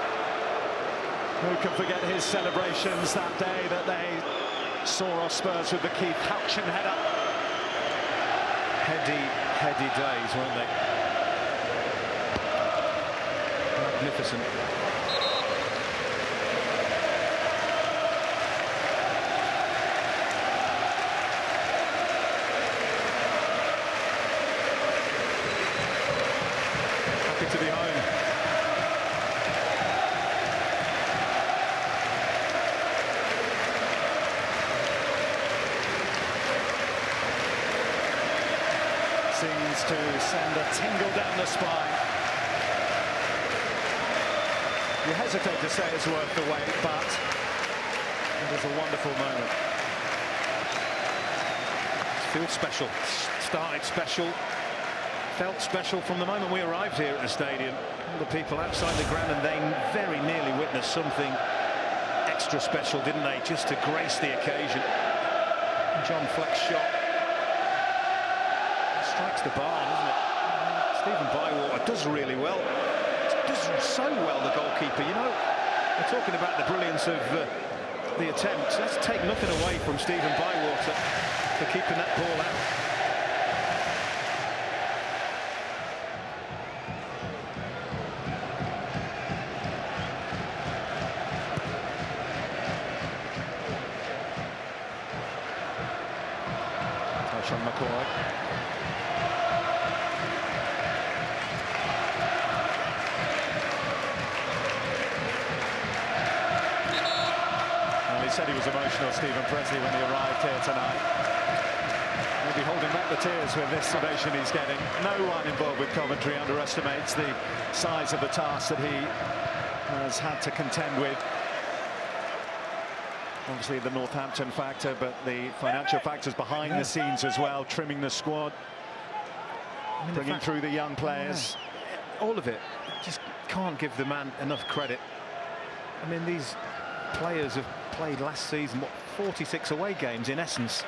Who can forget his celebrations that day that they saw our Spurs with the Keith Houchin header. Heady days, weren't they? Magnificent. To be home. Seems to send a tingle down the spine. You hesitate to say it's worth the wait, but it is a wonderful moment. Feels special. Started special. Felt special from the moment we arrived here at the stadium. All the people outside the ground, and they very nearly witnessed something extra special, didn't they, just to grace the occasion. John Fleck's shot strikes the bar, doesn't it? Stephen Bywater does really well. Does so well, the goalkeeper. You know, we're talking about the brilliance of the attempt. Let's take nothing away from Stephen Bywater for keeping that ball out. Sean McCoy. Well, he said he was emotional, Stephen Presley, when he arrived here tonight. He'll be holding back the tears with this ovation he's getting. No one involved with Coventry underestimates the size of the task that he has had to contend with. Obviously the Northampton factor, but the financial factors behind the scenes as well, trimming the squad, bringing through the young players. All of it. Just can't give the man enough credit. I mean, these players have played last season, what, 46 away games in essence.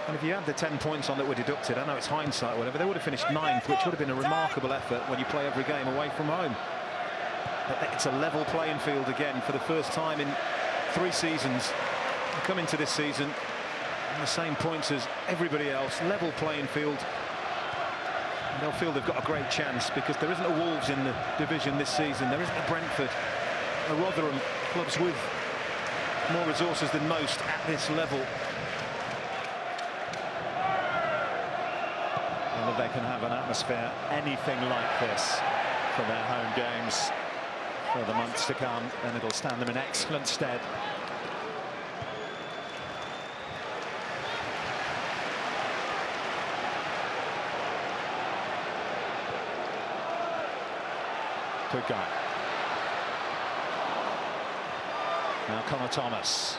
And if you add the 10 points on that were deducted, I know it's hindsight or whatever, they would have finished 9th, which would have been a remarkable effort when you play every game away from home. But it's a level playing field again for the first time in 3 seasons. You come into this season on the same points as everybody else, level playing field. And they'll feel they've got a great chance because there isn't a Wolves in the division this season. There isn't a Brentford, a Rotherham, clubs with more resources than most at this level. And if they can have an atmosphere anything like this for their home games for the months to come, then it'll stand them in excellent stead. Good guy. Now Connor Thomas.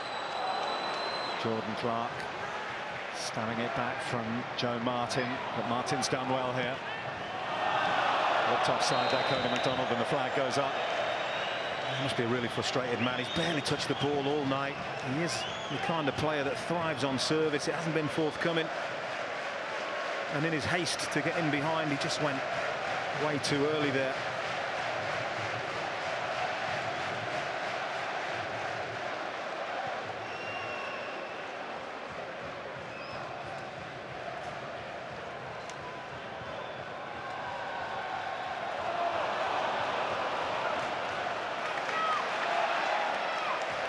Jordan Clark stabbing it back from Joe Martin, but Martin's done well here. Looked offside there, Cody McDonald, and the flag goes up. He must be a really frustrated man. He's barely touched the ball all night. He is the kind of player that thrives on service. It hasn't been forthcoming. And in his haste to get in behind, he just went way too early there.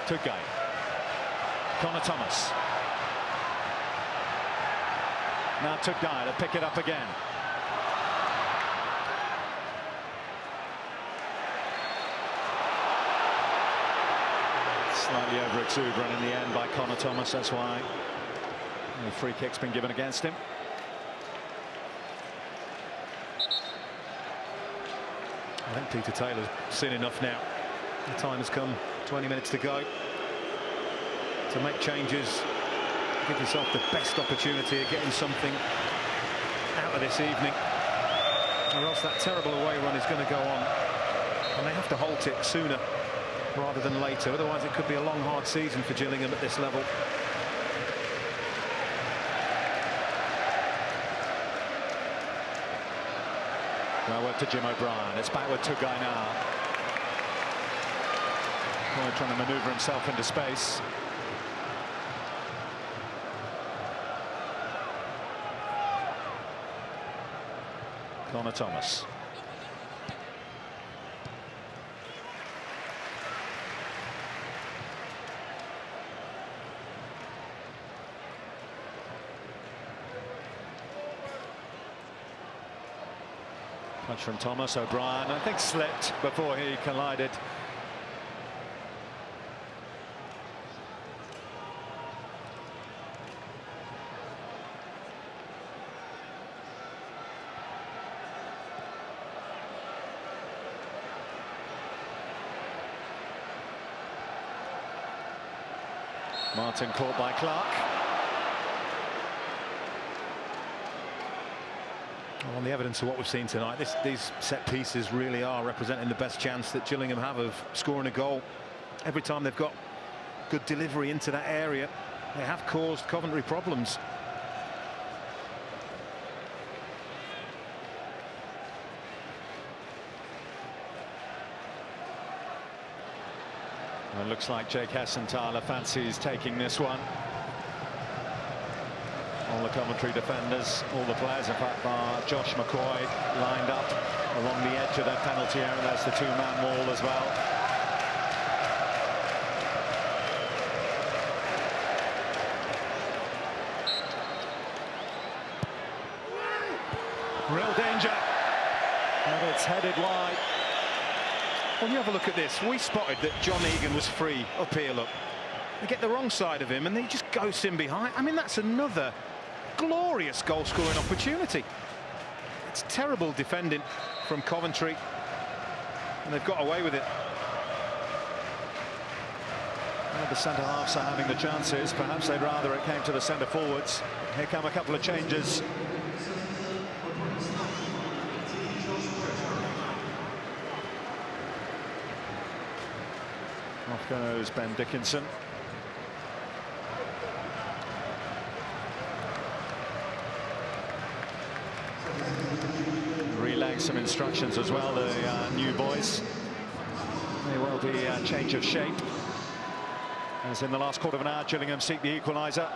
Tugay. Connor Thomas. Now Tugay to pick it up again. Slightly over exuberant in the end by Connor Thomas. That's why the free kick's been given against him. I think Peter Taylor's seen enough now. The time has come, 20 minutes to go, to make changes, give yourself the best opportunity of getting something out of this evening, or else that terrible away run is going to go on, and they have to halt it sooner rather than later. Otherwise it could be a long, hard season for Gillingham at this level. Forward to Jim O'Brien. It's backward to Tugay now. Trying to manoeuvre himself into space. Connor Thomas. Punch from Thomas. O'Brien, I think, slipped before he collided. Martin caught by Clark. On the evidence of what we've seen tonight, these set pieces really are representing the best chance that Gillingham have of scoring a goal. Every time they've got good delivery into that area, they have caused Coventry problems. Well, it looks like Jake Hessenthaler fancies taking this one. All the Coventry defenders, all the players, in fact, bar Josh McCoy, lined up along the edge of their penalty area. There's the two-man wall as well. Real danger, and it's headed wide. When you have a look at this, we spotted that John Egan was free up here, look. They get the wrong side of him and they just ghost him behind. I mean, that's another glorious goal-scoring opportunity. It's terrible defending from Coventry, and they've got away with it. Well, the centre-halves are having the chances. Perhaps they'd rather it came to the centre-forwards. Here come a couple of changes. Off goes Ben Dickinson. Relaying some instructions as well, the new boys. May well be a change of shape, as in the last quarter of an hour Gillingham seek the equaliser.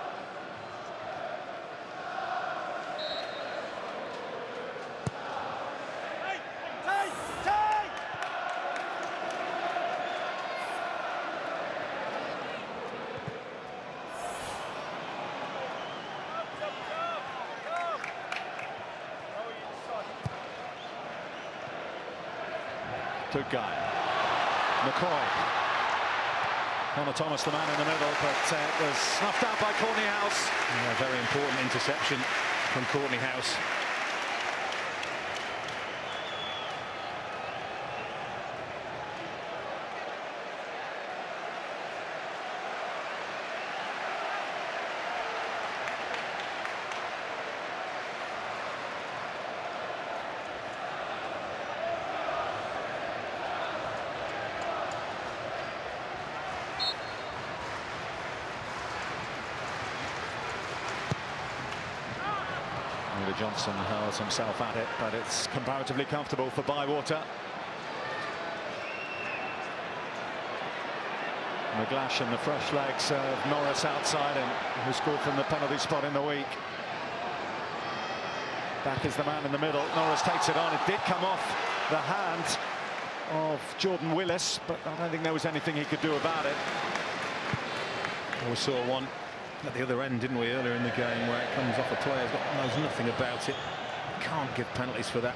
Tugay. McCoy. Connor Thomas, the man in the middle, but it was snuffed out by Courtney House. Yeah, very important interception from Courtney House. Johnson hurls himself at it, but it's comparatively comfortable for Bywater. McGlash and the fresh legs of Norris outside him, who scored from the penalty spot in the week. Back is the man in the middle. Norris takes it on. It did come off the hand of Jordan Willis, but I don't think there was anything he could do about it. We saw one at the other end, didn't we, earlier in the game, where it comes off a player who knows nothing about it. Can't give penalties for that.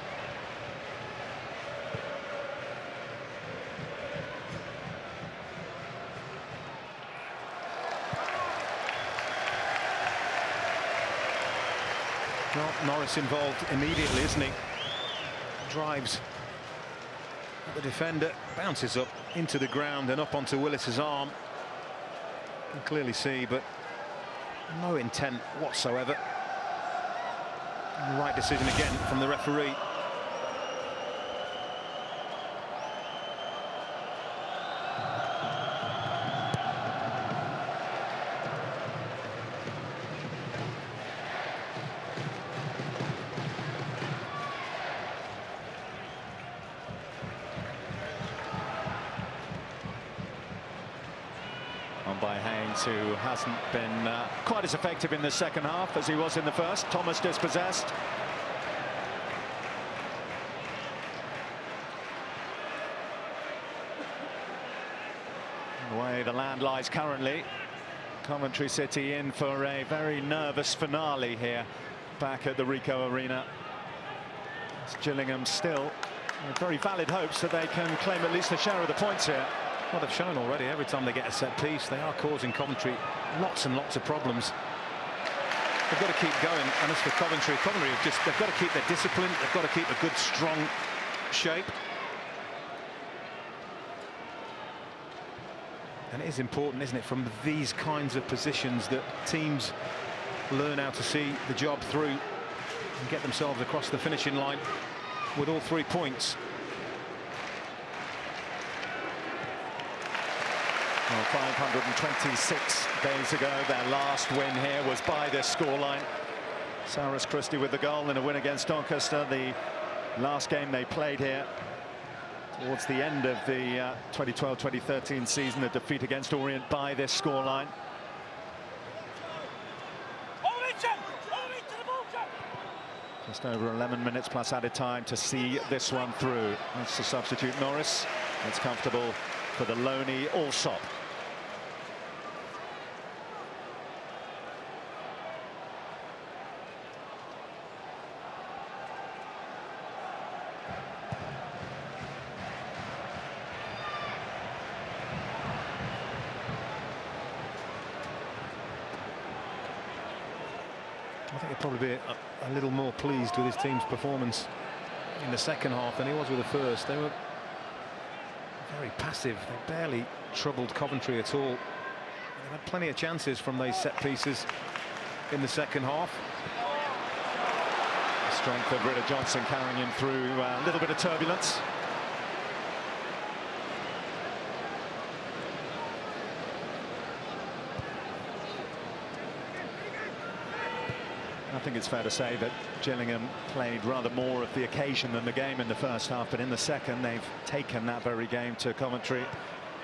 Well, Norris involved immediately, isn't he? Drives at the defender, bounces up into the ground and up onto Willis's arm. You can clearly see, but no intent whatsoever. Right decision again from the referee. On by Haynes, who hasn't been quite as effective in the second half as he was in the first. Thomas dispossessed. The way the land lies currently, Coventry City in for a very nervous finale here back at the Ricoh Arena. It's Gillingham still with very valid hopes that they can claim at least a share of the points here. Well, they've shown already, every time they get a set piece, they are causing Coventry lots and lots of problems. They've got to keep going, and as for Coventry have they've got to keep their discipline, they've got to keep a good, strong shape. And it is important, isn't it, from these kinds of positions that teams learn how to see the job through and get themselves across the finishing line with all 3 points. Well, 526 days ago, their last win here was by this scoreline. Cyrus Christie with the goal in a win against Doncaster, the last game they played here towards the end of the 2012-2013 season, a defeat against Orient by this scoreline. Just over 11 minutes plus added time to see this one through. That's the substitute Norris. It's comfortable for the loney Allsop. I think he'll probably be a little more pleased with his team's performance in the second half than he was with the first. They were very passive. They barely troubled Coventry at all. They had plenty of chances from those set pieces in the second half. The strength of Ritter Johnson carrying him through a little bit of turbulence. I think it's fair to say that Gillingham played rather more of the occasion than the game in the first half, but in the second they've taken that very game to Coventry.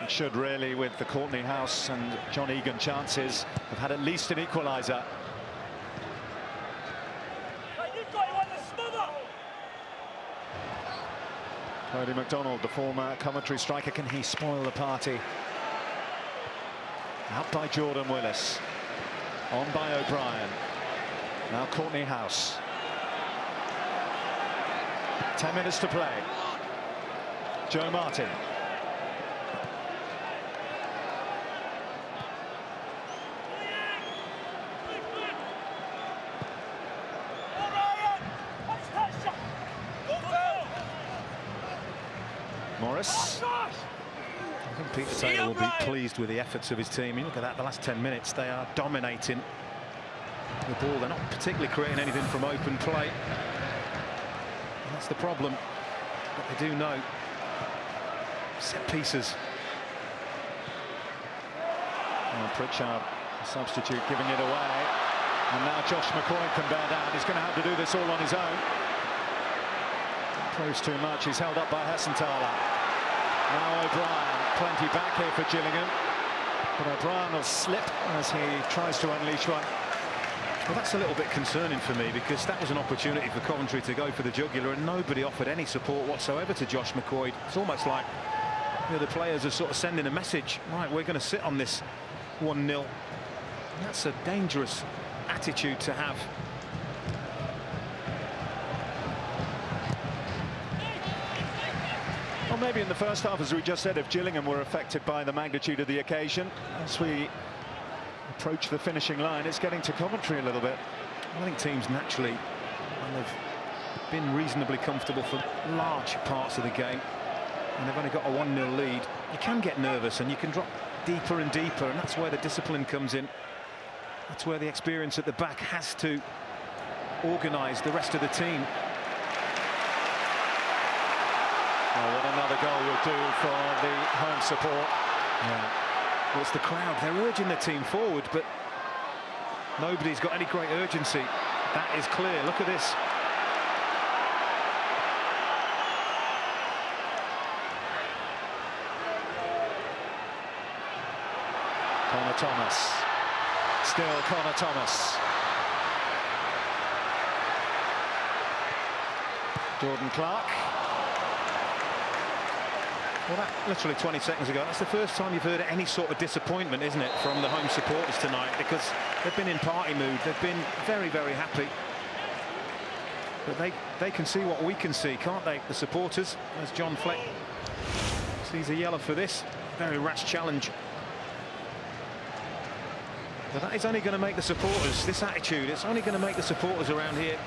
It should really, with the Courtney House and John Egan chances, have had at least an equaliser. Cody MacDonald, the former Coventry striker, can he spoil the party? Out by Jordan Willis, on by O'Brien. Now Courtney House. 10 minutes to play. Joe Martin. Morris. I think Peter Taylor will be pleased with the efforts of his team. You look at that, the last 10 minutes, they are dominating the ball. They're not particularly creating anything from open play. And that's the problem. But they do know set pieces. Well, Pritchard, the substitute, giving it away. And now Josh McCoy can bear down. He's going to have to do this all on his own. Proves too much. He's held up by Hessenthaler. Now O'Brien, plenty back here for Gillingham. But O'Brien will slip as he tries to unleash one. Well, that's a little bit concerning for me, because that was an opportunity for Coventry to go for the jugular and nobody offered any support whatsoever to Josh McCoy. It's almost like, you know, the players are sort of sending a message, right, we're going to sit on this 1-0 And that's a dangerous attitude to have. Well, maybe in the first half, as we just said, if Gillingham were affected by the magnitude of the occasion, as we approach the finishing line, it's getting to Coventry a little bit. I think teams naturally, when they've been reasonably comfortable for large parts of the game, and they've only got a 1-0 lead, you can get nervous and you can drop deeper and deeper, and that's where the discipline comes in. That's where the experience at the back has to organise the rest of the team. Oh, what another goal will do for the home support. Yeah. Well, it's the crowd. They're urging the team forward, but nobody's got any great urgency. That is clear. Look at this. Connor Thomas. Still Connor Thomas. Jordan Clark. Well, that literally 20 seconds ago, that's the first time you've heard any sort of disappointment, isn't it, from the home supporters tonight, because they've been in party mood. They've been very, very happy. But they can see what we can see, can't they, the supporters, as John Fleck sees a yellow for this very rash challenge. But that is only going to make the supporters, this attitude, it's only going to make the supporters around here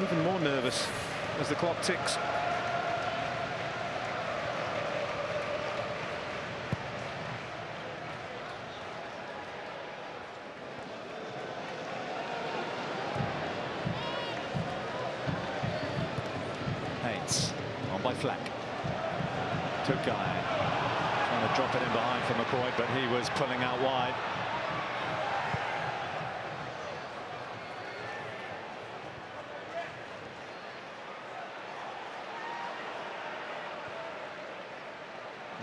even more nervous as the clock ticks. On by Fleck. Took guy. Trying to drop it in behind for McCoy, but he was pulling out wide.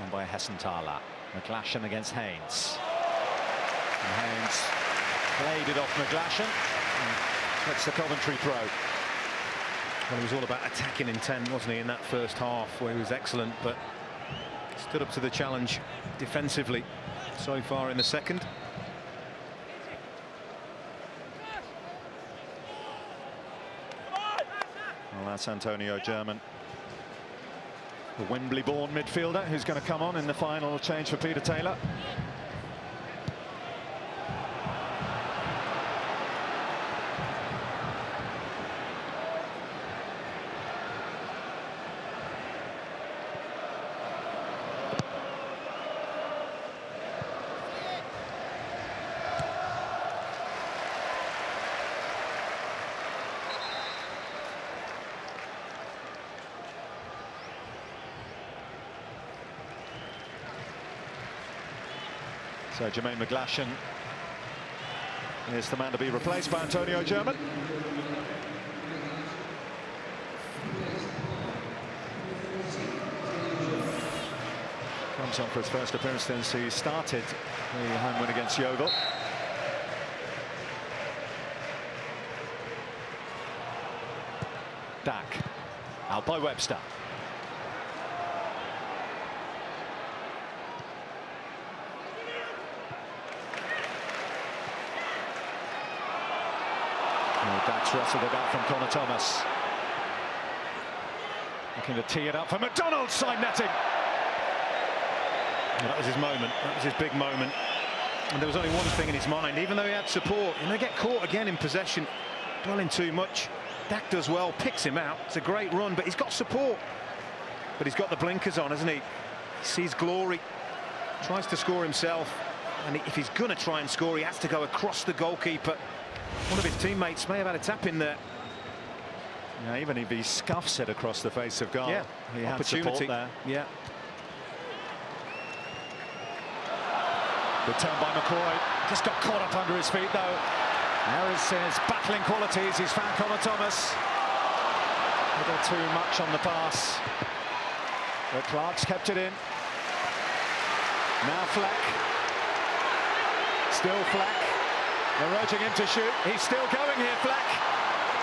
On by Hessenthaler. McGlashan against Haynes. And Haynes played it off McGlashan. That's the Coventry throw. Well, he was all about attacking intent, wasn't he, in that first half, where he was excellent, but stood up to the challenge defensively so far in the second. Well, that's Antonio German, the Wembley-born midfielder, who's going to come on in the final change for Peter Taylor. So Jermaine McGlashan is the man to be replaced by Antonio German. Comes on for his first appearance since he started the home win against Yeovil. Dack, out by Webster. Dack's wrestled it out from Connor Thomas. Looking to tee it up for McDonald, side netting. Well, that was his moment. That was his big moment. And there was only one thing in his mind. Even though he had support, and they get caught again in possession, dwelling too much. Dack does well, picks him out. It's a great run, but he's got support. But he's got the blinkers on, hasn't he? He sees glory, tries to score himself. And if he's going to try and score, he has to go across the goalkeeper. One of his teammates may have had a tap in there. Yeah, even if he scuffs it across the face of goal, yeah, he had support there. Yeah. Good turn by McCoy. Just got caught up under his feet, though. There is his battling qualities. He's found Connor Thomas. A little too much on the pass. But Clark's kept it in. Now Fleck. Still Fleck. They're urging him to shoot. He's still going here, Fleck.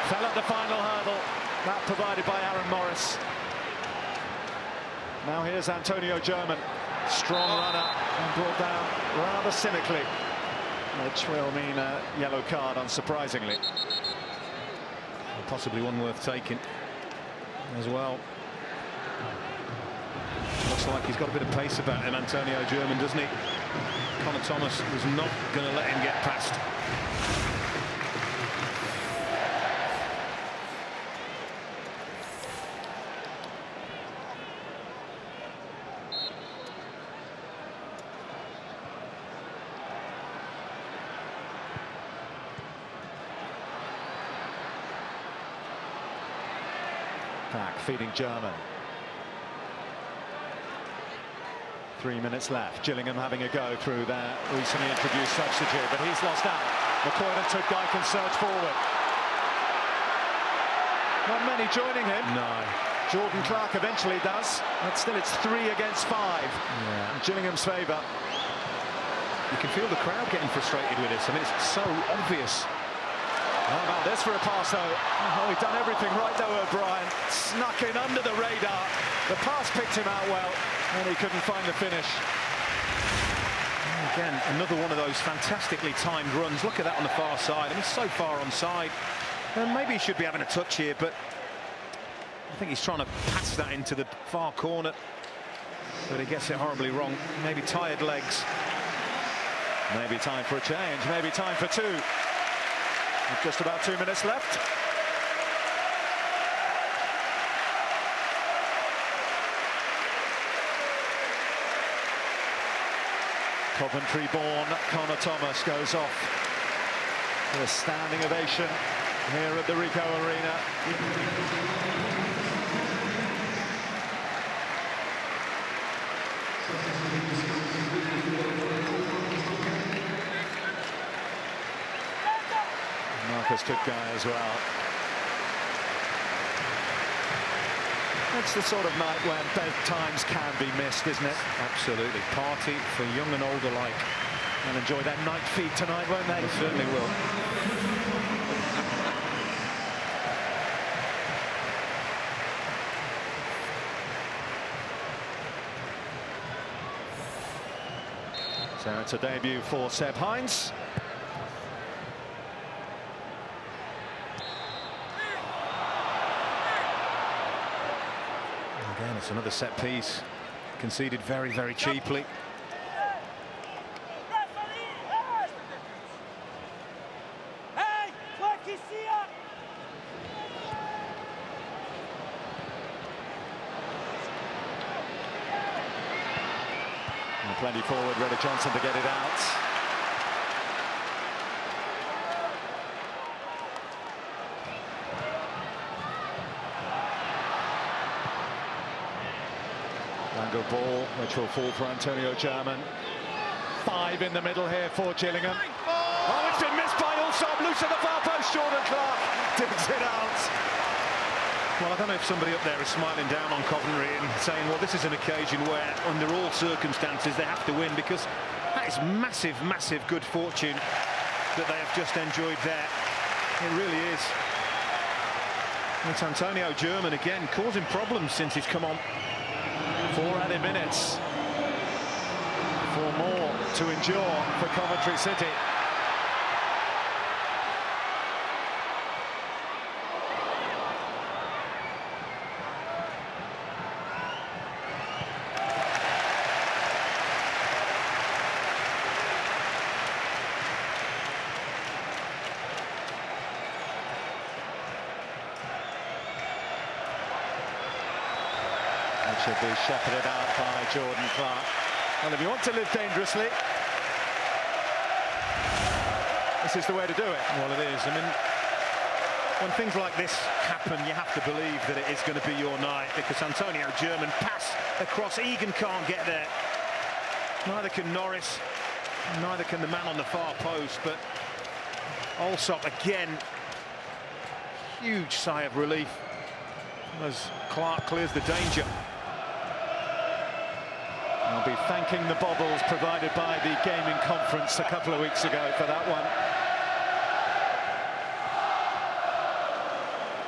Fell at the final hurdle. That provided by Aaron Morris. Now here's Antonio German. Strong runner and brought down rather cynically which will mean a yellow card, unsurprisingly. Possibly one worth taking as well. Looks like he's got a bit of pace about him, Antonio German, doesn't he? Connor Thomas was not going to let him get past. Back, feeding German. 3 minutes left. Gillingham having a go through their recently introduced substitute, but he's lost out. McCoy and Tudgai can surge forward. Not many joining him. No. Jordan Clark eventually does, but still it's 3 against 5. Yeah. In Gillingham's favour. You can feel the crowd getting frustrated with this. I mean, it's so obvious. How about this for a pass, though? Oh, he's done everything right, though, O'Brien. Snuck in under the radar. The pass picked him out well, and he couldn't find the finish. Again, another one of those fantastically timed runs. Look at that on the far side. I mean, so far onside. Maybe he should be having a touch here, but I think he's trying to pass that into the far corner. But he gets it horribly wrong. Maybe tired legs. Maybe time for a change. Maybe time for 2. With just about 2 minutes left. Coventry-born Connor Thomas goes off with a standing ovation here at the Ricoh Arena. Marcus Tudgai as well. It's the sort of night when bedtimes can be missed, isn't it? Absolutely. Party for young and old alike. And enjoy that night feed tonight, won't they? They certainly will. So it's a debut for Seb Hines. Again, it's another set piece. Conceded very, very cheaply. And plenty forward, Redder Johnson to get it out. Angle ball, which will fall for Antonio German. 5 in the middle here for Gillingham. Oh, it's been missed by Ulsop. Loose at the far post. Jordan Clark digs it out. Well, I don't know if somebody up there is smiling down on Coventry and saying, well, this is an occasion where, under all circumstances, they have to win, because that is massive, massive good fortune that they have just enjoyed there. It really is. It's Antonio German again, causing problems since he's come on. 4 added minutes. 4 more to endure for Coventry City. Should be shepherded out by Jordan Clark. Well, if you want to live dangerously, this is the way to do it. Well, it is. I mean, when things like this happen, you have to believe that it is going to be your night, because Antonio German pass across. Egan can't get there. Neither can Norris. Neither can the man on the far post. But Allsop again. Huge sigh of relief as Clark clears the danger. I'll be thanking the bobbles provided by the gaming conference a couple of weeks ago for that one.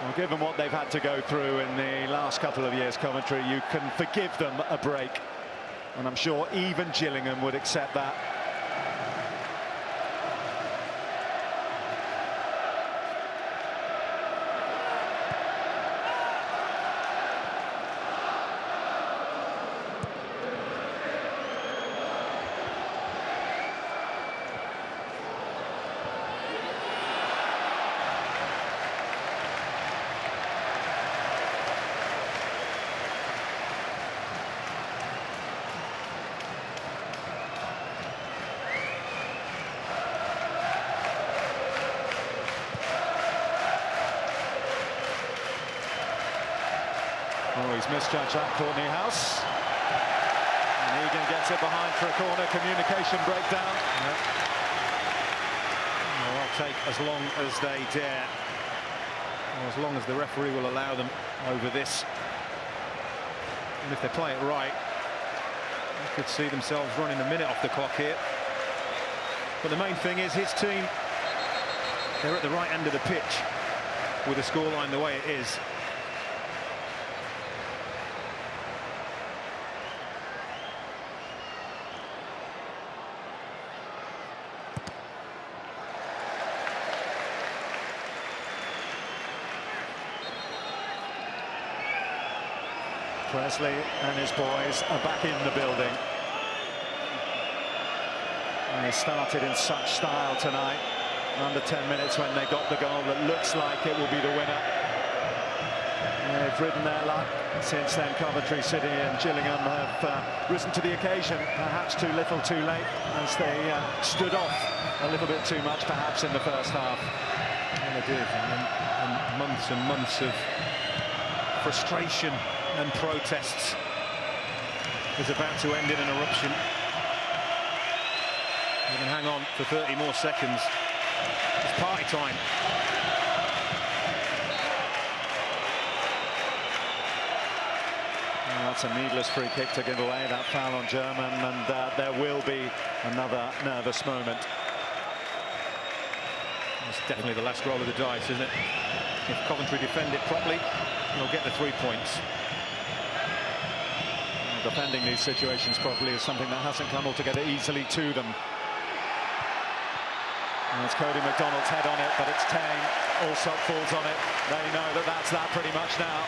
Well, given what they've had to go through in the last couple of years, Coventry, you can forgive them a break. And I'm sure even Gillingham would accept that. Oh, he's misjudged that, Courtney House. And Egan gets it behind for a corner. Communication breakdown. Well, I'll take as long as they dare, or as long as the referee will allow them over this. And if they play it right, they could see themselves running a minute off the clock here. But the main thing is his team, they're at the right end of the pitch with the scoreline the way it is. Presley and his boys are back in the building. And they started in such style tonight. Under 10 minutes when they got the goal that looks like it will be the winner. They've ridden their luck since then. Coventry City and Gillingham have risen to the occasion, perhaps too little too late, as they stood off a little bit too much perhaps in the first half. And they did, and months of frustration and protests is about to end in an eruption. You can hang on for 30 more seconds. It's party time. Well, that's a needless free kick to give away, that foul on German, and there will be another nervous moment. It's definitely the last roll of the dice, isn't it? If Coventry defend it properly, they'll get the 3 points. Defending these situations properly is something that hasn't come altogether easily to them. And it's Cody McDonald's head on it, but it's Tang. Allsop falls on it. They know that that's that pretty much now.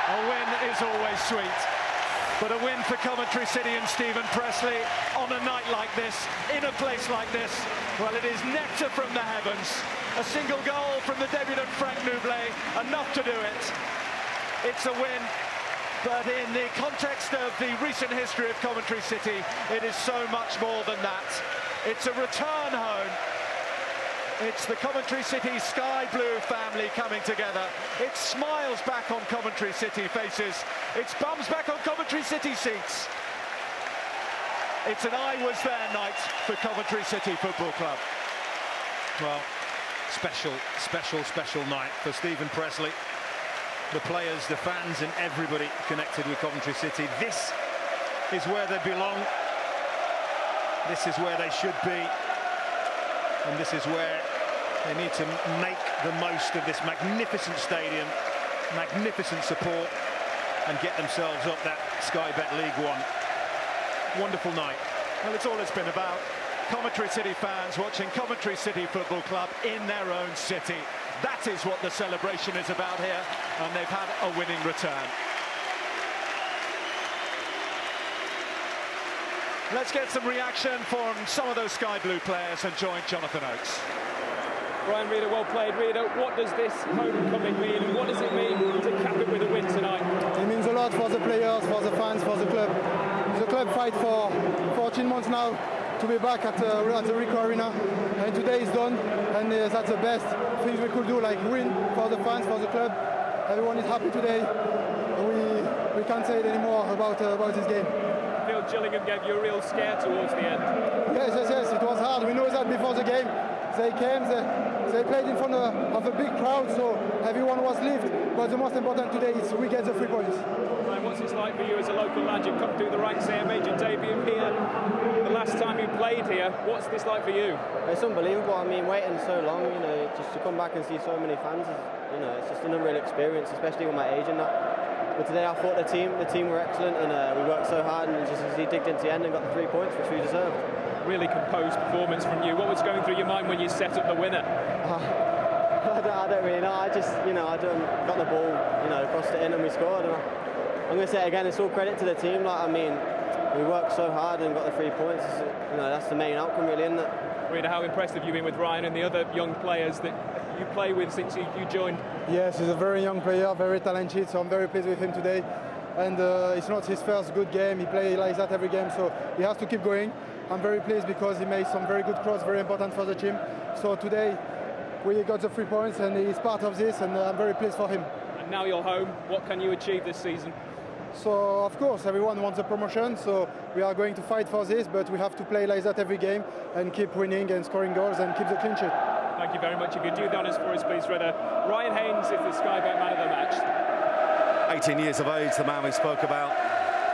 A win is always sweet, but a win for Coventry City and Stephen Presley on a night like this, in a place like this, well, it is nectar from the heavens. A single goal from the debutant Frank Nublet, enough to do it. It's a win, but in the context of the recent history of Coventry City, it is so much more than that. It's a return home. It's the Coventry City Sky Blue family coming together. It's smiles back on Coventry City faces. It's bums back on Coventry City seats. It's an I was there night for Coventry City Football Club. Well, special night for Stephen Presley, the players, the fans, and everybody connected with Coventry City. This is where they belong. This is where they should be. And this is where they need to make the most of this magnificent stadium, magnificent support, and get themselves up that Sky Bet League One. Wonderful night. Well, it's all it's been about. Coventry City fans watching Coventry City Football Club in their own city. That is what the celebration is about here, and they've had a winning return. Let's get some reaction from some of those Sky Blue players and join Jonathan Oates. Brian Reader, well played. Reader, what does this homecoming mean, and what does it mean to cap it with a win tonight? It means a lot for the players, for the fans, for the club. The club fight for 14 months now to be back at the Ricoh Arena, and today is done, and that's the best things we could do, like win for the fans, for the club. Everyone is happy today. We can't say it anymore about this game. I feel Gillingham gave you a real scare towards the end. Yes, it was hard. We know that before the game. They came, they played in front of a big crowd, so everyone was lifted. But the most important today is we get the 3 points. Ryan, what's it like for you as a local lad? You've come through the ranks here, made your debut here. The last time you played here, what's this like for you? It's unbelievable. I mean, waiting so long, just to come back and see so many fans, it's just an unreal experience, especially with my age and that. But today I thought the team were excellent, and we worked so hard, and just as he digged into the end and got the 3 points, which we deserved. Really composed performance from you. What was going through your mind when you set up the winner? I don't really know. I just, I got the ball, crossed it in, and we scored. And I'm going to say it again, it's all credit to the team. Like, I mean, we worked so hard and got the 3 points. You know, that's the main outcome, really, isn't it? Rita, how impressed have you been with Ryan and the other young players that you play with since you joined? Yes, he's a very young player, very talented, so I'm very pleased with him today. And it's not his first good game. He plays like that every game, so he has to keep going. I'm very pleased because he made some very good cross, very important for the team. So today we got the 3 points and he's part of this, and I'm very pleased for him. And now you're home, what can you achieve this season? So of course everyone wants a promotion, so we are going to fight for this, but we have to play like that every game and keep winning and scoring goals and keep the clean sheet. Thank you very much. If you do the honours for us, please, Rita. Ryan Haynes is the Sky Bet man of the match. 18 years of age, the man we spoke about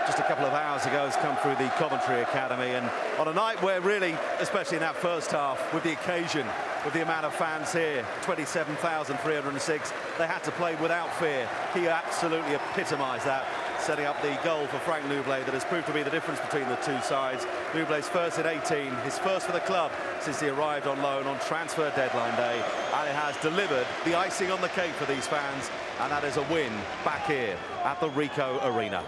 just a couple of hours ago has come through the Coventry Academy, and on a night where really, especially in that first half, with the occasion, with the amount of fans here, 27,306, they had to play without fear. He absolutely epitomised that, setting up the goal for Frank Nublet that has proved to be the difference between the two sides. Nublet's first at 18, his first for the club since he arrived on loan on transfer deadline day, and it has delivered the icing on the cake for these fans, and that is a win back here at the Ricoh Arena.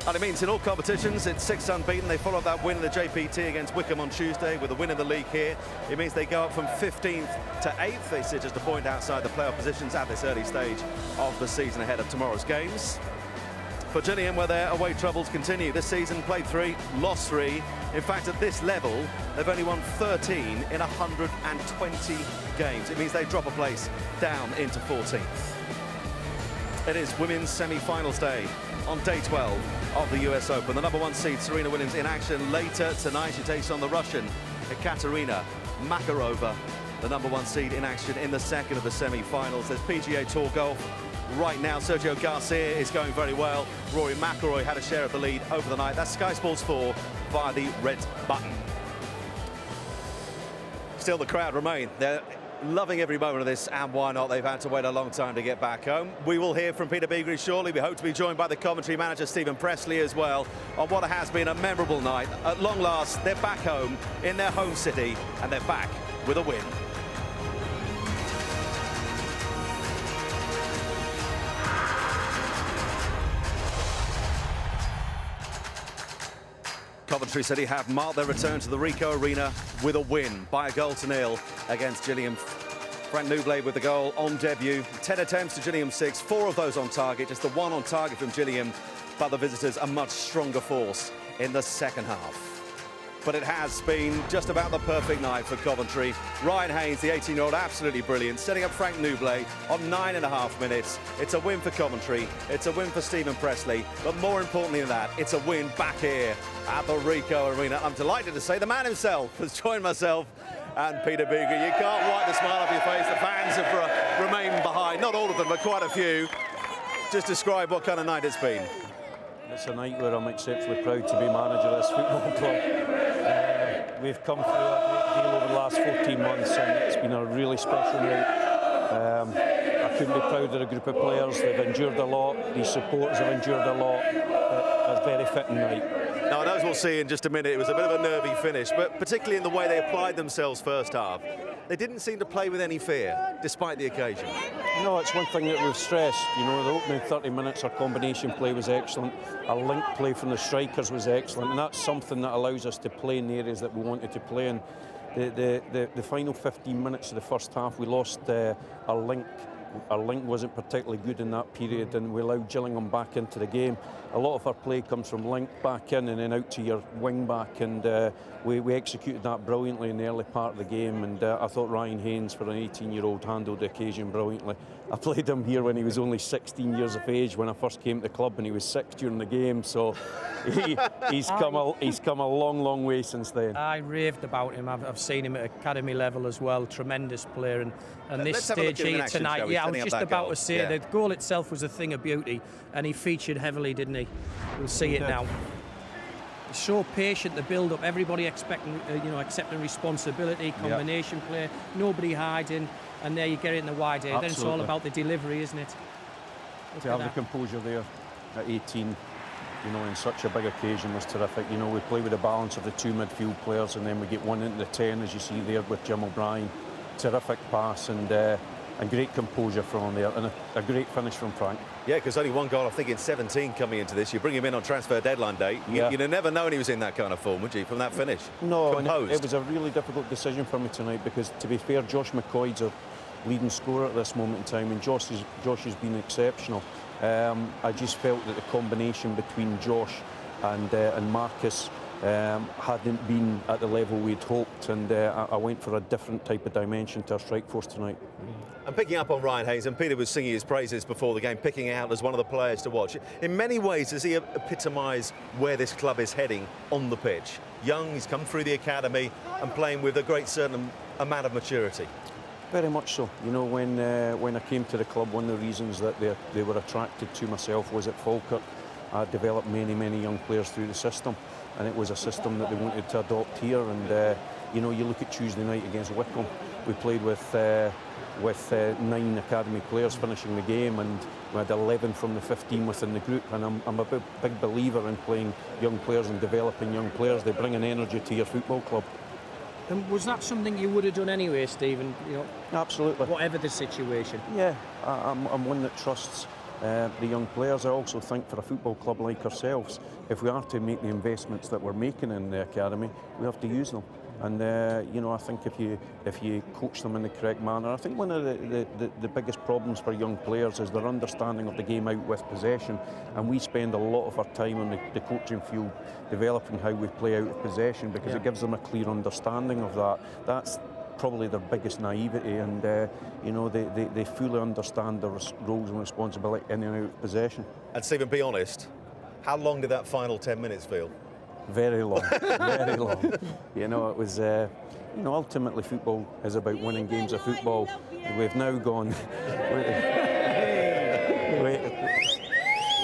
And it means in all competitions, it's 6 unbeaten. They followed that win in the JPT against Wickham on Tuesday with a win in the league here. It means they go up from 15th to 8th. They sit just a point outside the playoff positions at this early stage of the season ahead of tomorrow's games. For Gillingham, where their away troubles continue. This season, played 3, lost 3. In fact, at this level, they've only won 13 in 120 games. It means they drop a place down into 14th. It is women's semi-finals day on day 12 of the US Open. The number 1 seed, Serena Williams, in action later tonight. She takes on the Russian, Ekaterina Makarova, the number 1 seed, in action in the second of the semi-finals. There's PGA Tour golf right now. Sergio Garcia is going very well. Rory McIlroy had a share of the lead over the night. That's Sky Sports 4 via the red button. Still, the crowd remain. They're loving every moment of this, and why not? They've had to wait a long time to get back home. We will hear from Peter Beagrie shortly. We hope to be joined by the Coventry manager, Stephen Pressley, as well, on what has been a memorable night. At long last, they're back home in their home city, and they're back with a win. Coventry City have marked their return to the Ricoh Arena with a win by a 1-0 against Gillingham. Frank Nublet with the goal on debut. 10 attempts to Gillingham 6, 4 of those on target, just the 1 on target from Gillingham, but the visitors a much stronger force in the second half. But it has been just about the perfect night for Coventry. Ryan Haynes, the 18-year-old, absolutely brilliant, setting up Frank Nublet on 9.5 minutes. It's a win for Coventry, it's a win for Stephen Pressley, but more importantly than that, it's a win back here at the Ricoh Arena. I'm delighted to say the man himself has joined myself and Peter Beagrie. You can't wipe the smile off your face. The fans have remained behind, not all of them, but quite a few. Just describe what kind of night it's been. It's a night where I'm exceptionally proud to be manager of this football club. We've come through a great deal over the last 14 months, and it's been a really special night. I couldn't be prouder of a group of players. They've endured a lot. These supporters have endured a lot. A very fitting night. Now, I know as we'll see in just a minute, it was a bit of a nervy finish, but particularly in the way they applied themselves first half. They didn't seem to play with any fear, despite the occasion. No, it's one thing that we've stressed. You know, the opening 30 minutes, our combination play was excellent. Our link play from the strikers was excellent, and that's something that allows us to play in the areas that we wanted to play in. The final 15 minutes of the first half, we lost our link. Our link wasn't particularly good in that period, and we allowed Gillingham back into the game. A lot of our play comes from link back in and then out to your wing back, and we executed that brilliantly in the early part of the game, and I thought Ryan Haynes, for an 18-year-old, handled the occasion brilliantly. I played him here when he was only 16 years of age when I first came to the club, and he was 6 during the game, so he's come a long way since then. I raved about him. I've seen him at academy level as well. Tremendous player, and this stage here tonight, yeah, I was just about to say the goal itself was a thing of beauty, and he featured heavily, didn't he? We'll see it now. So patient, the build-up, everybody accepting responsibility, combination play, nobody hiding, and there you get it in the wide area. Then it's all about the delivery, isn't it? To have the composure there at 18, you know, in such a big occasion was terrific. You know, we play with the balance of the 2 midfield players, and then we get one into the 10, as you see there with Jim O'Brien. Terrific pass, and and great composure from there, and a great finish from Frank. Yeah, because only one goal, I think, in 17 coming into this. You bring him in on transfer deadline day. Yeah. You'd have never known he was in that kind of form, would you, from that finish? No, and composed. it was a really difficult decision for me tonight because, to be fair, Josh McCoy's a leading scorer at this moment in time, and Josh has been exceptional. I just felt that the combination between Josh and Marcus hadn't been at the level we'd hoped, and I went for a different type of dimension to our strike force tonight. And picking up on Ryan Hayes, and Peter was singing his praises before the game, picking out as one of the players to watch. In many ways, does he epitomise where this club is heading on the pitch? Young, he's come through the academy and playing with a great certain amount of maturity. Very much so. You know, when I came to the club, one of the reasons that they were attracted to myself was at Falkirk. I developed many young players through the system, and it was a system that they wanted to adopt here. And you know, you look at Tuesday night against Wycombe, we played with 9 academy players finishing the game, and we had 11 from the 15 within the group. And I'm a big believer in playing young players and developing young players. They bring an energy to your football club. And was that something you would have done anyway, Stephen? You know, absolutely. Whatever the situation. Yeah, I'm one that trusts the young players. I also think for a football club like ourselves, if we are to make the investments that we're making in the academy, we have to use them. And you know, I think if you coach them in the correct manner, I think one of the biggest problems for young players is their understanding of the game out with possession. And we spend a lot of our time on the coaching field developing how we play out of possession, because it gives them a clear understanding of that. That's probably their biggest naivety, and you know, they fully understand their roles and responsibility in and out of possession. And Stephen, be honest, how long did that final 10 minutes feel? Very long, very long. You know, it was, you know, ultimately football is about winning games of football. We've now gone...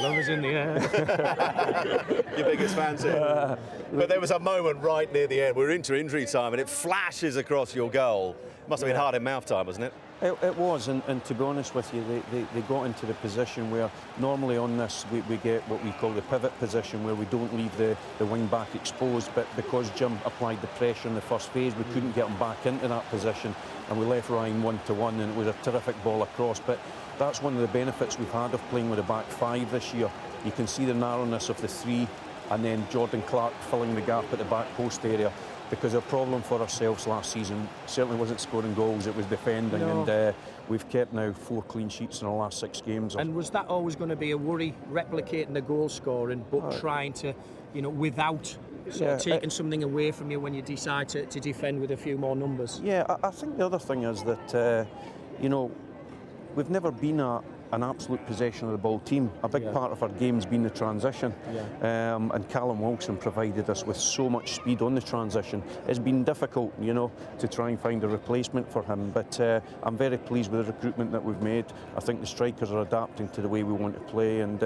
Love is in the air. Your biggest fan, too. But there was a moment right near the end. We were into injury time and it flashes across your goal. Must have been hard in mouth time, wasn't it? It was, and to be honest with you, they got into the position where normally on this we get what we call the pivot position, where we don't leave the wing back exposed, but because Jim applied the pressure in the first phase, we couldn't get him back into that position, and we left Ryan 1-1, and it was a terrific ball across. But that's one of the benefits we've had of playing with a back 5 this year. You can see the narrowness of the 3, and then Jordan Clark filling the gap at the back post area. Because our problem for ourselves last season certainly wasn't scoring goals, it was defending. No. And we've kept now 4 clean sheets in our last 6 games. And was that always going to be a worry, replicating the goal scoring, but trying to, you know, without sort of taking something away from you when you decide to defend with a few more numbers? Yeah, I think the other thing is that, you know, we've never been an absolute possession of the ball team. A big part of our game's been the transition, and Callum Wilson provided us with so much speed on the transition. It's been difficult, you know, to try and find a replacement for him, but I'm very pleased with the recruitment that we've made. I think the strikers are adapting to the way we want to play, and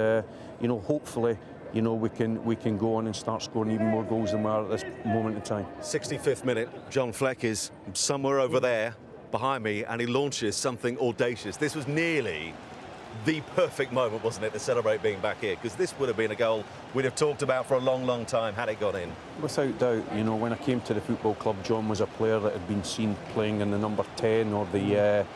you know, hopefully, you know, we can go on and start scoring even more goals than we are at this moment in time. 65th minute, John Fleck is somewhere over there behind me, and he launches something audacious. This was nearly the perfect moment, wasn't it, to celebrate being back here? Because this would have been a goal we'd have talked about for a long time had it got in. Without doubt, you know, when I came to the football club, John was a player that had been seen playing in the number 10 or the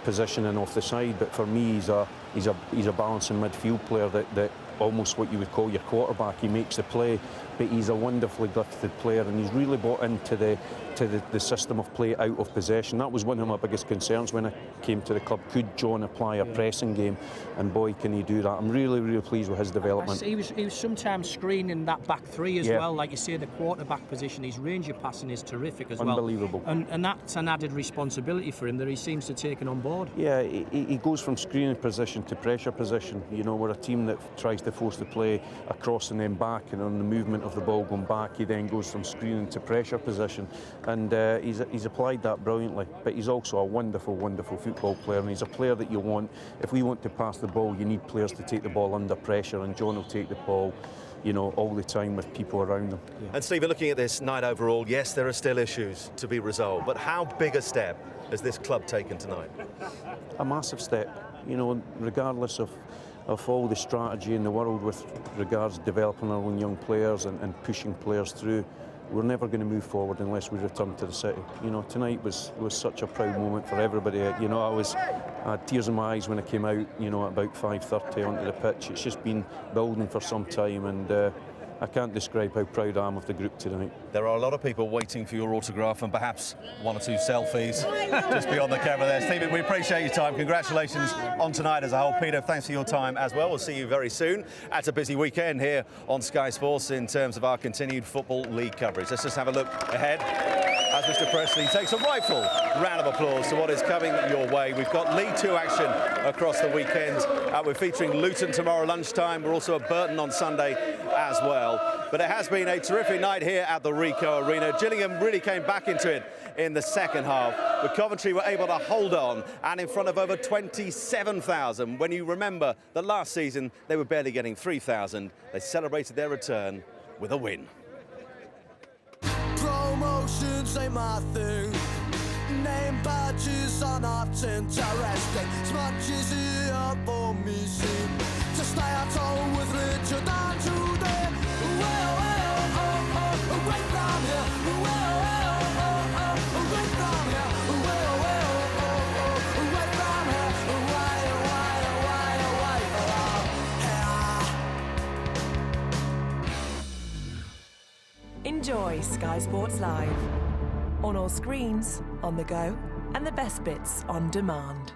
positioning off the side. But for me, he's a balancing midfield player that almost what you would call your quarterback. He makes the play, but he's a wonderfully gifted player, and he's really bought into the system of play out of possession. That was one of my biggest concerns when I came to the club. Could John apply a pressing game? And boy, can he do that. I'm really pleased with his development. He was sometimes screening that back 3 as well, like you say, the quarterback position. His range of passing is terrific as well. Unbelievable. And that's an added responsibility for him that he seems to take on board. Yeah, he goes from screening position to pressure position. You know, we're a team that tries to force the play across and then back, and on the movement of the ball going back, he then goes from screening to pressure position, and he's applied that brilliantly. But he's also a wonderful football player, and he's a player that you want. If we want to pass the ball, you need players to take the ball under pressure, and John will take the ball, you know, all the time with people around him. And Stephen, looking at this night overall, yes, there are still issues to be resolved, but how big a step has this club taken tonight? A massive step, you know, regardless of all the strategy in the world with regards to developing our own young players and pushing players through. we're never going to move forward unless we return to the city. You know, tonight was such a proud moment for everybody. You know, I had tears in my eyes when I came out, you know, at about 5:30 onto the pitch. It's just been building for some time, and I can't describe how proud I am of the group tonight. There are a lot of people waiting for your autograph and perhaps one or two selfies just beyond the camera there. Stephen, we appreciate your time. Congratulations on tonight as a whole. Peter, thanks for your time as well. We'll see you very soon at a busy weekend here on Sky Sports in terms of our continued Football League coverage. Let's just have a look ahead as Mr. Presley takes a rightful round of applause to what is coming your way. We've got League 2 action across the weekend. We're featuring Luton tomorrow lunchtime. We're also at Burton on Sunday as well. But it has been a terrific night here at the Ricoh Arena. Gillingham really came back into it in the second half, but Coventry were able to hold on and in front of over 27,000. When you remember that last season they were barely getting 3,000, they celebrated their return with a win. Promotions ain't my thing. Name badges are not interesting. Smudges here for me seem to stay at home with Richard and today. Well, right from here. Well, right from here. Well, right from here. Enjoy Sky Sports Live. On all screens, on the go, and the best bits on demand.